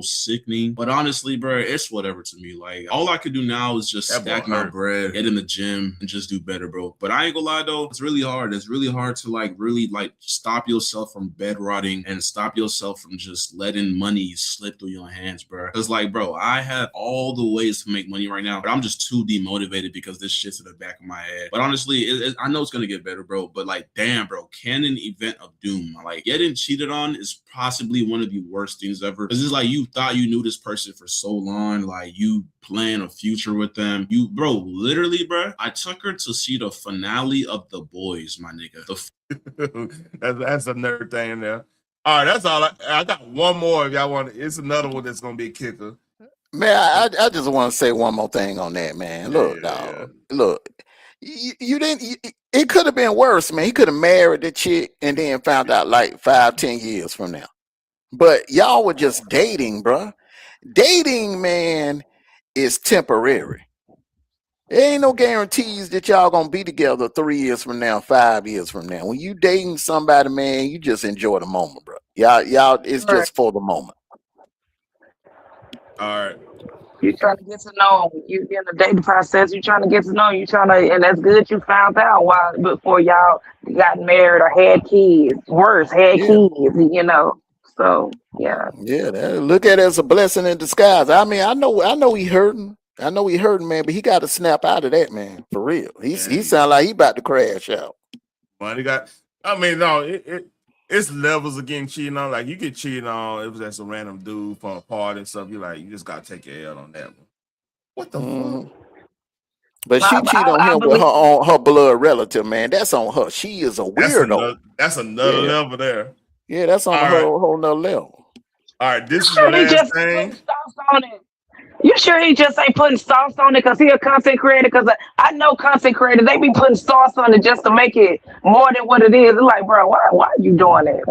sickening. But honestly, bro, it's whatever to me. Like all I could do now is just stack my bread, get in the gym, and just do better, bro. But I ain't gonna lie though, it's really hard. It's really hard to like really like stop yourself from bed rotting and stop yourself from just letting money slip through your hands, bro. Because like, bro, I have all the ways to make money right now, but I'm just too demotivated because this shit's in the back of my head. But honestly, I know it's gonna get better, bro. But like, damn, bro, canon event of doom. Like getting cheated on is possibly one of the worst things ever. Because it's like you thought you knew this person for so long, like you plan a future with them. You, bro, literally, bro, I took her to see the finale of The Boys, my nigga. That's another thing in there. All right, that's all. I got one more if y'all want. It's another one that's gonna be a kicker. Man, I just want to say one more thing on that, man. Look, dog. Look, you didn't. It could have been worse, man. He could have married the chick and then found out like 5-10 years from now. But y'all were just dating, bro. Dating, man, is temporary. There ain't no guarantees that y'all gonna be together 3 years from now, 5 years from now. When you dating somebody, man, you just enjoy the moment, bro. Y'all, it's just for the moment. All right. You're trying to get to know him. You in the dating process. You're trying to get to know him. And that's good. You found out while before y'all got married or had kids. Worse, had kids. You know. So yeah. Yeah, look at it as a blessing in disguise. I mean, I know he hurting. I know he hurting, man, but he got to snap out of that, man, for real. He sound like he about to crash out. Money got. I mean, no, it's levels of getting cheated on. Like you get cheated on, it was just a random dude from a party and stuff. You just gotta take your L on that one. What the fuck? But she cheated on him with her blood relative, man. That's on her. She is a weirdo. That's another level there. Yeah, that's on a whole nother level. All right, this is the last thing. You sure he just ain't putting sauce on it because he a content creator? Because I know content creators, they be putting sauce on it just to make it more than what it is. It's like, bro, why are you doing that?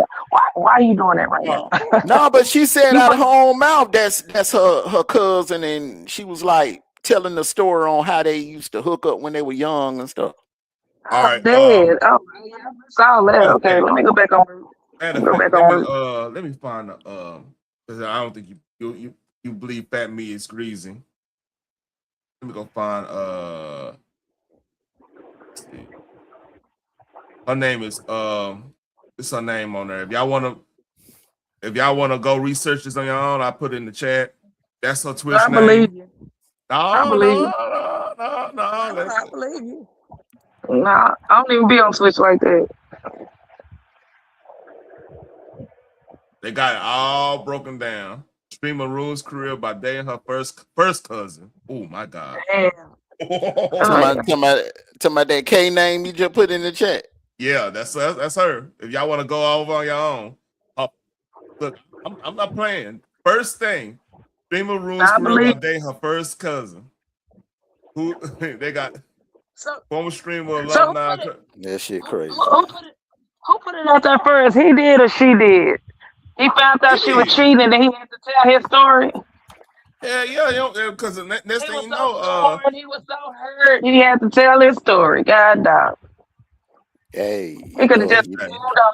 Why are you doing that right now? No, but she said out of her own mouth that's her cousin, and she was like telling the story on how they used to hook up when they were young and stuff. All right. Dead. It's all that. Okay, let me go back on. Let me find because I don't think you believe fat meat is greasy. Let me go find let's see. Her name is it's her name on there. If y'all wanna go research this on your own, I put it in the chat. That's her Twitch name. Believe you. No. I believe you. Nah, I don't even be on Twitch like that. They got it all broken down. Streamer rules career by dating her first cousin. Oh my God. Damn. Talking about that K name you just put in the chat. Yeah, that's her. If y'all want to go over on your own, look, I'm not playing. First thing, streamer rules career by dating her first cousin. Who they got? Former streamer alumni. That shit crazy. Who put it out there first? He did or she did? He found out she was cheating and then he had to tell his story. Yeah, because the next thing you know, he was so hurt, he had to tell his story. God dog. Hey, he could have just moved on.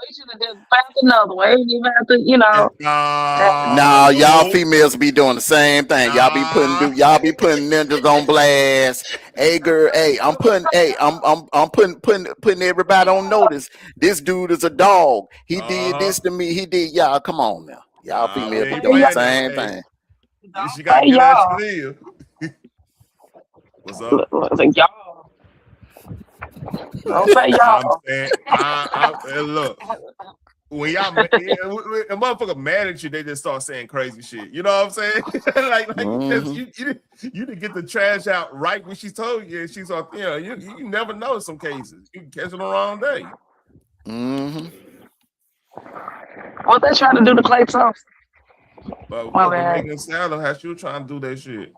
He should have just found another way. He didn't even have to, Nah, y'all females be doing the same thing. Y'all be putting ninjas on blast. Hey girl, I'm putting everybody on notice. This dude is a dog. He did this to me. He did y'all. Come on now. Y'all females be doing the same thing. She got good ass live. What's up? Y'all. Don't say y'all. I'm saying, look, when y'all a motherfucker mad at you, they just start saying crazy shit. You know what I'm saying? like you didn't get the trash out right when she told you. She's like, you never know in some cases. You can catch it on the wrong day. What they trying to do to Clay Thompson? Megan Stallion, how she was trying to do that shit.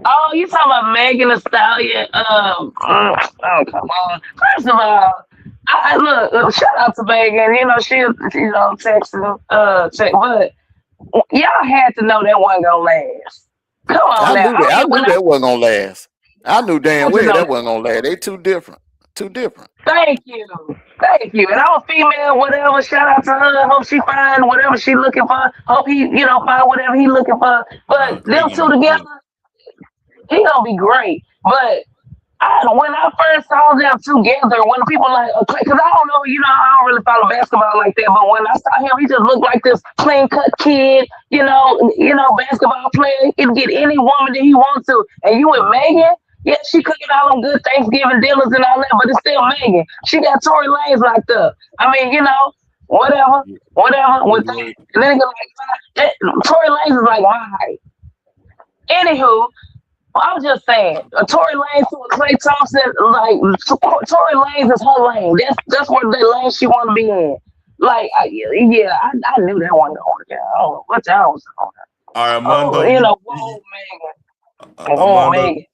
Oh, you talking about Megan Thee Stallion? Oh, come on. First of all, I look. Shout out to Megan. She texting, check, but y'all had to know that wasn't gonna last. Come on, I knew that wasn't gonna last. I knew damn well that wasn't gonna last. They too different. Thank you. And I'm a female, whatever. Shout out to her. Hope she find whatever she looking for. Hope he, find whatever he looking for. But them two together, he gonna be great. But when I first saw them together, when people like, because I don't know, I don't really follow basketball like that. But when I saw him, he just looked like this clean cut kid, basketball player. He can get any woman that he wants to. And you with Megan? Yeah, she cooking all them good Thanksgiving dinners and all that, but it's still Megan. She got Tory Lanez locked up. I mean, whatever. And then Tory Lanez is like my height. Anywho, I was just saying, Tory Lanez to Klay Thompson, like Tory Lanez is her lane. That's what the lane she want to be in. Like, I knew that one going to work out. I don't know what y'all was on. All right, Armando. Megan.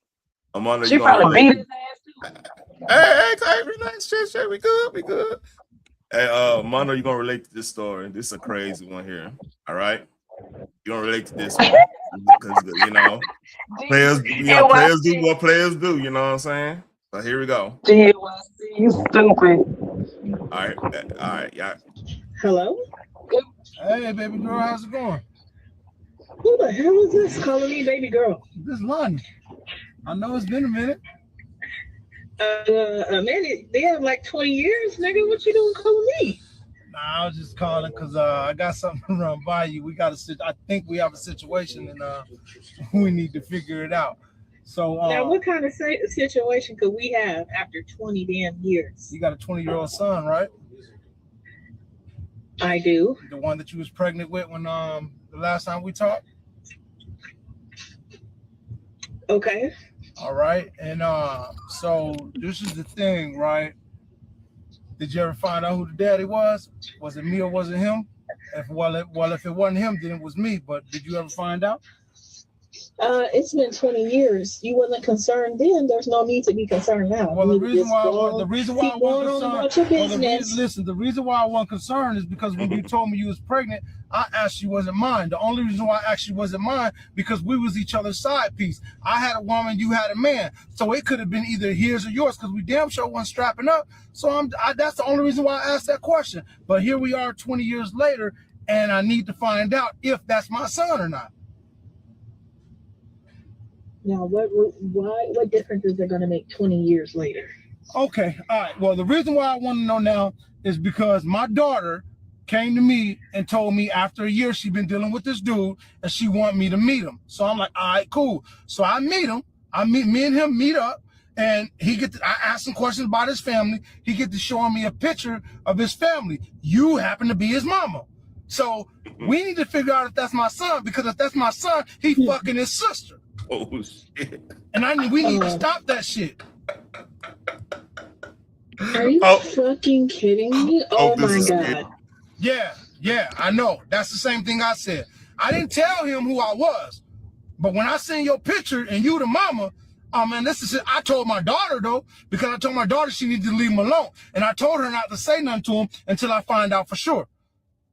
Armando, she probably beat his ass too. Hey, relax, shit, we good. Hey, Armando, you gonna relate to this story? This is a crazy one here. All right, you gonna relate to this one because players do what players do. You know what I'm saying? So here we go. You stupid. All right, yeah. Hello. Hey, baby girl, how's it going? Who the hell is this calling me baby girl? This is Lonnie. I know it's been a minute. Man, they have like 20 years, nigga. What you doing calling me? Nah, I was just calling because I got something to run by you. I think we have a situation and we need to figure it out. So now, what kind of situation could we have after 20 damn years? You got a 20-year-old son, right? I do. The one that you was pregnant with when the last time we talked? Okay. All right. And so this is the thing, right? Did you ever find out who the daddy was? Was it me or was it him? If if it wasn't him, then it was me. But did you ever find out? It's been 20 years. You wasn't concerned then. There's no need to be concerned now. Well, You the need to reason just why go I on, the reason why I keep going wasn't on concerned. about your Well, business. the reason why I wasn't concerned is because when you told me you was pregnant, I asked you wasn't mine. The only reason why I asked you wasn't mine because we was each other's side piece. I had a woman, you had a man, so it could have been either his or yours because we damn sure wasn't strapping up. So that's the only reason why I asked that question. But here we are, 20 years later, and I need to find out if that's my son or not. Now, what difference is it going to make 20 years later? Okay, all right. Well, the reason why I want to know now is because my daughter came to me and told me after a year she'd been dealing with this dude and she wanted me to meet him. So I'm like, all right, cool. So I meet him. Me and him meet up, and I ask him questions about his family. He get to showing me a picture of his family. You happen to be his mama. So we need to figure out if that's my son, because if that's my son, he fucking his sister. Oh shit! And we need to stop that shit. Are you fucking kidding me? Oh my God. Yeah, I know. That's the same thing I said. I didn't tell him who I was, but when I seen your picture and you the mama, man, this is it. I told my daughter though, because I told my daughter she needed to leave him alone, and I told her not to say nothing to him until I find out for sure.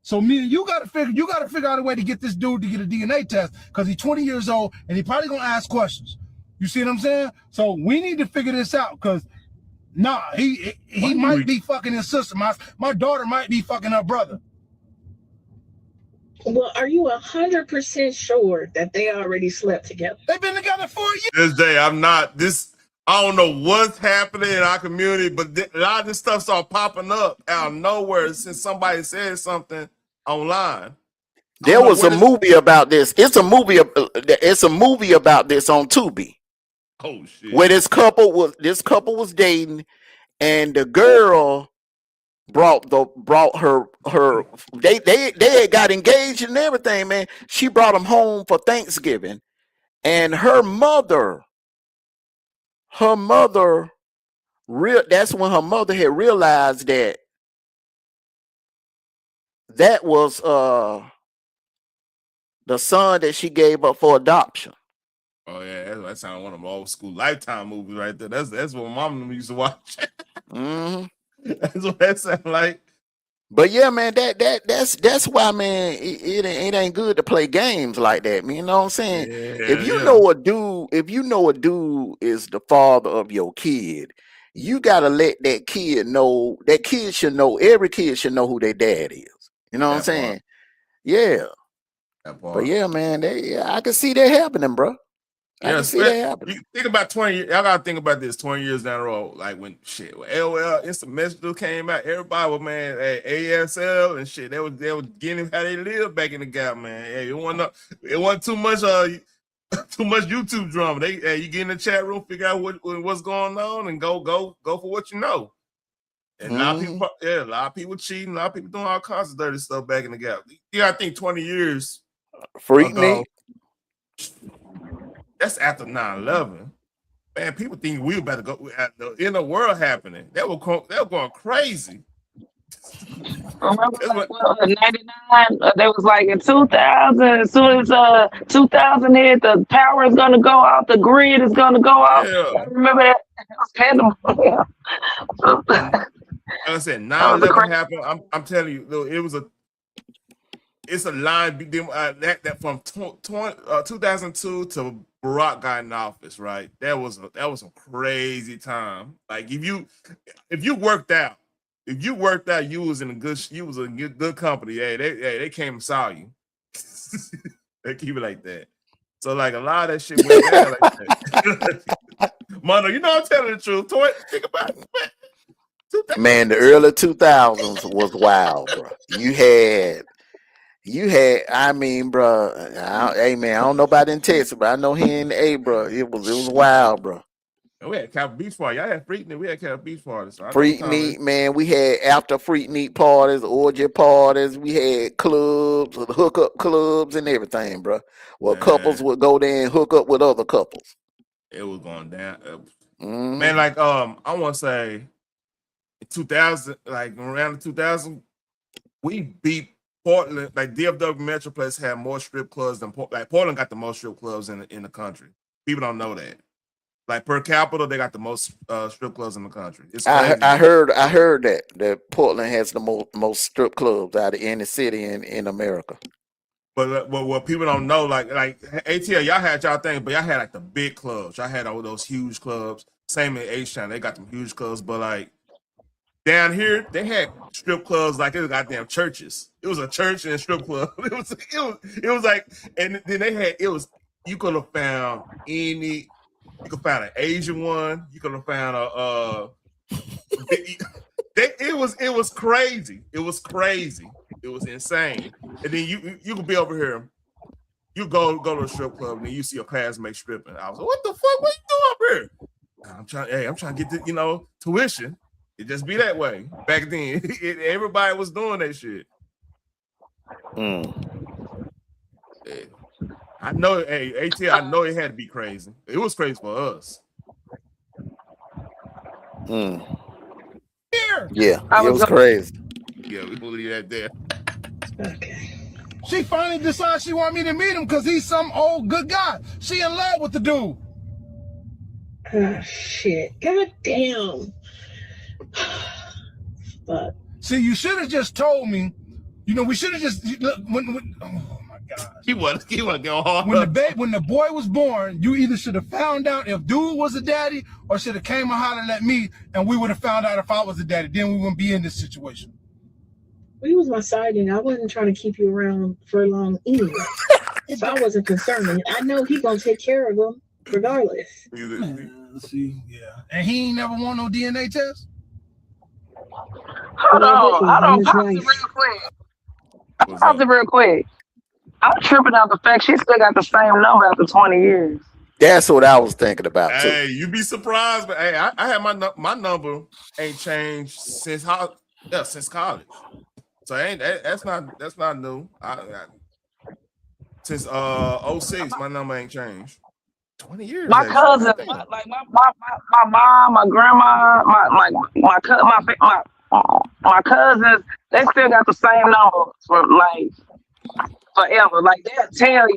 So me and you gotta figure out a way to get this dude to get a DNA test, because he's 20 years old and he probably gonna ask questions. You see what I'm saying? So we need to figure this out, because he might be fucking his sister. My daughter might be fucking her brother. Well, are you 100% sure that they already slept together? They've been together for a year. This day, I don't know what's happening in our community, but a lot of this stuff started popping up out of nowhere since somebody said something online. There was a movie about this. It's a movie about this on Tubi. Oh shit! Where this couple was dating, and the girl brought her they had got engaged and everything, man. She brought them home for Thanksgiving, and her mother that's when her mother had realized that was the son that she gave up for adoption. Oh yeah, that sounds one of them old school Lifetime movies right there. That's what mom used to watch. Mm-hmm. That's what that sounds like. But yeah, man, that's why, man, it ain't good to play games like that, man. You know what I'm saying? Yeah, if you know a dude is the father of your kid, you gotta let that kid know. That kid should know. Every kid should know who their dad is. You know what I'm saying? Yeah. But yeah, man, I can see that happening, bro. I can see that happening. You think about 20 years. Y'all gotta think about this 20 years down the road. Like when LOL Instant Messenger came out, everybody was, man, ASL and shit. They was getting how they live back in the gap, man. Hey, it wasn't too much YouTube drama. You get in the chat room, figure out what's going on, and go for what you know. And a lot of people cheating, a lot of people doing all kinds of dirty stuff back in the gap. You gotta think 20 years. Freak me. That's after 9/11. Man, people think we were about to go in the world happening. They were going crazy. Remember, in 99, they was like in 2000, as soon as 2000 hit, the power is going to go out, the grid is going to go out. Yeah. I remember that. It was pandemonium. Like I said, 9/11 happened. I'm telling you, it's a line that from 2002 to Barack got in office, right? That was a crazy time. Like if you worked out, you was in good company. Hey, they came and saw you. They keep it like that. So like a lot of that shit went down like that. Mono, you know I'm telling the truth. Think about it, man. Man, the early 2000s was wild, bro. You had, I mean, bro. Hey, man, I don't know about in Texas, but I know here in the A, bro, it was wild, bro. We had Capitol Beach party. Y'all had Freak Meat. We had Capitol Beach parties. So Freak Meat, man. We had after Freak Meat parties, orgy parties. We had clubs, hookup clubs, and everything, bro. Well, couples would go there and hook up with other couples. it was going down. Mhm. Man, like I want to say in 2000, like around 2000, we beat Portland. Like DFW Metroplex had more strip clubs than Portland got the most strip clubs in the country. People don't know that. Like per capita, they got the most strip clubs in the country. It's crazy. I heard that Portland has the most strip clubs out of any city in America. But what people don't know, like ATL, y'all had y'all thing, but y'all had like the big clubs. Y'all had all those huge clubs. Same in H-Town, they got them huge clubs. But like down here, they had strip clubs like it was goddamn churches. It was a church and a strip club. It was like, and then they had you could have found any. You could find an Asian one. You could have found it was crazy. It was crazy. It was insane. And then you could be over here. You go to a strip club and then you see your classmate stripping. I was like, what the fuck? What you doing up here? I'm trying to get the tuition. It just be that way. Back then, everybody was doing that shit. I know, ATL, I know it had to be crazy. It was crazy for us. Here. Yeah, it was crazy. Yeah, we believe that there. Okay. She finally decides she want me to meet him because he's some old good guy. She in love with the dude. Oh shit! God damn. Fuck. See, you should have just told me. You know, we should have just when oh my God. He wasn't going hard. When the boy was born, you either should have found out if dude was a daddy or should have came and hollered at me, and we would have found out if I was a daddy. Then we wouldn't be in this situation. Well, he was my sidekick. I wasn't trying to keep you around for long anyway. So I wasn't concerned. I know he gonna take care of them regardless. Man, see, yeah. And he ain't never want no DNA test? Hold on, pause it real quick. Pause it real quick. I'm tripping out the fact she still got the same number after 20 years. That's what I was thinking about too. Hey, you'd be surprised, but hey, I had my number ain't changed since college. So that's not new. Since 06, my number ain't changed. 20 years. My cousins, my mom, my grandma, my cousins, they still got the same number from like forever. Like they'll tell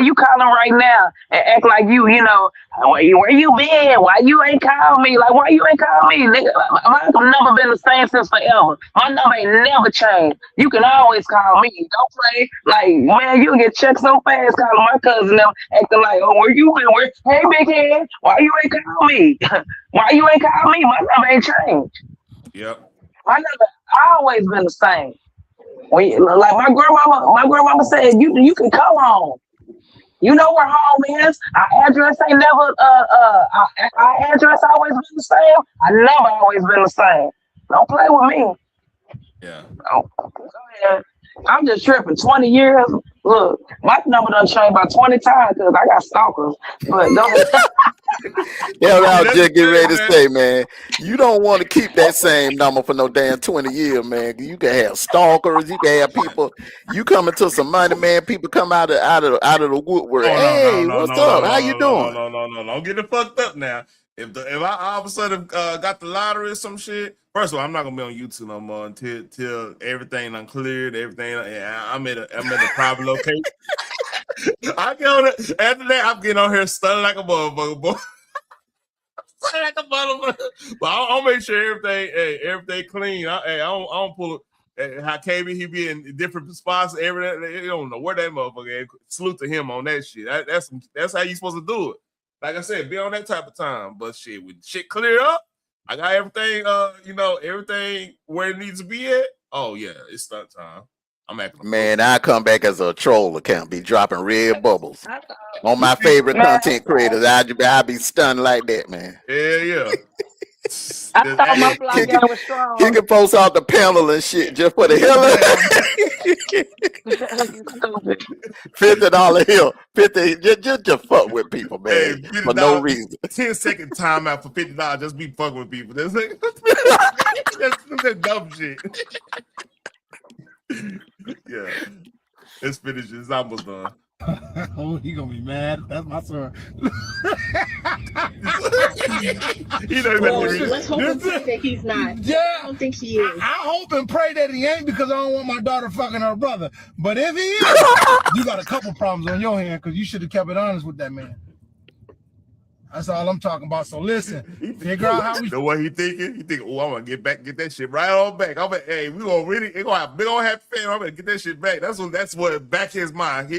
you call them right now and act like you know where you been? Why you ain't called me? Like why you ain't called me? Nigga, my number been the same since forever. My number ain't never changed. You can always call me. Don't play like man, you get checked so fast calling my cousin them acting like where you been? Hey big head, why you ain't call me? Why you ain't call me? My number ain't changed. Yep. My number always been the same. Like my grandmama said, you can come home. You know where home is. Our address ain't never our address always been the same. I never always been the same. Don't play with me. Yeah. Oh, go ahead. I'm just tripping. 20 years. Look, my number done changed about 20 times because I got stalkers. But go ahead. Yeah, I was just getting ready to say, man, you don't want to keep that same number for no damn 20 years, man. You can have stalkers, you can have people. You come into some money, man. People come out of the woodwork. Hey, what's up? How you doing? No. Don't get it fucked up now. If I all of a sudden got the lottery or some shit, first of all, I'm not gonna be on YouTube no more until everything uncleared, everything. I'm at a private location. I get on it. After that, I'm getting on here stunning like a motherfucker, boy. Stunning like a motherfucker. But I'll make sure everything clean. I don't pull it. How KB he be in different spots. You don't know where that motherfucker is. Salute to him on that shit. That's how you supposed to do it. Like I said, be on that type of time. But shit, with shit clear up, I got everything. Everything where it needs to be at. Oh yeah, it's stunt time. I'm acting. Man, I come back as a troll account, be dropping red bubbles on my favorite content creators. I be stunned like that, man. Yeah. I thought my fly guy was strong. He can post out the panel and shit just for the hell of it. $50 hill. 50 just fuck with people, man. Hey, for no reason. 10-second timeout for $50. Just be fucking with people. That's dumb shit. Yeah. It's finished. It's almost done. Oh, he gonna be mad. That's my son. Well, let's hope and pray that he's not. Yeah, I don't think he is. I hope and pray that he ain't, because I don't want my daughter fucking her brother. But if he is, you got a couple problems on your hand, because you should have kept it honest with that man. That's all I'm talking about. So listen, figure out how we. You know what he thinking? He thinking, oh, I'm gonna get that shit right on back. I'm like, hey, we gonna really, it gonna have big old happy family. I'm gonna get that shit back. That's what back his mind.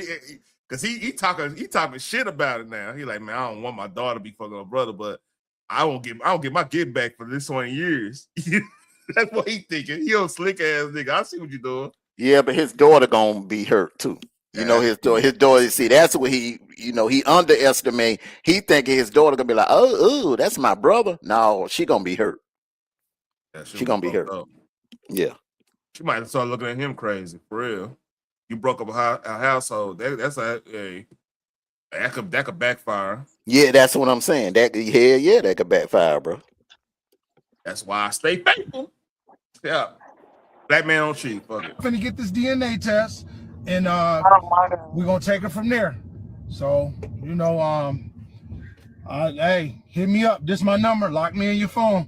Cause he talking shit about it now. He like, man, I don't want my daughter to be fucking her brother, but I don't get my get back for this 20 years. That's what he thinking. He a slick ass nigga. I see what you doing. Yeah, but his daughter gonna be hurt too. You know, his daughter, see, that's what he underestimate. He thinking his daughter gonna be like, oh, that's my brother. No, she gonna be hurt. Yeah, she gonna be hurt. Up. Yeah. She might start looking at him crazy, for real. You broke up a household. That could backfire. Yeah, that's what I'm saying. That could backfire, bro. That's why I stay faithful. Yeah. Black man don't cheat. Fuck it. Finna get this DNA test, and we're gonna take it from there. So, you know, hey, hit me up. This is my number. Lock me in your phone.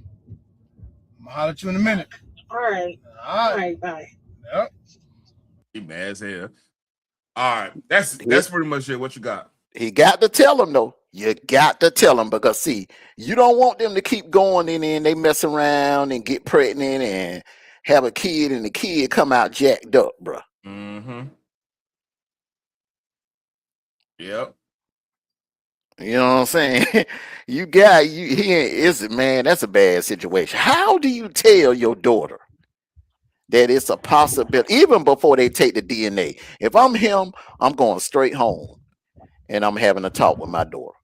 I'm gonna holler at you in a minute. All right. All right. Bye. Yep. He mad as hell. All right. That's pretty much it. What you got? He got to tell him though. You got to tell him, because see, you don't want them to keep going and then they mess around and get pregnant and have a kid, and the kid come out jacked up, bro. Mm-hmm. Yep. You know what I'm saying? Man, that's a bad situation. How do you tell your daughter that it's a possibility, even before they take the DNA? If I'm him, I'm going straight home and I'm having a talk with my daughter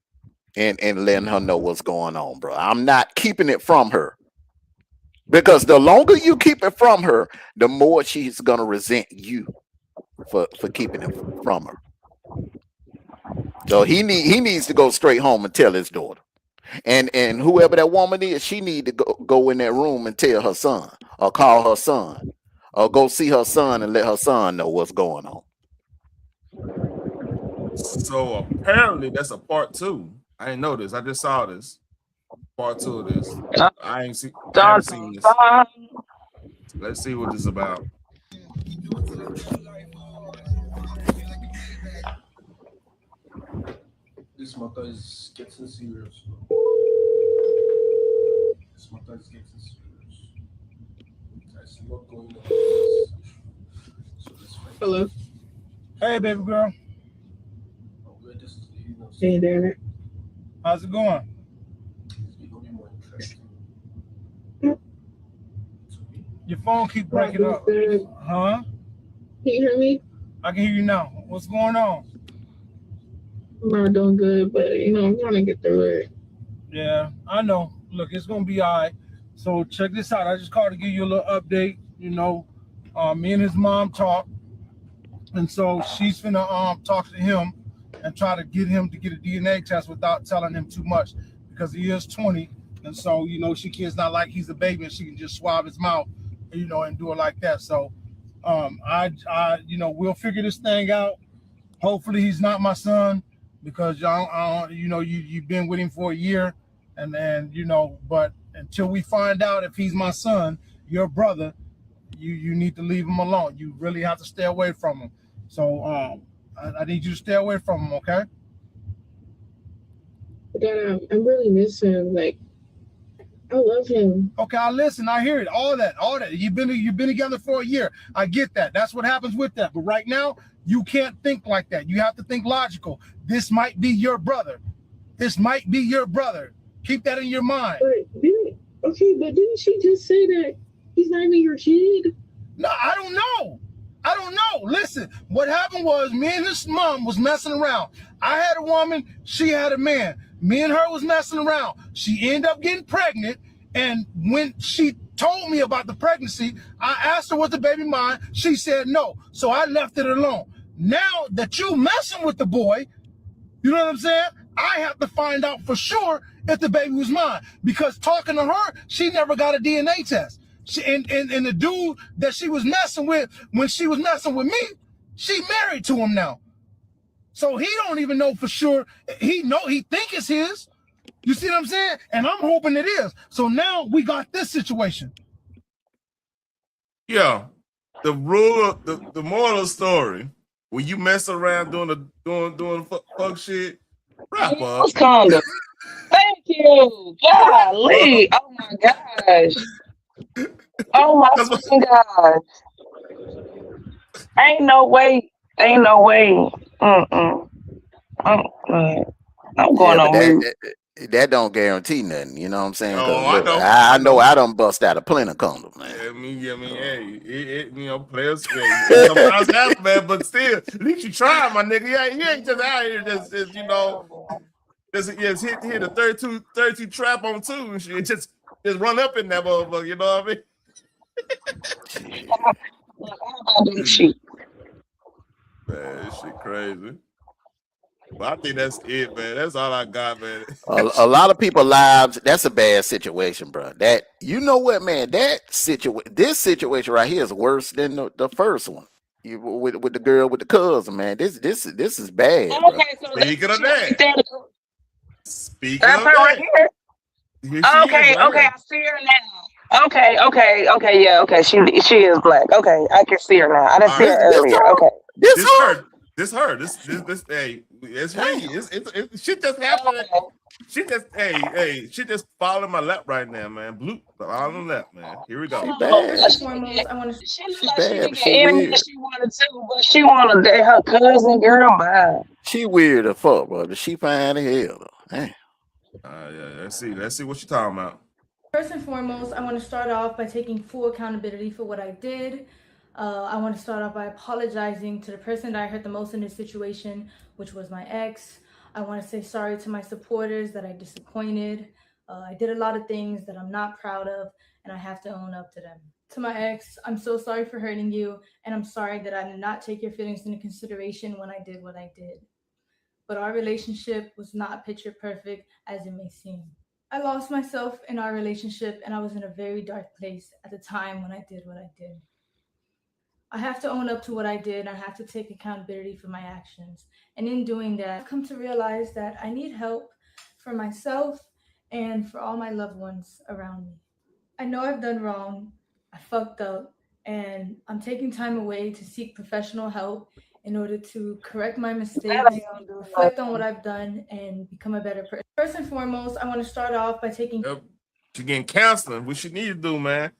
and letting her know what's going on, bro. I'm not keeping it from her, because the longer you keep it from her, the more she's gonna resent you for keeping it from her. So he needs to go straight home and tell his daughter, and whoever that woman is, she need to go in that room and tell her son, or call her son, or go see her son and let her son know what's going on. So apparently that's a part 2. I didn't know this. I just saw this. Part 2 of this. I haven't seen this. Let's see what this is about. This matter is getting serious. This matter is getting serious. There's a lot going on. Hello. Hey, baby girl. Hey, Derek. How's it going? Your phone keep breaking up. Huh? Can you hear me? I can hear you now. What's going on? I'm not doing good, but I'm trying to get through it. Yeah, I know. Look, it's gonna be all right. So check this out. I just called to give you a little update. Me and his mom talked, and so she's finna talk to him and try to get him to get a DNA test without telling him too much, because he is 20, and so it's not like he's a baby and she can just swab his mouth, and do it like that. So we'll figure this thing out. Hopefully he's not my son, because you've been with him for a year, and then but until we find out if he's my son, your brother, you need to leave him alone. You really have to stay away from him. So I need you to stay away from him, okay? Dad, I'm really missing him. Like, I love him. Okay, I listen. I hear it. All that. You've been together for a year. I get that. That's what happens with that. But right now, you can't think like that. You have to think logical. This might be your brother. Keep that in your mind. But didn't she just say that he's not even your kid? No, I don't know. Listen, what happened was me and his mom was messing around. I had a woman, she had a man. Me and her was messing around. She ended up getting pregnant, and when she told me about the pregnancy, I asked her, was the baby mine? She said no, so I left it alone. Now that you messing with the boy, you know what I'm saying? I have to find out for sure if the baby was mine, because talking to her, she never got a DNA test. And the dude that she was messing with when she was messing with me, she married to him now. So he don't even know for sure. He think it's his, You see what I'm saying? And I'm hoping it is. So now we got this situation. Yeah. The moral of the story, when you mess around doing fuck shit, wrap up. Condom. Thank you. Golly. Oh my gosh. Oh my fucking gosh. Ain't no way. Mm-mm. I'm going but on mute. that don't guarantee nothing. You know what I'm saying? Oh, I know. I know I done bust out a plenty of condoms, man. I mean, hey, players, sometimes happen, man, but still, at least you try, my nigga. Yeah, you ain't just out here just hit a 32 trap on two and shit. Just run up in that motherfucker, you know what I mean? Man, this shit crazy. But I think that's it, man. That's all I got, man. A lot of people lives. That's a bad situation, bro. That you know what, man. This situation right here is worse than the first one. With the girl with the cousin, man. This is bad. Okay, bro. so Speaking of that. Speaking of that right here. Okay, I see her now. Okay, yeah, okay. She is black. Okay, I can see her now. I didn't see her earlier. Okay. This her. This hey, it's me. It's shit just happened. She just following my lap right now, man. Blue all on lap, man. Here we go. She bad. She wanted she wanted to, but she wanted to date her cousin, girl. Bye. She weird as fuck, bro. But she fine as hell, though. Hey. Yeah. Let's see what you're talking about. First and foremost, I want to start off by taking full accountability for what I did. I want to start off by apologizing to the person that I hurt the most in this situation, which was my ex. I want to say sorry to my supporters that I disappointed. I did a lot of things that I'm not proud of, and I have to own up to them. To my ex, I'm so sorry for hurting you, and I'm sorry that I did not take your feelings into consideration when I did what I did. But our relationship was not picture perfect as it may seem. I lost myself in our relationship, and I was in a very dark place at the time when I did what I did. I have to own up to what I did. I have to take accountability for my actions. And in doing that, I've come to realize that I need help for myself and for all my loved ones around me. I know I've done wrong. I fucked up. And I'm taking time away to seek professional help in order to correct my mistakes, reflect on what I've done, and become a better person. First and foremost, I want to start off by taking... She's getting counseling, which she need to do, man.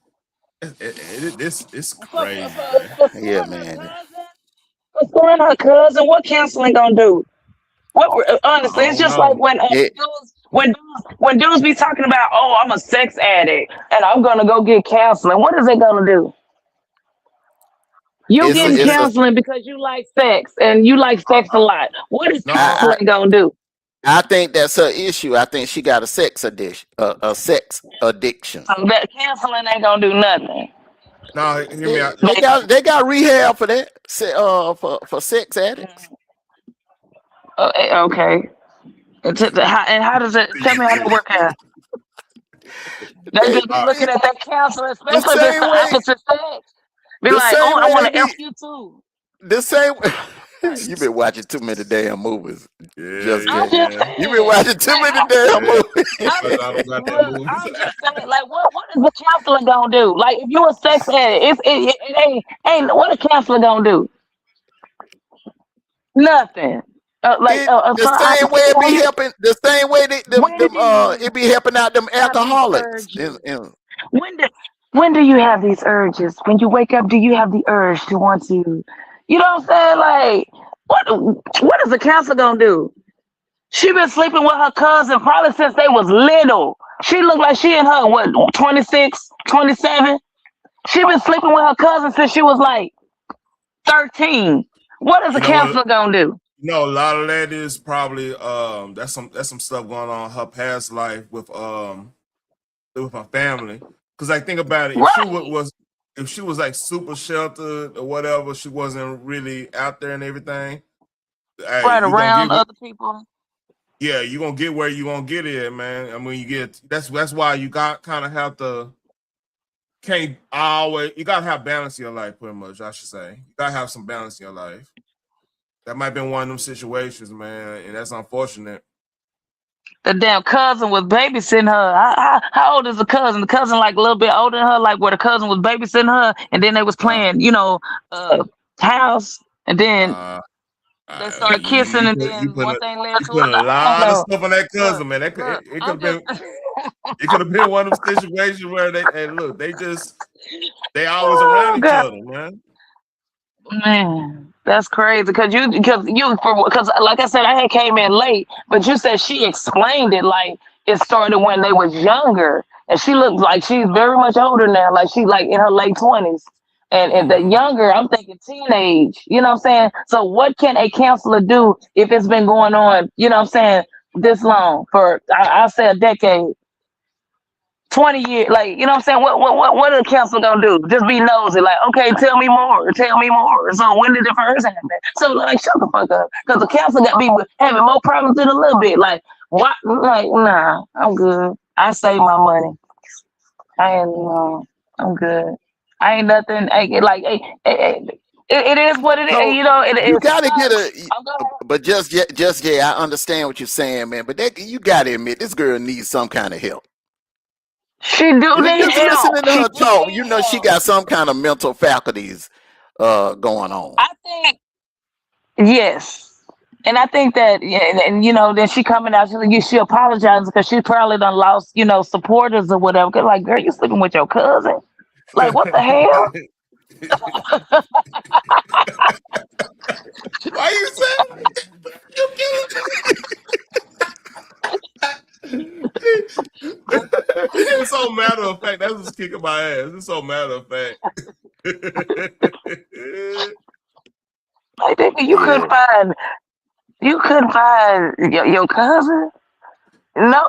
It's crazy. Yeah, man. For her cousin, what counseling gonna do? What honestly, it's just like when dudes be talking about, oh, I'm a sex addict and I'm gonna go get counseling. What is it gonna do? You getting counseling because you like sex and you like sex a lot. What is counseling gonna do? I think that's her issue. I think she got a sex addiction. So that counseling ain't gonna do nothing. No, hear me out. They got rehab for that. For sex addicts. Okay. And how does it? Tell me how that work out. They just be looking at that counselor, especially if it's the opposite sex. Be like, oh, I want to F you too. The same way. You've been watching too many damn movies. Yeah, you've been watching too many damn movies. I'm just saying, like, what is the counselor gonna do? Like, if you a sex addict, it ain't what a counselor gonna do? Nothing. The same way it be helping. The same way it be helping out them alcoholics. When do you have these urges? When you wake up, do you have the urge to want to? You know what I'm saying? Like, what is the counselor gonna do? She been sleeping with her cousin probably since they was little. She looked like she in her, 26, 27? She been sleeping with her cousin since she was like 13. What is the counselor gonna do? A lot of that is probably that's some stuff going on in her past life with her family. Because I think about it, if she was like super sheltered or whatever, she wasn't really out there and everything. Right around other people. Yeah, you're gonna get where you're gonna get it, man. I mean, that's why you got kind of have to you gotta have balance in your life, pretty much, I should say. You gotta have some balance in your life. That might have been one of them situations, man, and that's unfortunate. the damn cousin was babysitting her. How old is the cousin? The cousin like a little bit older than her, like where the cousin was babysitting her, and then they was playing, house, and then they started kissing, and then one thing led to put a another. I don't lot of know. stuff on that cousin, man. That could Look, it could I'm have just. been it could have been one of them situations where they always around each God. other, man. Man, that's crazy because like I said, I had came in late, but you said she explained it like it started when they was younger, and she looks like she's very much older now, like she's like in her late 20s, and the younger, I'm thinking teenage. You know what I'm saying? So what can a counselor do if it's been going on? You know what I'm saying? This long for I say a decade. 20 years, like, you know what I'm saying? What are the council gonna do? Just be nosy, like, okay, tell me more. So when did it first happen? So like, shut the fuck up, because the council got people having more problems than a little bit. Like, what? Like, nah, I'm good. I save my money. I'm good. I ain't nothing. It is what it is. So You know, you it gotta get sucks. but just yeah, I understand what you're saying, man. But you gotta admit this girl needs some kind of help. She do need Just listening help. to She her do talk, need she help. got some kind of mental faculties going on. I think yes. And I think that, yeah, and then she coming out, she apologizing because she probably done lost, supporters or whatever. 'Cause like, girl, you sleeping with your cousin? Like, what the hell? Why you saying? It's so matter of fact. That's what's kicking my ass. It's so matter of fact. Like, nigga, you couldn't find your cousin. No,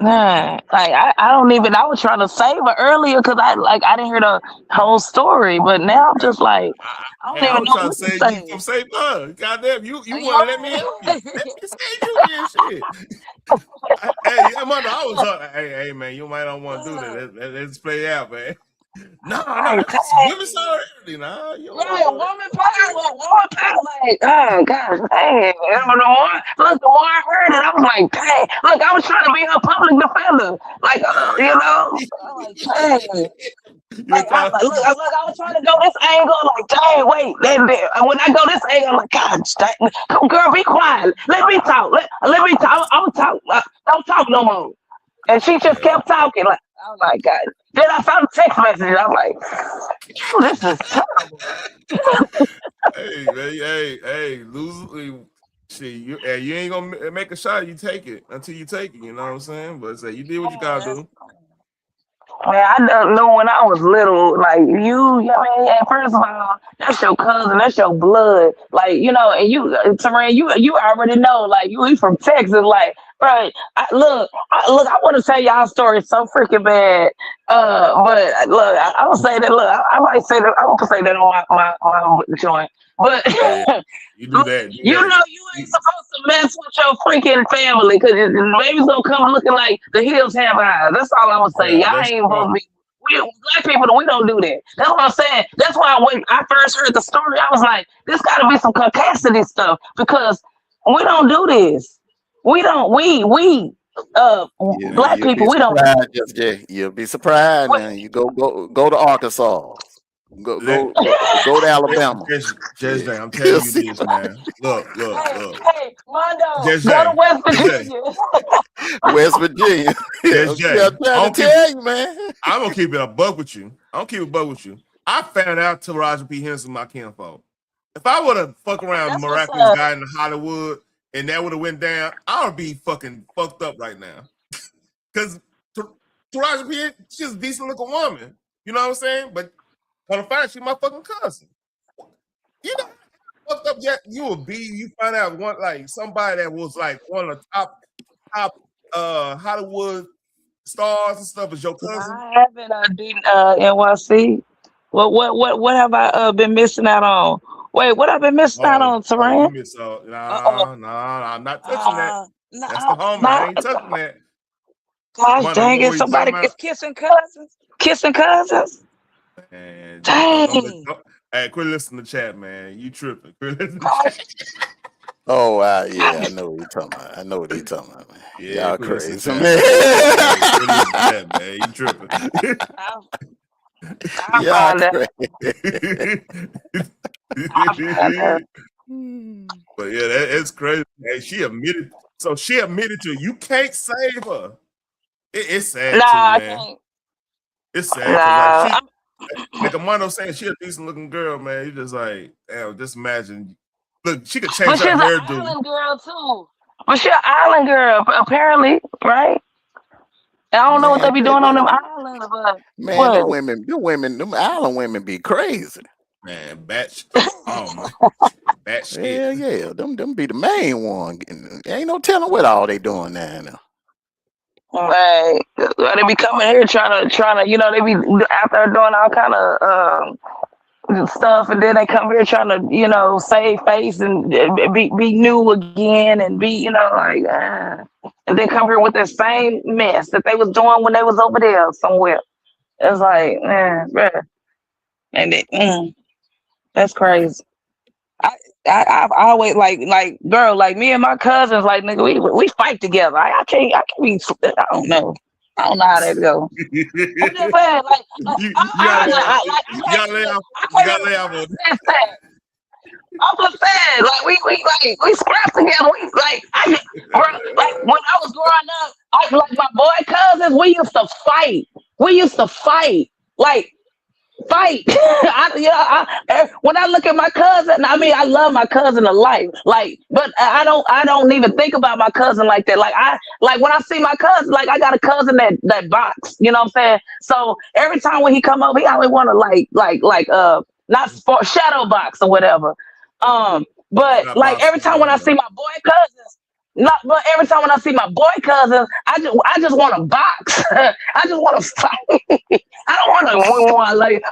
nah. Like I don't even. I was trying to save her earlier because I didn't hear the whole story, but now I'm just like I don't Hey, I even was know trying to what to say you say. from St. Bud. Goddamn, you want to let me help you. Let me save you then, shit. Hey, Amanda, I was up. Hey, man, you might not want to do that. Let's play it out, man. No, Like, that's women solidarity. Nah, you don't right, want woman power. Like, oh gosh, dang. The more I heard it, I was like, dang. Look, I was trying to be her public defender. Like, I'm like, dang. Like, I was trying to go this angle, like, dang, wait, and when I go this angle, I'm like, God, dang, girl, be quiet. Let me talk. Let me talk. I'm talk. Don't talk no more. And she just kept talking. Like, oh my God. Then I found a text message. I'm like, this is terrible. Hey, man, hey, lose. Shit, you ain't gonna make a shot. You take it until you take it. You know what I'm saying? But say you did what you gotta do. Man, I don't know when I was little, like first of all, that's your cousin, that's your blood, like and you, Terrain, you already know, like you from Texas, like, right? I want to tell y'all story so freaking bad, but look, I would say that, I might say that, I won't say that on my joint, but You do that. you ain't supposed to mess with your freaking family because baby's gonna come looking like the hills have eyes. That's all I'm gonna say. Yeah, Y'all that's ain't supposed to be. Black people, we don't do that. That's what I'm saying. That's why when I first heard the story, I was like, "This got to be some capacity stuff because we don't do this. We don't. Black You'll be people, we don't. surprised, you'll be surprised now. You go to Arkansas, go to Alabama. Just I'm telling you this, man. Look. Hey, Mondo, Just go to West Virginia. West Virginia. I'm trying to tell you, man. I'm gonna keep it a buck with you. I found out Taraji P. Henson my kinfolk. If I would have fucked around with miraculous guy in Hollywood and that would have went down, I would be fucking fucked up right now. Because Taraji P. she's a decent looking woman. You know what I'm saying? But on the fact she's my fucking cousin. You know, fucked up yet you find out somebody that was like one of the top Hollywood stars and stuff is your cousin. I haven't been NYC. What have I been missing out on? Wait, what I've been missing out on, Saran? You miss out. Nah, I'm not touching that. That's the homie. I ain't touching that. Gosh dang it, somebody is kissing cousins. Kissing cousins. And dang. hey, quit listening to chat, man. You tripping. Quit listening to chat. Oh, yeah, I know what you're talking about. I know what you're talking about, man. Yeah, Y'all put in some crazy, chat, man. Put in some chat, man. You tripping. I Y'all find that. But yeah, it's crazy. Hey, she admitted. So she admitted to it. You can't save her. It's sad Nah, too, I man. can't. It's sad because like Nah, like Armando saying, she a decent looking girl, man. You just like, damn, just imagine. Look, she could but change she's her an hairdo. island girl too. But she an island girl, apparently, right? I don't know what they Man, be doing on them islands, but man, them what? women, them island women be crazy. Man, batch. Oh my, batch shit. Yeah, yeah, them be the main one. Ain't no telling what all they doing now. Right. They be coming here trying to, you know, they be out there doing all kind of stuff, and then they come here trying to, you know, save face and be new again and be, you know, like, and then come here with the same mess that they was doing when they was over there somewhere. It's like, man, bruh. And that's crazy. I've always like girl, like me and my cousins, like nigga, we fight together. I can't be. I don't know how that go. I'm just saying, like You gotta lay off. You gotta lay off. I'm just saying, like we scrap together. We like bro, like when I was growing up, like my boy cousins, we used to fight. Like fight. When I look at my cousin, I mean, I love my cousin to life. Like, but I don't even think about my cousin like that. Like when I see my cousin, like I got a cousin that box. You know what I'm saying? So every time when he come up, he always want to not shadow box or whatever. But Not like every time when I see my boy cousins. But every time when I see my boy cousins, I just want to box. I just want to fight. I don't want to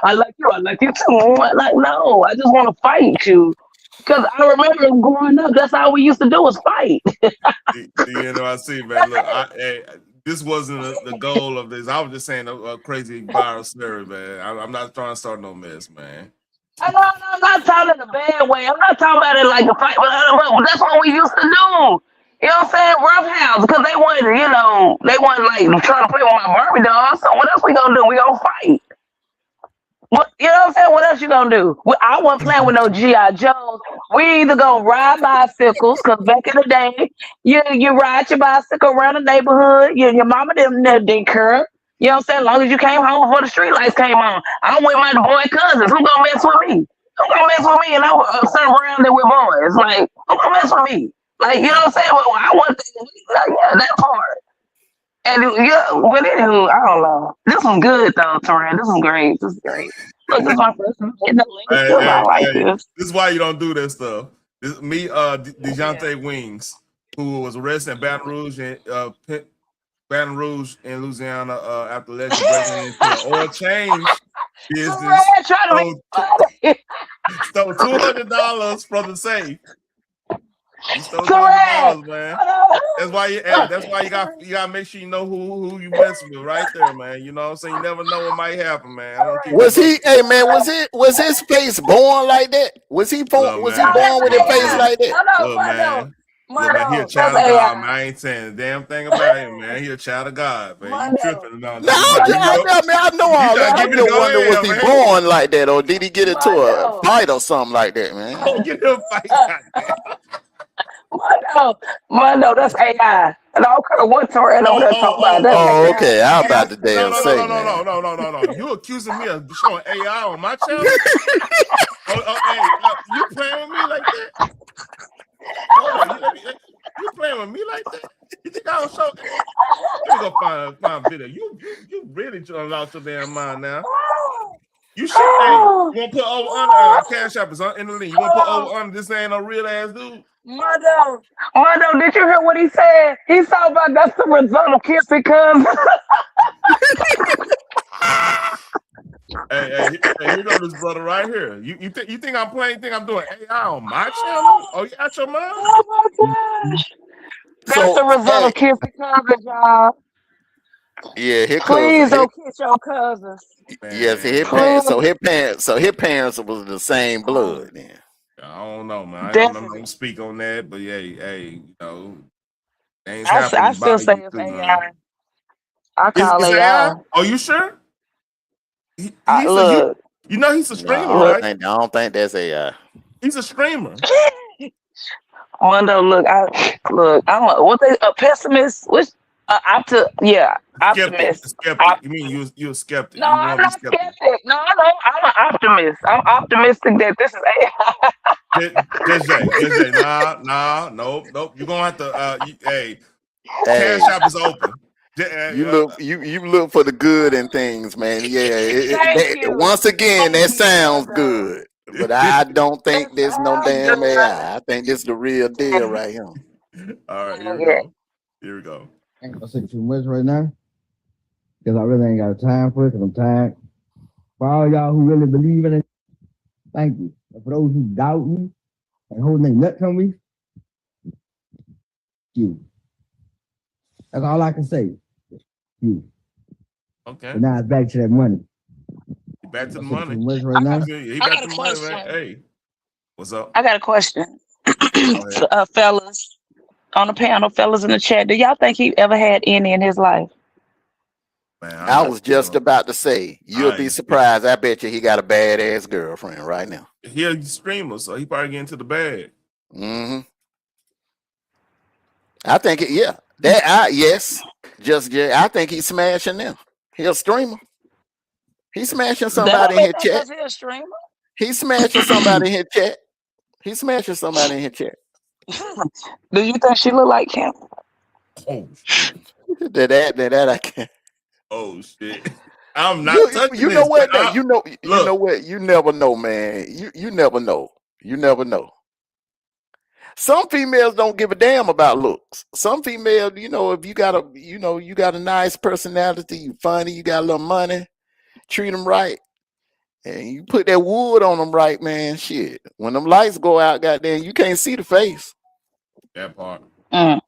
I like you too. Like no, I just want to fight you. Because I remember growing up, that's all we used to do was fight. You know, I see, man. Look, this wasn't the goal of this. I was just saying a crazy viral story, man. I'm not trying to start no mess, man. I'm not talking in a bad way. I'm not talking about it like a fight. But that's what we used to do. You know what I'm saying? Rough house, because they wanted, like trying to play with my Barbie doll. So what else we gonna do? We gonna fight. What, you know what I'm saying? What else you gonna do? I wasn't playing with no G.I. Joes. We either gonna ride bicycles, because back in the day, you ride your bicycle around the neighborhood. Your mama didn't care. You know what I'm saying? As long as you came home before the street lights came on. I'm with my boy cousins. Who gonna mess with me? Who gonna mess with me? And I was around there with boys. Like, who gonna mess with me? Like, you know what I'm saying? Well, I want that part. And but anywho, I don't know. This was good though, Torin. This is great. This is great. Look, this is my first time getting the link. I like this. This is why you don't do this stuff. DeJounte Wings, who was arrested in Baton Rouge in Louisiana after allegedly breaking into an oil change business. Stole $200 from the safe. You stole $200, man. That's why you gotta make sure you know who you messing with right there, man. You know what I'm saying? You never know what might happen, man. Was his face born like that? Was he born with a face like that? Look, man. Look, man, he a child of God, man. I ain't saying a damn thing about him, man. He a child of God, man. You tripping now? I know all that. I'm just wondering, was he born like that, or did he get into a fight or something like that, man? Get in a fight, goddamn. Mondo, that's AI. And I don't care what Torin over there talking about. Oh, okay. I'm about to damn say, No. You accusing me of showing AI on my channel? You playing with me like that? You playing with me like that? You think I don't show? Let me go find video. You really trying to out your damn mind now. You should. Hey, you want to put over under? Cash App is in the link. You want to put over under? This ain't no real ass dude. Mondo, did you hear what he said? He talking about that's the result of kissing cousins. Hey, here goes this brother right here. You think I'm playing? You think I'm doing AI on my channel? Oh, you out your mind? Oh my gosh. That's the result of kissing cousins, y'all. Yeah, please don't kiss your cousins. Yes, his parents was the same blood then. I don't know, man. I'm not Definitely. gonna speak on that, but yeah, hey, you know, things I happen still by say you it's too, man. AI. I call Is AI. AI? Oh, you sure? I, He's a you. look, You know he's a No, streamer, right? I don't think that's AI. He's a streamer. Wando, look, I don't what they a pessimist, which Skeptic. optimist. Skeptic. You mean you a skeptic? No, You I'm want to be not skeptic? skeptic. No, I'm an optimist. I'm optimistic that this is AI. Just nope. You're gonna have to. Hey, Hey, Cash App is open. you look for the good in things, man. Yeah, Thank you. once again, Thank that you, sounds Wando. good, but I don't That think there's no sounds damn good. AI. I think this is the real deal right here. All right, here we Yeah. go. Here we go. I ain't gonna say too much right now because I really ain't got time for it. Because I'm tired. For all y'all who really believe in it, thank you. And for those who doubt me and holding their nuts on me, you. That's all I can say. You. Okay. But now it's back to that money. Back to the Too money. much right now. He back to the money, man. Hey, what's up? I got a question. Go ahead. Fellas on the panel, fellas in the chat. Do y'all think he ever had any in his life? Man, I was just about to say, you'll be surprised. I bet you he got a badass girlfriend right now. He a streamer, so he probably get into the bag. Mm-hmm. I think yes. I think he's smashing them. He a streamer. He's smashing somebody in his chat. He a streamer. He's smashing somebody in his chat. He's smashing somebody in his chat. Do you think she look like him? Oh shit. that I can't. Oh shit. I'm not touching you this. know what? Look, you know what? You never know, man. You never know. You never know. Some females don't give a damn about looks. Some females, if you got a nice personality, you funny, you got a little money, treat them right, and you put that wood on them right, man. Shit, when them lights go out, goddamn, you can't see the face. That part. Mm.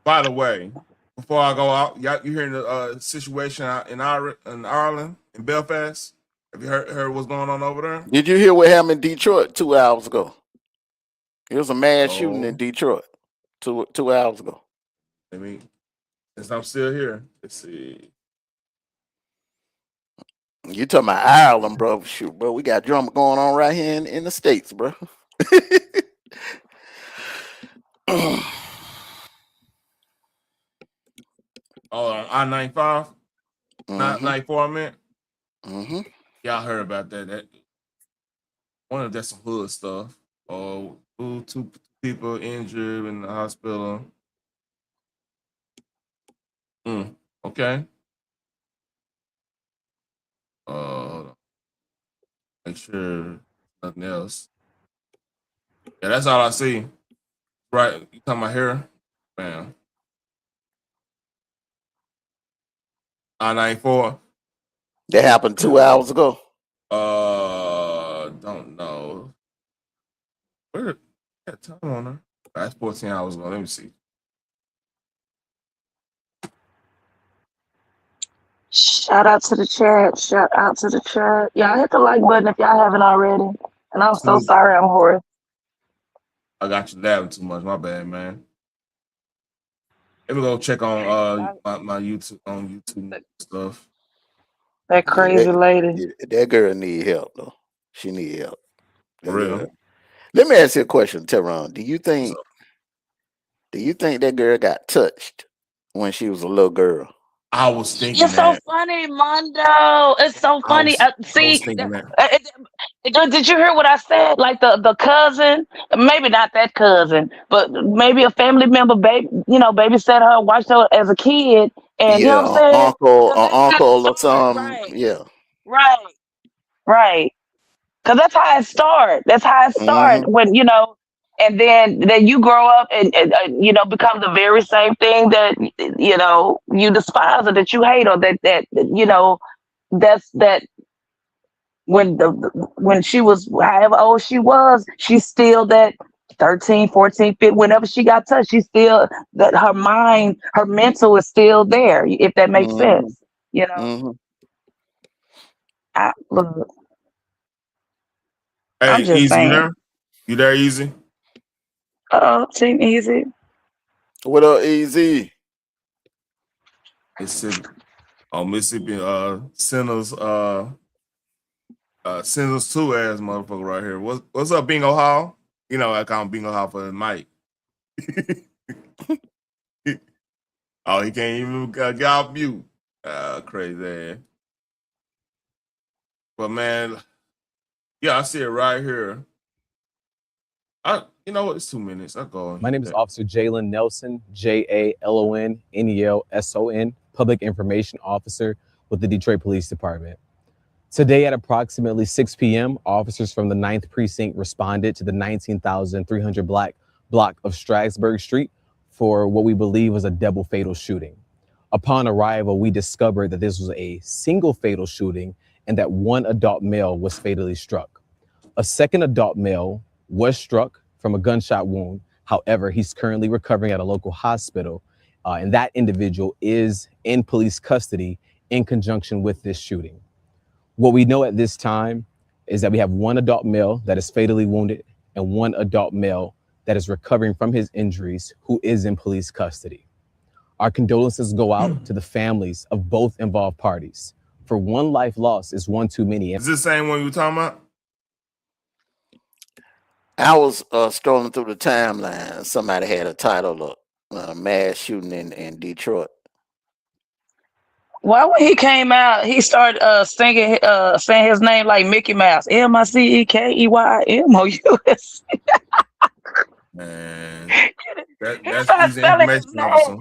By the way, before I go out, you hearing the situation out in Ireland, in Belfast? Have you heard what's going on over there? Did you hear what happened in Detroit 2 hours ago? It was a mass shooting in Detroit 2 hours ago. I mean, since I'm still here, let's see. You talking about Ireland, bro? Shoot, bro, we got drama going on right here in the States, bro. I-95, not 94. I meant. Mm-hmm. Y'all heard about that? That one of that's some hood stuff. Oh, two people injured in the hospital. Okay. Make sure nothing else. Yeah, that's all I see. Right, you talking about here? Bam. I-94. That happened 2 hours ago. Don't know. Where? That time on her. That's 14 hours ago. Let me see. Shout out to the chat. Shout out to the chat. Y'all hit the like button if y'all haven't already. And I'm so sorry I'm hoarse. I got you laughing too much. My bad, man. Let me go check on my YouTube stuff. That crazy lady. That girl need help though. She need help. For real. Let me ask you a question, Teron. Do you think that girl got touched when she was a little girl? I was thinking It's so funny, Mondo. It's so funny. I was thinking that. Did you hear what I said? Like the cousin, maybe not that cousin, but maybe a family member, babysat her, watched her as a kid, and you know what I'm saying? Uncle or something. Right. Yeah. Right. Because that's how it starts. That's how it starts when, and then you grow up and become the very same thing that, you despise or that you hate or that's that when she was however old she was, she's still that 13, 14, 15, whenever she got touched, she's still that her mind, her mental is still there, if that makes sense. Look. I'm Hey, just Easy, you saying. there? You there, Easy? Team Easy. What up, Easy? Mississippi. Oh, Mississippi. Sinners 2 ass motherfucker right here. What's up, Bingo Hall? You know, I call him Bingo Hall for the mic. Oh, he can't even get off mute. Crazy ass. But man, yeah, I see it right here. You know what? It's 2 minutes. I go. My name is Officer Jalen Nelson, JALON, Public Information Officer with the Detroit Police Department. Today at approximately 6 p.m., officers from the 9th Precinct responded to the 19,300 block of Strasburg Street for what we believe was a double fatal shooting. Upon arrival, we discovered that this was a single fatal shooting and that one adult male was fatally struck. A second adult male was struck from a gunshot wound. However, he's currently recovering at a local hospital, and that individual is in police custody in conjunction with this shooting. What we know at this time is that we have one adult male that is fatally wounded and one adult male that is recovering from his injuries who is in police custody. Our condolences go out to the families of both involved parties. For one life lost is one too many. Is this the same one you were talking about? I was scrolling through the timeline. Somebody had a title of mass shooting in Detroit. Why when he came out, he started saying his name like Mickey Mouse. MICKEYIMOUS. Man, He that's started he's an spelling his information name. officer.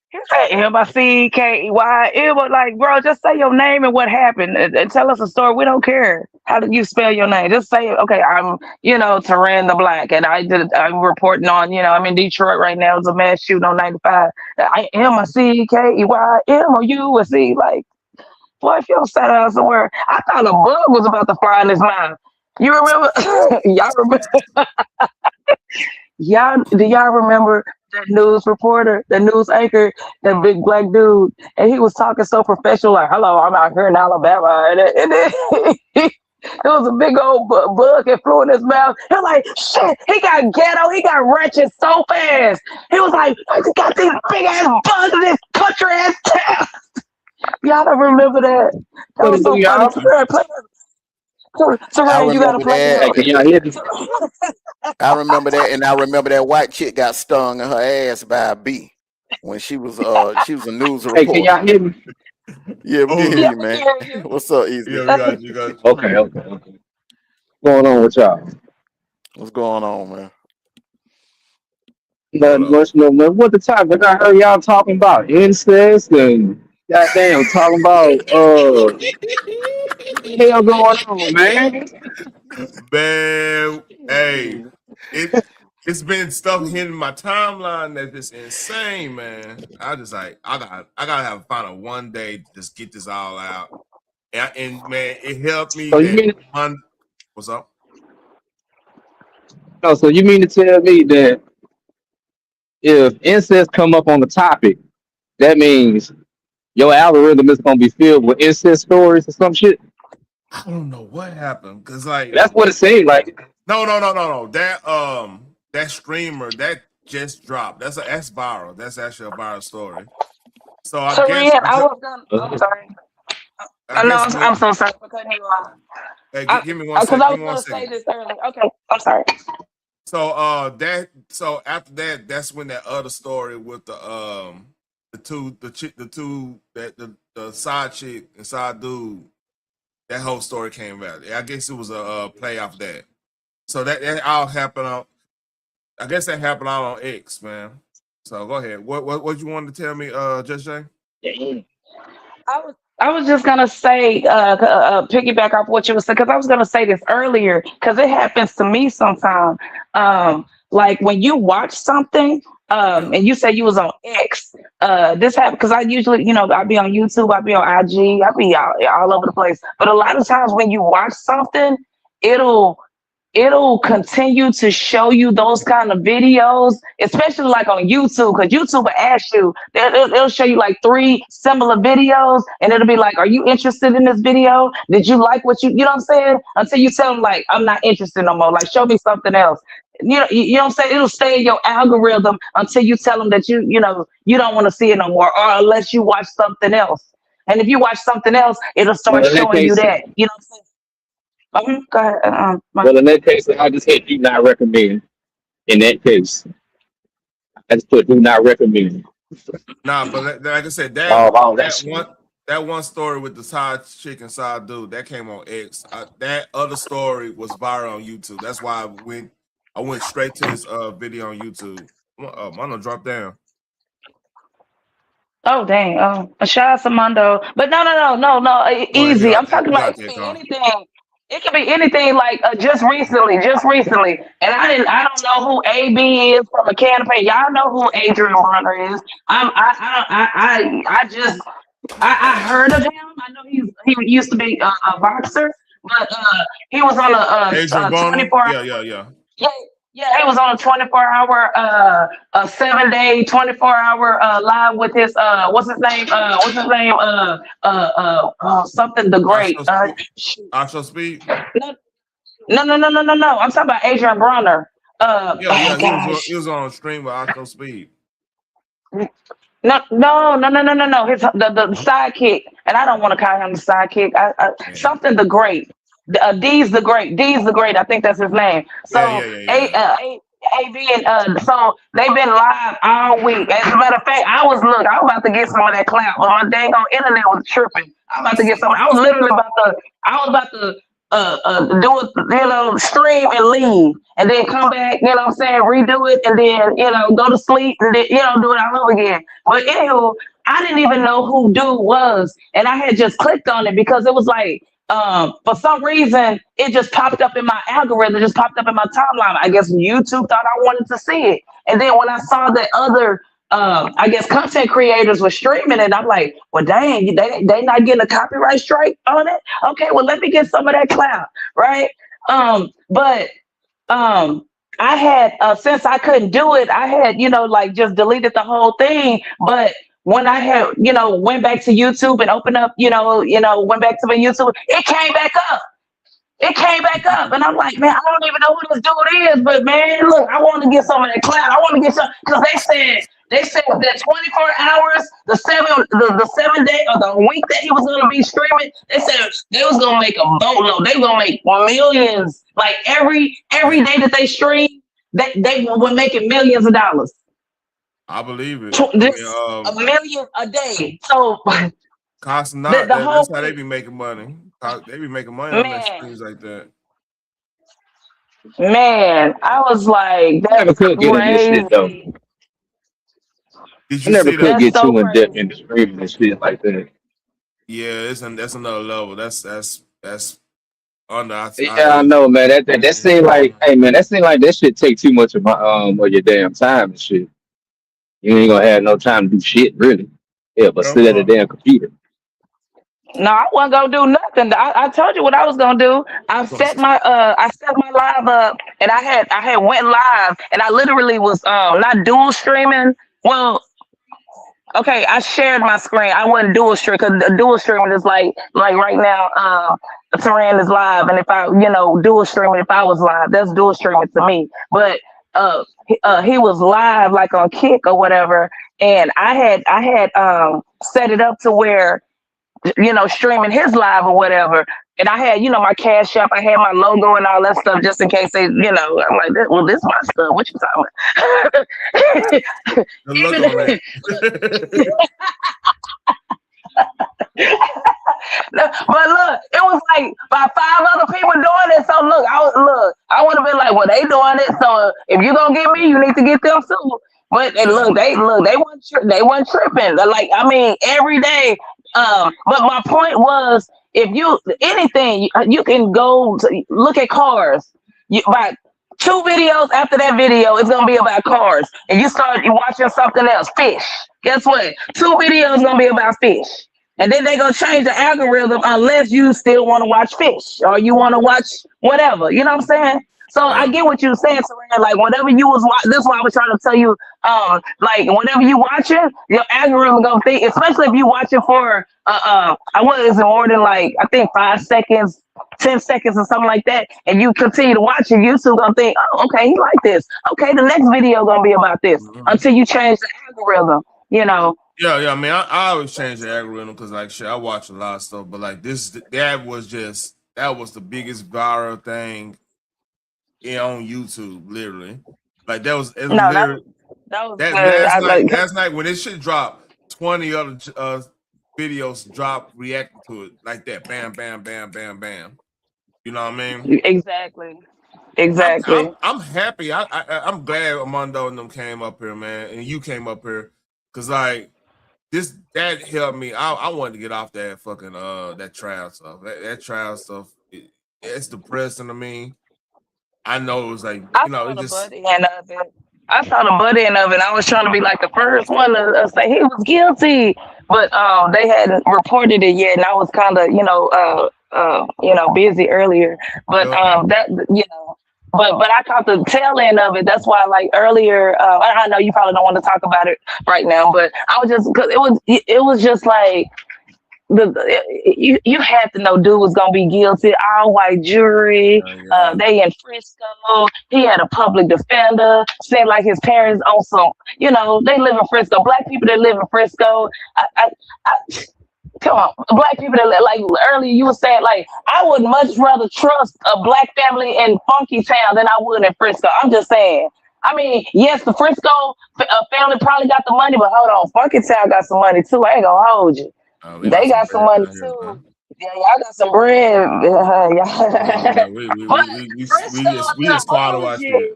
He said MICKEY. It was like, bro, just say your name and what happened and tell us a story. We don't care how did you spell your name. Just say, okay, I'm, Taran the Black, and I'm reporting on, I'm in Detroit right now. It's a mass shooting on 95. I am a CKEYMOUS. Like, boy, if you don't sat down somewhere, I thought a bug was about to fry in his mouth. You remember? Y'all remember? Do y'all remember that news reporter, the news anchor, that big black dude, and he was talking so professional, like, "Hello, I'm out here in Alabama," and then it was a big old bug that flew in his mouth. He was like, "Shit, he got ghetto, he got wretched so fast." He was like, "I got these big ass bugs in this country ass town." Y'all don't remember that? That was so funny. Saran, you gotta play that. I remember that, and I remember that white chick got stung in her ass by a bee when she was a news reporter. Hey, can y'all hear me? Yeah, we can hear you, man. What's up, Easy? Yeah, we got you. Okay. What's going on with y'all? What's going on, man? Nothing much, no man. What the topic? I heard y'all talking about incest and goddamn talking about hell going on, man. Man, hey, it's been stuff hitting my timeline that's just insane, man. I just like I gotta have find one day to just get this all out. And man, it helped me. So you mean what's up? no? So you mean to tell me that if incest come up on the topic, that means your algorithm is gonna be filled with incest stories or some shit? I don't know what happened because like That's what it seemed like. No. That streamer that just dropped. That's viral. That's actually a viral story. So I guess I'm sorry. I'm so sorry for cutting you off. Hey, give me one second. Because I was going to say this earlier. Okay, I'm sorry. So after that, that's when that other story with the side chick and side dude, that whole story came out. I guess it was a play off that. So that all happened on. I guess that happened all on X, man. So go ahead. What you wanted to tell me, Just Jay? I was just gonna say, piggyback off what you were saying, because I was gonna say this earlier, because it happens to me sometimes. Like when you watch something, and you say you was on X, this happened because I usually, I be on YouTube, I be on IG, I be all over the place. But a lot of times when you watch something, it'll it'll continue to show you those kind of videos, especially like on YouTube, because YouTube will ask you, it'll show you like 3 similar videos, and it'll be like, are you interested in this video? Did you like what you know what I'm saying? Until you tell them like, I'm not interested no more. Like, show me something else. You know what I'm saying? It'll stay in your algorithm until you tell them that you don't want to see it no more, or unless you watch something else. And if you watch something else, it'll start Well, in that showing you case, that. You know what I'm saying? Go ahead. well, in that case, I just hit do not recommend. In that case, I just put do not recommend. Nah, but like I said, Oh, that's that one story with the side chick and side dude that came on X. That other story was viral on YouTube. That's why I went straight to his video on YouTube. I'm gonna drop down. Oh dang! Oh, a shout out to Mondo, but no, Go ahead, easy. I'm talking you about got it could that, be Carl. anything. It could be anything. Like just recently, and I don't know who AB is from a can of paint. Y'all know who Adrian Bronner is. I heard of him. I know he used to be a boxer, but he was on Adrian a Bonner? 24. Yeah. Yeah, yeah, he was on a 24-hour, a 7-day, 24-hour live with his what's his name? Something the Great. Actual speed? No. I'm talking about Adrian Bronner. Yeah. Gosh. He was on stream with Actual Speed. No. His the sidekick, and I don't want to call him the sidekick. Something the Great. D's the Great. I think that's his name. So AB and so they've been live all week. As a matter of fact, I was about to get some of that clout. My dang on internet was tripping. I was about to get some. I was literally about to do it, stream and leave, and then come back, you know what I'm saying, redo it, and then, go to sleep, and then, do it all over again. But anywho, I didn't even know who dude was, and I had just clicked on it because it was like, for some reason, it just popped up in my algorithm, just popped up in my timeline. I guess YouTube thought I wanted to see it, and then when I saw that other I guess content creators were streaming it, I'm like, well, dang, they not getting a copyright strike on it. Okay, well, let me get some of that clout, right? But I had since I couldn't do it, I had like just deleted the whole thing. But when I had went back to YouTube and opened up, went back to my YouTube, it came back up. And I'm like, man, I don't even know who this dude is, but man, look, I want to get some of that clout. I want to get some, because they said that 24 hours, the 7 day or the week that he was gonna be streaming, they said they was gonna make a boatload. They were gonna make millions. Like every day that they stream, they were making millions of dollars. I believe it. A million a day. So that's how they be making money. They be making money on their streams like that. Man, I was like, that's crazy. Did I you never see could that? get too in depth in the streaming and shit like that. Yeah, that's another level. That's under. Yeah, I know, man. That seemed like, hey, man, that seemed like that shit take too much of my of your damn time and shit. You ain't gonna have no time to do shit, really. Yeah, but sit at a damn computer. No, I wasn't gonna do nothing. I told you what I was gonna do. I set my live up, and I had went live, and I literally was not dual streaming. Well, okay, I shared my screen. I wasn't dual stream, because the dual streaming is like right now. Taran is live, and if I dual streaming, if I was live, that's dual streaming to me. But he was live like on Kick or whatever, and I had set it up to where, streaming his live or whatever. And I had, my Cash App, I had my logo and all that stuff just in case they, I'm like, well, this is my stuff. What you talking about? Look on it. But look, it was like about 5 other people doing it. So I would have been like, well, they doing it. So if you gonna get me, you need to get them too. But they weren't tripping. Like, I mean, every day. But my point was, if you can go to look at cars. About 2 videos after that video, it's gonna be about cars, and you start watching something else, fish. Guess what? 2 videos gonna be about fish, and then they're gonna change the algorithm unless you still want to watch fish or you want to watch whatever. You know what I'm saying? So I get what you're saying, Serena. Like whenever you was this is why I was trying to tell you, like whenever you watching, your algorithm gonna think, especially if you watching for I want is more than like I think 5 seconds, 10 seconds or something like that, and you continue to watch it, YouTube gonna think, oh, okay, he like this. Okay, the next video gonna be about this until you change the algorithm, you know. Yeah. I mean, I always change the algorithm because like shit, I watch a lot of stuff, but like that was the biggest viral thing on YouTube, literally. Like it was No, literally that was that good. I like last night when this shit dropped, 20 other videos dropped reacting to it like that. Bam, bam, bam, bam, bam. You know what I mean? exactly. Exactly. I'm happy. I'm glad Armando and them came up here, man, and you came up here because like that helped me. I wanted to get off that fucking that trial stuff. That trial stuff, it's depressing to me. I know it was like I it saw the just butt end of it. I saw the butt end of it. I was trying to be like the first one to say he was guilty, but they hadn't reported it yet, and I was kind of busy earlier. But that but I caught the tail end of it. That's why like earlier, I know you probably don't want to talk about it right now, but I was just because it was just like. You had to know dude was gonna be guilty. All white jury. They in Frisco. He had a public defender. Said like his parents on some. They live in Frisco. Black people that live in Frisco. I come on, black people that like earlier you were saying like I would much rather trust a black family in Funky Town than I would in Frisco. I'm just saying. I mean, yes, the Frisco family probably got the money, but hold on, Funky Town got some money too. I ain't gonna hold you. They got some money too. Yeah, y'all got some bread. yeah, we just qualify shit. You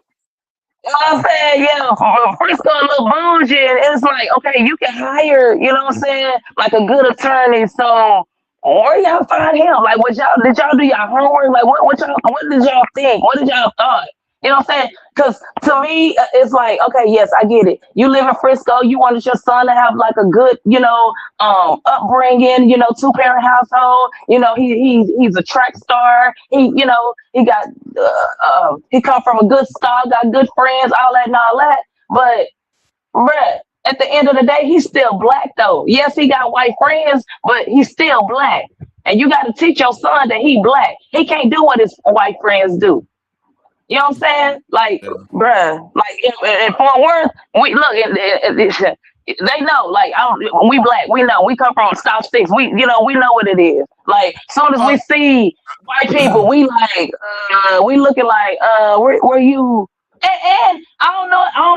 know what I'm saying? Yeah, Frisco a little bougie. And it's like, okay, you can hire, you know what I'm saying, like a good attorney. So, or y'all find him. Like, did y'all do y'all homework? Like, what did y'all think? What did y'all thought? You know what I'm saying? Because to me, it's like, okay, yes, I get it. You live in Frisco. You wanted your son to have like a good, upbringing. 2-parent household. He's a track star. He got he come from a good style, got good friends, all that and all that. But, bruh, at the end of the day, he's still black though. Yes, he got white friends, but he's still black. And you got to teach your son that he black. He can't do what his white friends do. You know what I'm saying? Like, bruh, like in Fort Worth, we look. They know. Like, we black. We know. We come from South Six. We know what it is. Like, soon as we see white people, we like, we looking like, where you? And I don't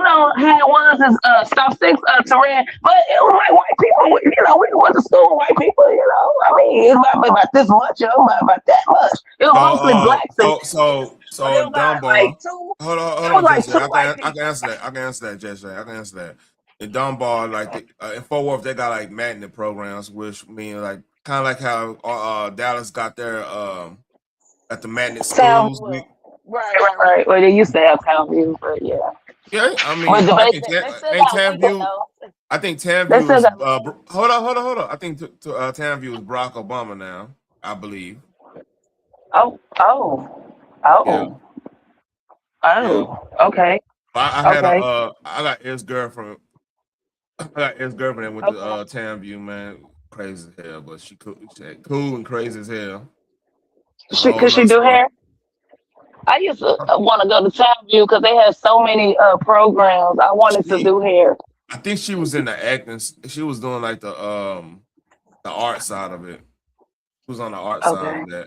know how it was in South Six, Tehran, but it was like white people. We went to school with white people. I mean, it's not about this much, not about that much. It was mostly blacks. So Dunbar, hold on, like Jesse. I can answer that. I can answer that, Jesse. I can answer that. In Dunbar, like in Fort Worth, they got like magnet programs, which mean like kind of like how Dallas got their at the magnet schools. Right. Well, they used to have Town View, but yeah. Yeah, I mean, I think Townview. I think Townview is. Hold on. I think Townview is Barack Obama now. I believe. Oh. Yeah. Okay. I got his girlfriend. I got his girlfriend that went to Townview, man. Crazy as hell, but she cool and crazy as hell. Could she do hair? I used to want to go to Townview because they had so many programs. I wanted to do hair. I think she was in the acting. She was doing like the art side of it. She was on the art side of that.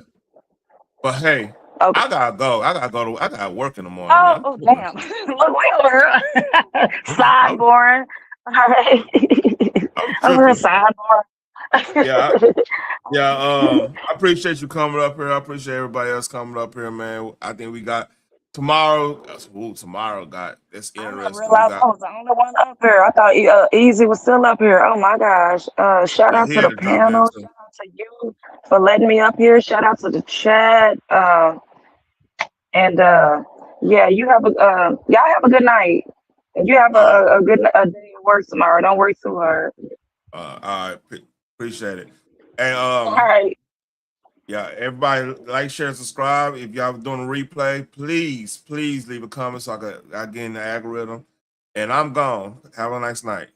But hey, I gotta go. I gotta work in the morning. Oh damn! Look, way over here. Sidebar. All right. Over sidebar. I appreciate you coming up here. I appreciate everybody else coming up here, man. I think we got tomorrow. Tomorrow got it's interesting. I realized I was the only one up here. I thought Easy was still up here. Oh my gosh! Shout out to the panel. Shout out to you for letting me up here. Shout out to the chat. You have y'all have a good night. You have a good day at work tomorrow. Don't work too hard. All right, appreciate it. And all right. Yeah, everybody like, share, subscribe. If y'all doing a replay, please leave a comment so I get in the algorithm. And I'm gone. Have a nice night.